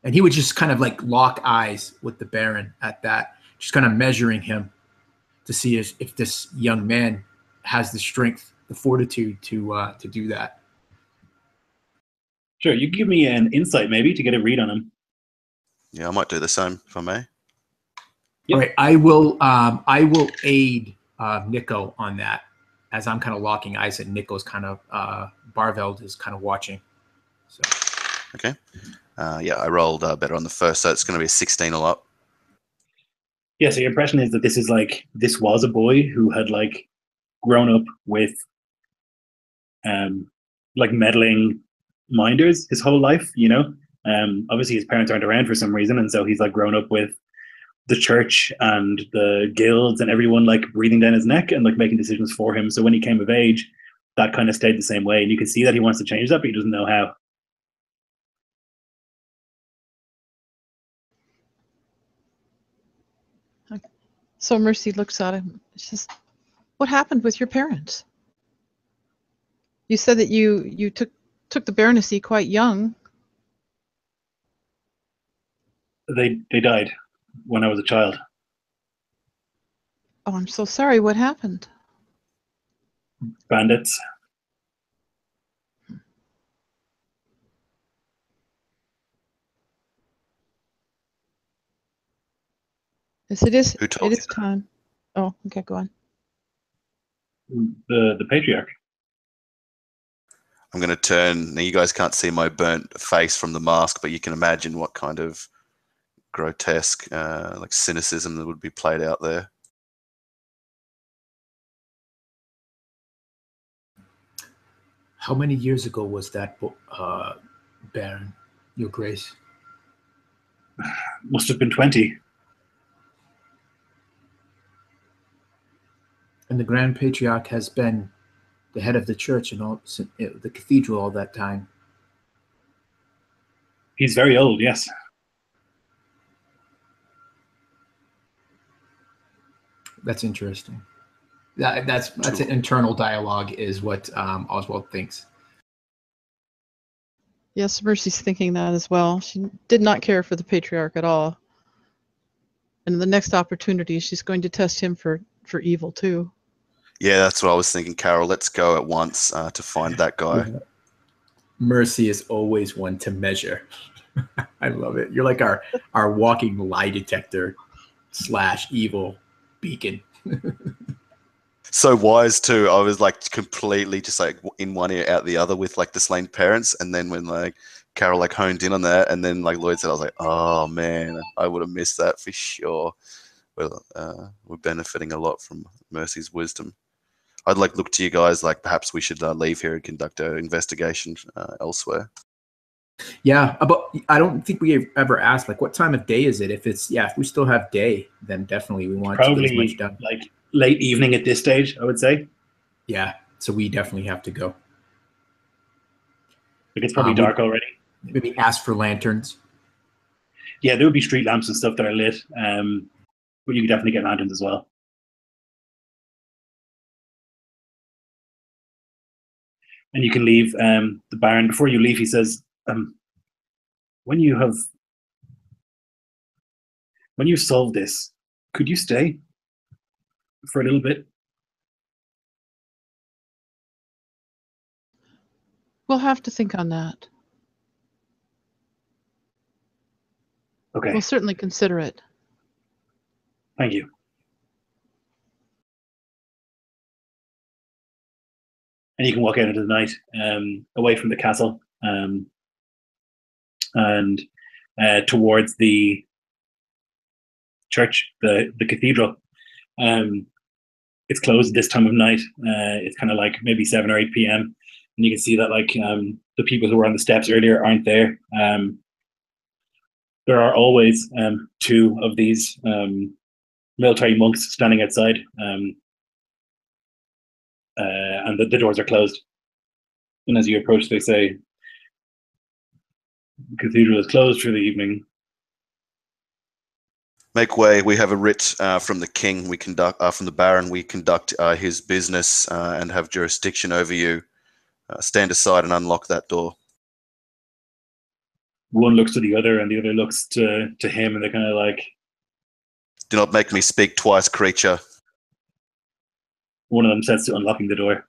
And he would just kind of like lock eyes with the Baron at that, just kind of measuring him to see if this young man has the strength, the fortitude to do that. Sure, you can give me an insight maybe to get a read on him. Yeah, I might do the same if I may. Yep. All right, I will aid Nico on that, as I'm kind of locking eyes and Nico's kind of Barveld is kind of watching. So Okay. Yeah, I rolled better on the first, so it's going to be a 16 all up. Yeah, so your impression is that this was a boy who had like grown up with like meddling minders his whole life, you know? Obviously his parents aren't around for some reason, and so he's like grown up with the church and the guilds and everyone like breathing down his neck and like making decisions for him. So when he came of age, that kind of stayed the same way. And you can see that he wants to change that, but he doesn't know how. So Mercy looks at him. She says, "What happened with your parents? You said that you took the baronetcy quite young." They died when I was a child. "Oh, I'm so sorry. What happened?" Bandits. Yes, it is. Who told It you is that? time. Oh, okay, go on. The patriarch. I'm going to turn. Now, you guys can't see my burnt face from the mask, but you can imagine what kind of grotesque, like cynicism that would be played out there. How many years ago was that, Baron, Your Grace? Must have been 20. And the Grand Patriarch has been the head of the church and all the cathedral all that time. He's very old, yes. That's interesting. That's an internal dialogue, is what Oswald thinks. Yes, Mercy's thinking that as well. She did not care for the patriarch at all. And the next opportunity, she's going to test him for evil too. Yeah, that's what I was thinking, Carol. Let's go at once to find that guy. Yeah. Mercy is always one to measure. I love it. You're like our walking lie detector / evil beacon. So wise too. I was like completely just like in one ear out the other with like the slain parents, and then when like Carol like honed in on that, and then like Lloyd said, I was like, oh man, I would have missed that for sure. Well, we're benefiting a lot from Mercy's wisdom. I'd like look to you guys like perhaps we should leave here and conduct an investigation elsewhere. Yeah, but I don't think we ever asked like what time of day is it. If we still have day, then definitely we want to get as much done. Like late evening at this stage, I would say. Yeah, so we definitely have to go. Like it's probably dark already. Maybe ask for lanterns. Yeah, there would be street lamps and stuff that are lit, but you could definitely get lanterns as well. And you can leave the Baron. Before you leave, he says, when you solve this, could you stay for a little bit? We'll have to think on that. Okay. We'll certainly consider it. Thank you. And you can walk out into the night, away from the castle, and towards the church, the cathedral. It's closed at this time of night. It's kind of like maybe 7 or 8 p.m. And you can see that like the people who were on the steps earlier aren't there. There are always 2 of these military monks standing outside, and the doors are closed. And as you approach, they say, "The cathedral is closed for the evening." Make way. We have a writ from the king. We conduct from the Baron. We conduct his business and have jurisdiction over you. Stand aside and unlock that door. One looks to the other, and the other looks to him, and they're kind of like, Do not make me speak twice, creature. one of them sets to unlocking the door.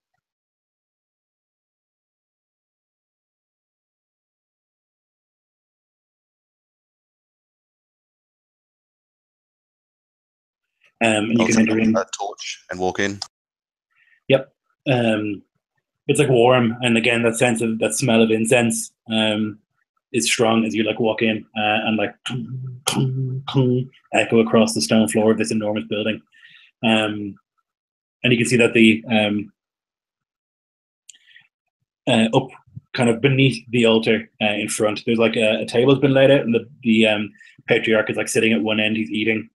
And you I'll can enter in. a torch and walk in. Yep. It's like warm, and again, that smell of incense is strong as you like walk in, and like echo across the stone floor of this enormous building. And you can see that the up kind of beneath the altar in front, there's like a table's been laid out, and the patriarch is like sitting at one end. He's eating.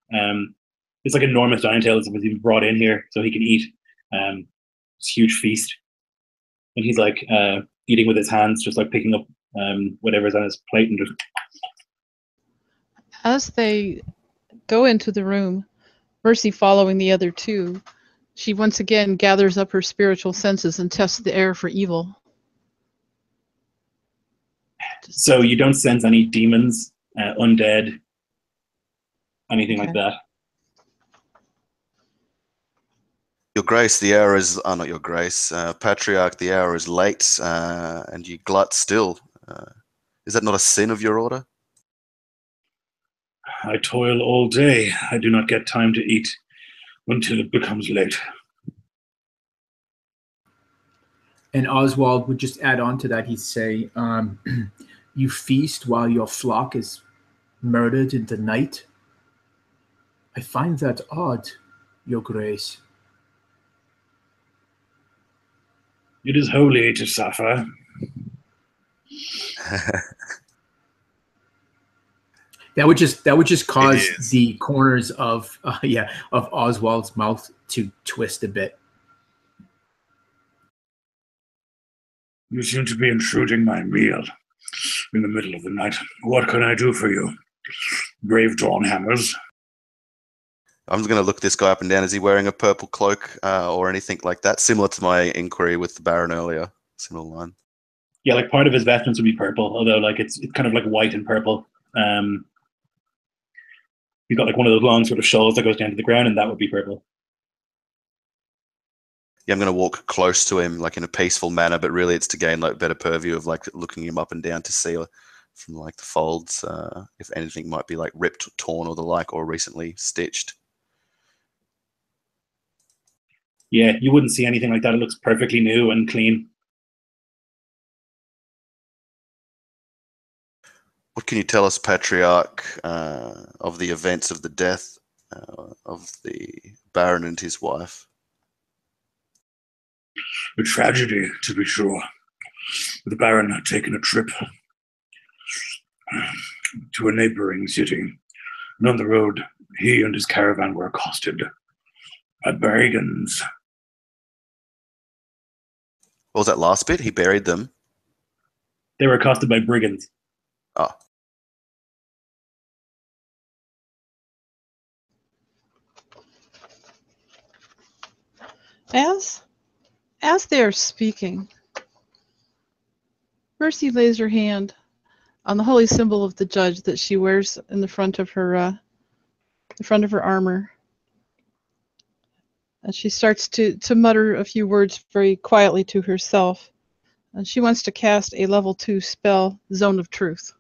It's like enormous dining table has been brought in here so he can eat. It's a huge feast. And he's like eating with his hands, just like picking up whatever's on his plate and just. As they go into the room, Mercy following the other two, she once again gathers up her spiritual senses and tests the air for evil. So you don't sense any demons, undead, anything like Okay. that. Your Grace, the hour is... Oh, not Your Grace. Patriarch, the hour is late, and you glut still. Is that not a sin of your order? I toil all day. I do not get time to eat until it becomes late. And Oswald would just add on to that. He'd say, you feast while your flock is murdered in the night. I find that odd, Your Grace. It is holy to suffer. That would just cause is. the corners of Oswald's mouth to twist a bit. You seem to be intruding my meal in the middle of the night. What can I do for you, brave Dawnhammers? I'm just going to look this guy up and down. Is he wearing a purple cloak or anything like that? Similar to my inquiry with the Baron earlier. Similar line. Yeah, like part of his vestments would be purple, although like it's kind of like white and purple. He's got like one of those long sort of shawls that goes down to the ground, and that would be purple. Yeah, I'm going to walk close to him, like in a peaceful manner, but really it's to gain like better purview of like looking him up and down to see from like the folds if anything might be like ripped, torn, or the like, or recently stitched. Yeah, you wouldn't see anything like that. It looks perfectly new and clean. What can you tell us, Patriarch, of the events of the death of the Baron and his wife? A tragedy, to be sure. The Baron had taken a trip to a neighboring city, and on the road, he and his caravan were accosted by brigands. What was that last bit? He buried them. They were accosted by brigands. Oh. As they're speaking, Mercy lays her hand on the holy symbol of the judge that she wears in the front of her armor. And she starts to mutter a few words very quietly to herself. And she wants to cast a level 2 spell, Zone of Truth.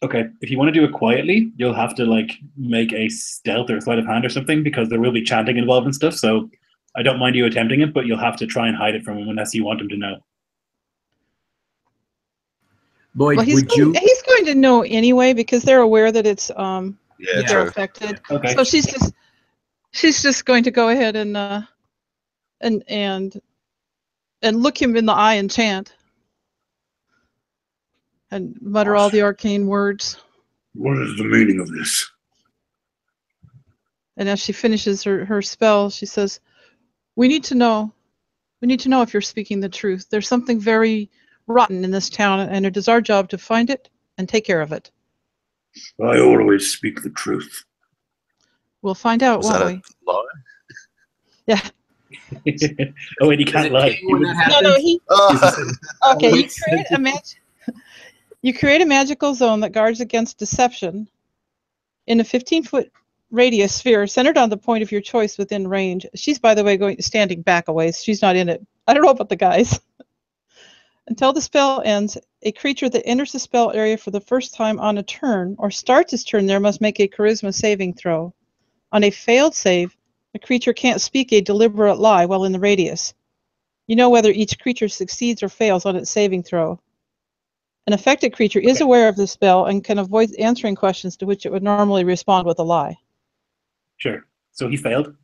Okay, if you want to do it quietly, you'll have to like make a stealth or sleight of hand or something, because there will be chanting involved and stuff. So I don't mind you attempting it, but you'll have to try and hide it from him unless you want him to know. Lloyd, Well, he's going to know anyway, because they're aware that it's Yeah, they're true. affected. Okay. So she's just going to go ahead and look him in the eye and chant. And mutter all the arcane words. What is the meaning of this? And as she finishes her spell, she says, We need to know if you're speaking the truth. There's something very rotten in this town, and it is our job to find it and take care of it. I always speak the truth. We'll find out, Was won't that we? a lie? Yeah. Oh, wait, he can't lie. When that happens? No, he. Oh. Okay, you create a magical zone that guards against deception in a 15-foot radius sphere centered on the point of your choice within range. She's, by the way, standing back a ways. She's not in it. I don't know about the guys. Until the spell ends, a creature that enters the spell area for the first time on a turn or starts its turn there must make a charisma saving throw. On a failed save, a creature can't speak a deliberate lie while in the radius. You know whether each creature succeeds or fails on its saving throw. An affected creature is aware of the spell and can avoid answering questions to which it would normally respond with a lie. Sure. So he failed.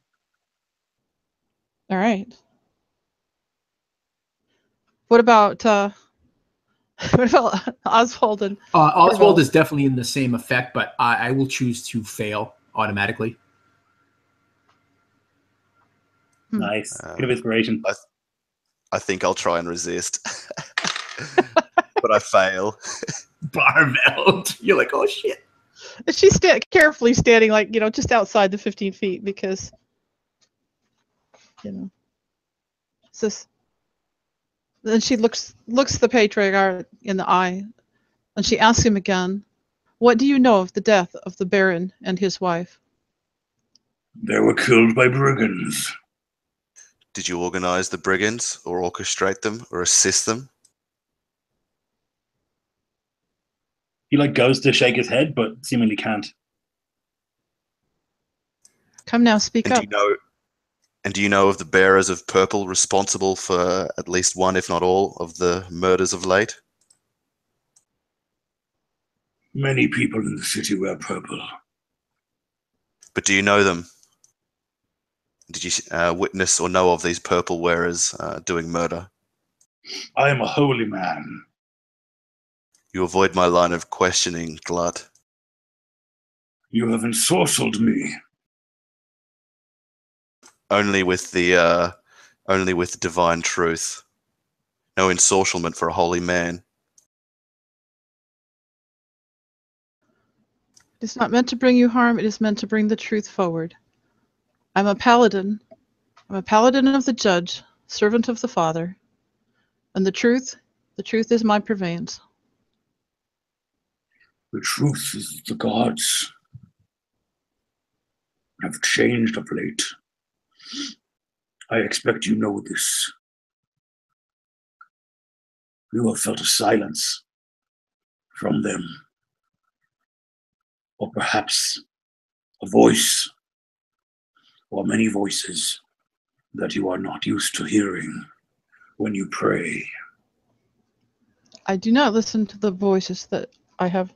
All right. What about Oswald and Oswald is definitely in the same effect, but I will choose to fail automatically. Nice. Bit of inspiration. I think I'll try and resist, but I fail. Barveld. You're like, oh shit. And she's carefully standing, like, just outside the 15 feet because, it's just. Then she looks the patriarch in the eye, and she asks him again, "What do you know of the death of the Baron and his wife?" They were killed by brigands. Did you organize the brigands, or orchestrate them, or assist them? He goes to shake his head, but seemingly can't. Come now, speak up. Do you know of the bearers of purple responsible for at least one, if not all, of the murders of late? Many people in the city wear purple. But do you know them? Did you witness or know of these purple wearers doing murder? I am a holy man. You avoid my line of questioning, Glut. You have ensorcelled me. Only with divine truth. No ensorcelment for a holy man. It is not meant to bring you harm. It is meant to bring the truth forward. I'm a paladin. I'm a paladin of the judge, servant of the Father. And the truth is my purveyance. The truth is the gods have changed of late. I expect you know this. You have felt a silence from them. Or perhaps a voice, or many voices that you are not used to hearing when you pray. I do not listen to the voices that I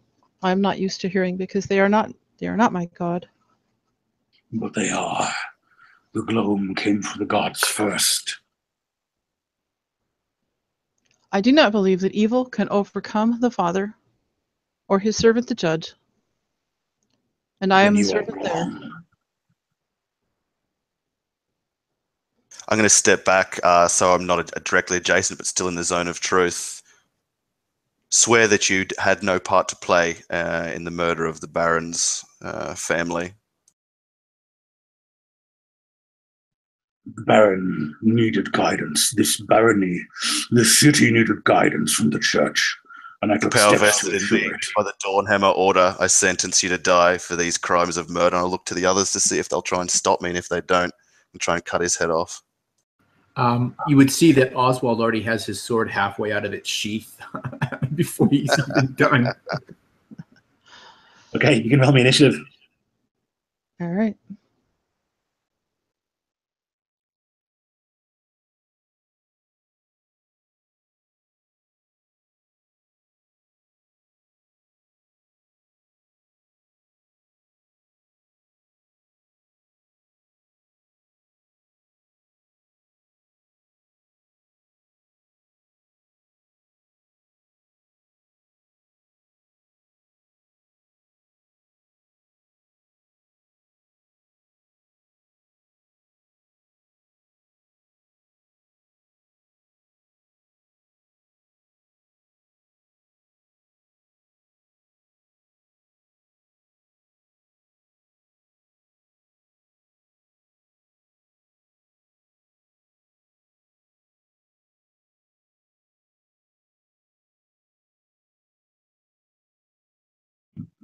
am not used to hearing because they are not my God. But they are. The Gloam came from the gods first. I do not believe that evil can overcome the Father or his servant the judge. And I am the servant there. I'm going to step back so I'm not directly adjacent, but still in the zone of truth. Swear that you had no part to play in the murder of the Baron's family. The Baron needed guidance. This barony, the city needed guidance from the church. And I took Power steps to vested in ensure me it. by the Dawnhammer order, I sentence you to die for these crimes of murder. And I'll look to the others to see if they'll try and stop me, and if they don't, I'll try and cut his head off. You would see that Oswald already has his sword halfway out of its sheath before he's even done. Okay, you can roll me initiative. All right.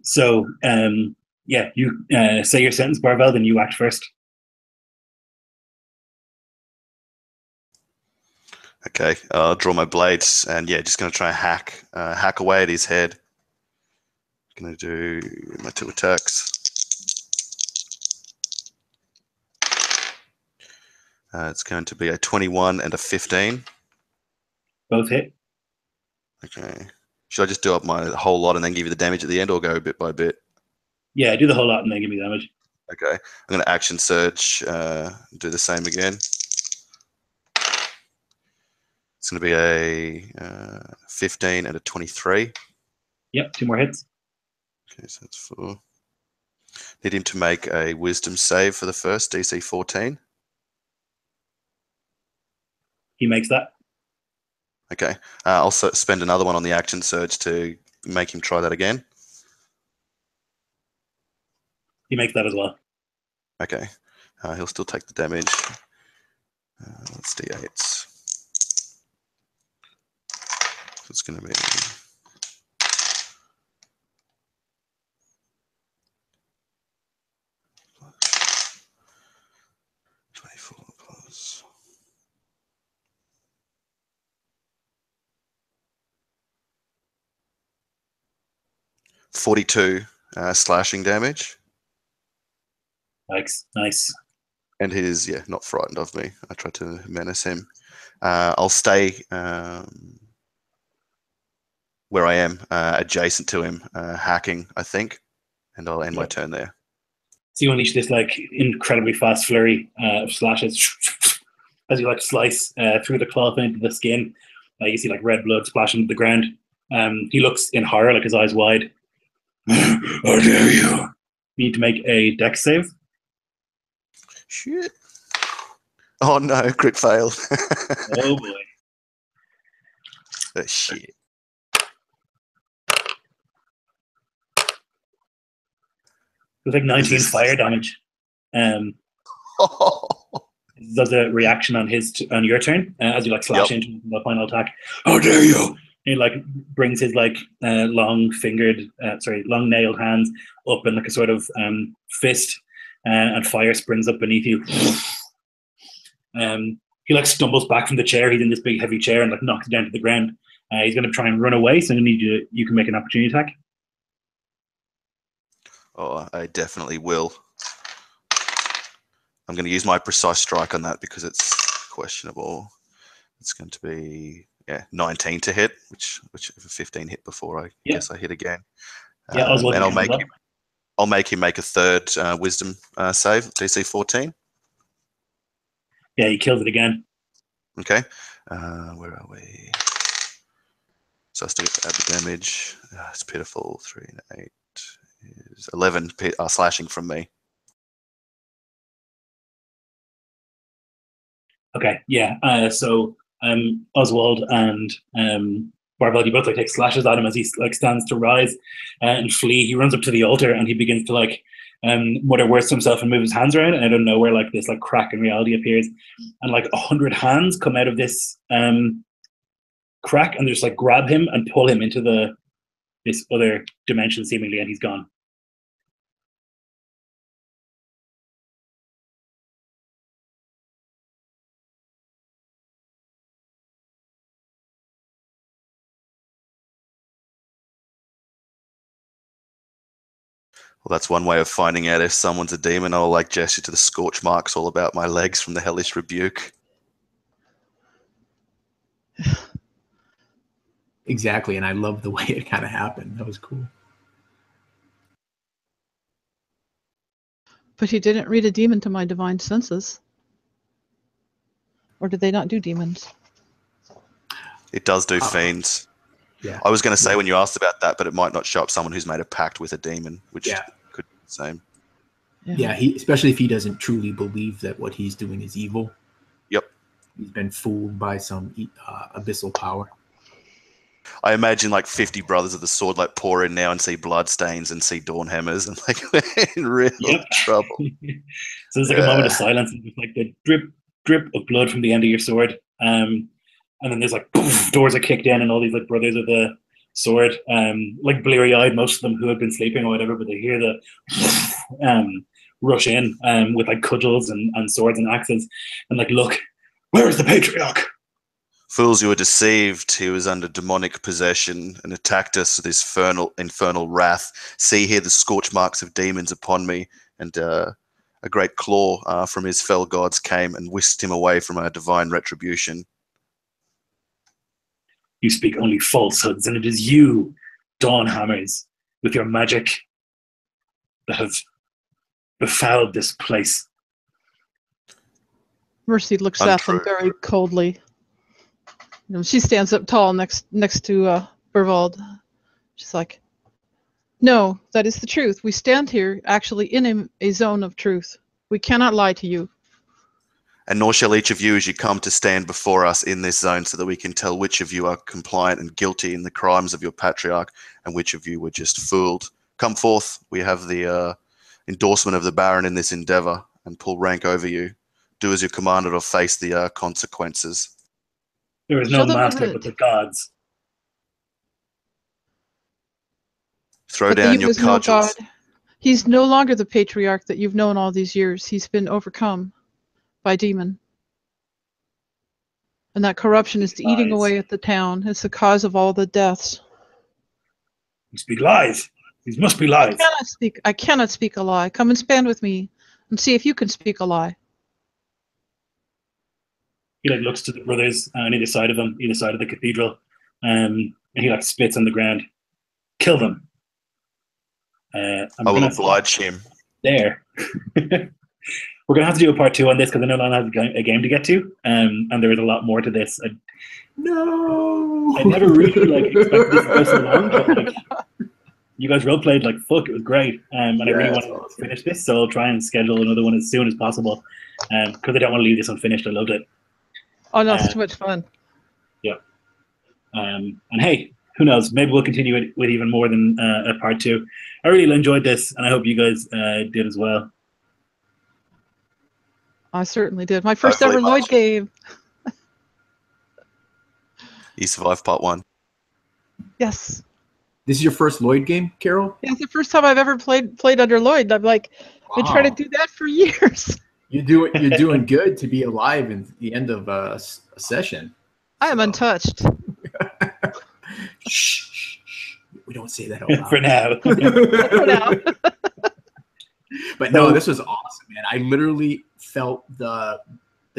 So, yeah, you say your sentence, Barvel, then you act first. Okay, I'll draw my blades, and yeah, just going to try and hack away at his head. Going to do my 2 attacks. It's going to be a 21 and a 15. Both hit. Okay. Should I just do up my whole lot and then give you the damage at the end, or go bit by bit? Yeah, do the whole lot and then give me damage. Okay. I'm going to action surge, do the same again. It's going to be a 15 and a 23. Yep, 2 more hits. Okay, so that's 4. Need him to make a wisdom save for the first, DC 14. He makes that. Okay. I'll spend another one on the action surge to make him try that again. He makes that as well. Okay. He'll still take the damage. Let's d8s. So it's going to be 24 plus 42 slashing damage. Nice. And he is, not frightened of me. I tried to menace him. I'll stay where I am, adjacent to him, hacking, I think, and I'll end my turn there. So you unleash this like incredibly fast flurry of slashes as you like slice through the cloth into the skin. You see like red blood splashing to the ground. He looks in horror, like his eyes wide. How dare you? You need to make a dex save. Shit. Oh no, crit fail. Oh boy. Oh, shit. It's like 19 fire damage. Does a reaction on on your turn as you like slash into him with the final attack. How dare you? And he like brings his like long nailed hands up in like a sort of fist, and fire springs up beneath you. He like stumbles back from the chair. He's in this big heavy chair and like knocks it down to the ground. He's going to try and run away. So I need you can make an opportunity attack. Oh, I definitely will. I'm going to use my precise strike on that because it's questionable. It's going to be 19 to hit, which if a 15 hit before, I guess I hit again. And I'll make him make a third wisdom save, DC 14. Yeah, he kills it again. Okay. Where are we? So I still get to add the damage. It's pitiful. 3 and 8 is 11 slashing from me. Okay, yeah. So Oswald and Barbell, you both like take slashes at him as he like stands to rise and flee. He runs up to the altar and he begins to like mutter words to himself and move his hands around. And I don't know where like this like crack in reality appears, and like 100 hands come out of this crack and just like grab him and pull him into this other dimension seemingly, and he's gone. Well, that's one way of finding out if someone's a demon. I'll like gesture to the scorch marks all about my legs from the hellish rebuke. Exactly, and I love the way it kind of happened. That was cool. But he didn't read a demon to my divine senses. Or did they not do demons? It does do fiends. Yeah. I was going to say when you asked about that, but it might not show up someone who's made a pact with a demon, which could be the same. Yeah, especially if he doesn't truly believe that what he's doing is evil. Yep. He's been fooled by some abyssal power. I imagine like 50 brothers of the sword like pour in now and see bloodstains and see Dawnhammers and like we're in real trouble. So there's like a moment of silence and just like the drip of blood from the end of your sword. And then there's like poof, doors are kicked in and all these like brothers of the sword, like bleary eyed, most of them who had been sleeping or whatever, but they hear the rush in with like cudgels and swords and axes and like, look, where is the patriarch? Fools, you were deceived. He was under demonic possession and attacked us with his infernal wrath. See here the scorch marks of demons upon me, and a great claw from his fell gods came and whisked him away from our divine retribution. You speak only falsehoods, and it is you, Dawnhammers, with your magic that have befouled this place. Mercy looks at them very coldly. She stands up tall next to Berwald. She's like, no, that is the truth. We stand here actually in a zone of truth. We cannot lie to you. And nor shall each of you as you come to stand before us in this zone, so that we can tell which of you are compliant and guilty in the crimes of your patriarch and which of you were just fooled. Come forth, we have the endorsement of the Baron in this endeavor, and pull rank over you. Do as you're commanded or face the consequences. There is Show no them the master hood. but the gods. Throw But down he your was no god. cudgels. He's no longer the patriarch that you've known all these years. He's been overcome by demon. And that corruption is eating Lies. away at the town. It's the cause of all the deaths. You speak lies. These must be I lies. cannot speak a lie. Come and stand with me and see if you can speak a lie. He like looks to the brothers on either side of him, either side of the cathedral, and he like spits on the ground. Kill them. I'm I will gonna oblige him. there. We're gonna have to do a part 2 on this because I know Lana has a game to get to, and there is a lot more to this. No. I never really like expected this to go so long, but like you guys role played like fuck, it was great, and I really want to awesome. finish this, so I'll try and schedule another one as soon as possible, because I don't want to leave this unfinished. I loved it. Oh no, it's too much fun. And hey, who knows? Maybe we'll continue it with even more than a part 2. I really enjoyed this, and I hope you guys did as well. I certainly did. My first Hopefully ever Lloyd much. game. You survived part 1. Yes. This is your first Lloyd game, Carol? Yeah, it's the first time I've ever played under Lloyd. I'm like, been trying to do that for years. You're doing good to be alive in the end of a session. I am untouched. Shh, shh, shh. We don't say that out loud. For now. For now. But no, this was awesome, man. I literally felt the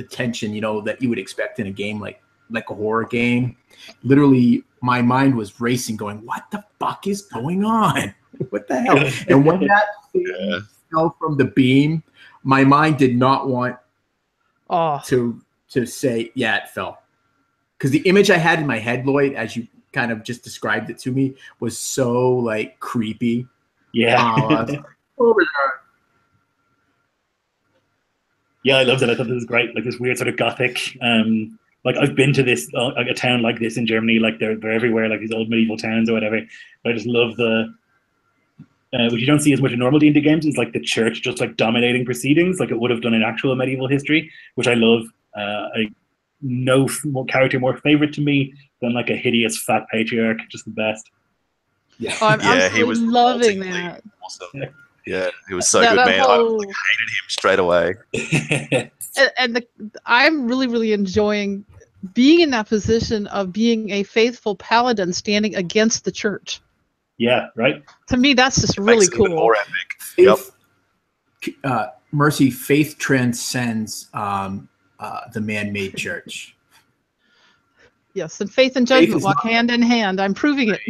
tension, that you would expect in a game like a horror game. Literally, my mind was racing, going, "What the fuck is going on? What the hell?" And when that thing fell from the beam, my mind did not want to say, "Yeah, it fell," because the image I had in my head, Lloyd, as you kind of just described it to me, was so like creepy. Yeah. Oh my God. Yeah, I loved it. I thought this was great. Like this weird sort of gothic. Like I've been to this like a town like this in Germany. Like they're everywhere, like these old medieval towns or whatever. But I just love the which you don't see as much in normal D&D games. Is like the church just like dominating proceedings, like it would have done in actual medieval history, which I love. No character more favorite to me than like a hideous fat patriarch. Just the best. Yeah. Oh, I'm He was loving revoltingly that. awesome. Yeah, he was so Yeah, good, that man. I whole- hated him straight away. And I'm really, really enjoying being in that position of being a faithful paladin standing against the church. Yeah, right. To me, that's just It really makes it even cool. more epic. Faith, Mercy, faith transcends the man-made church. Yes, and faith and Faith judgment is walk hand in hand. I'm proving it.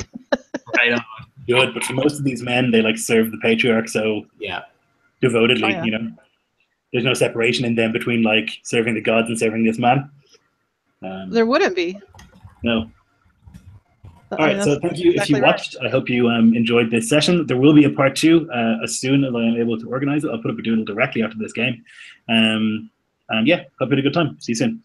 Right on. Good, but for most of these men, they like serve the patriarch so Yeah. devotedly. Oh, yeah. There's no separation in them between like serving the gods and serving this man. There wouldn't be. No. I All right, mean, so that's thank you if exactly you right. watched. I hope you enjoyed this session. There will be a part 2 as soon as I am able to organize it. I'll put up a doodle directly after this game. And yeah, hope you had a good time. See you soon.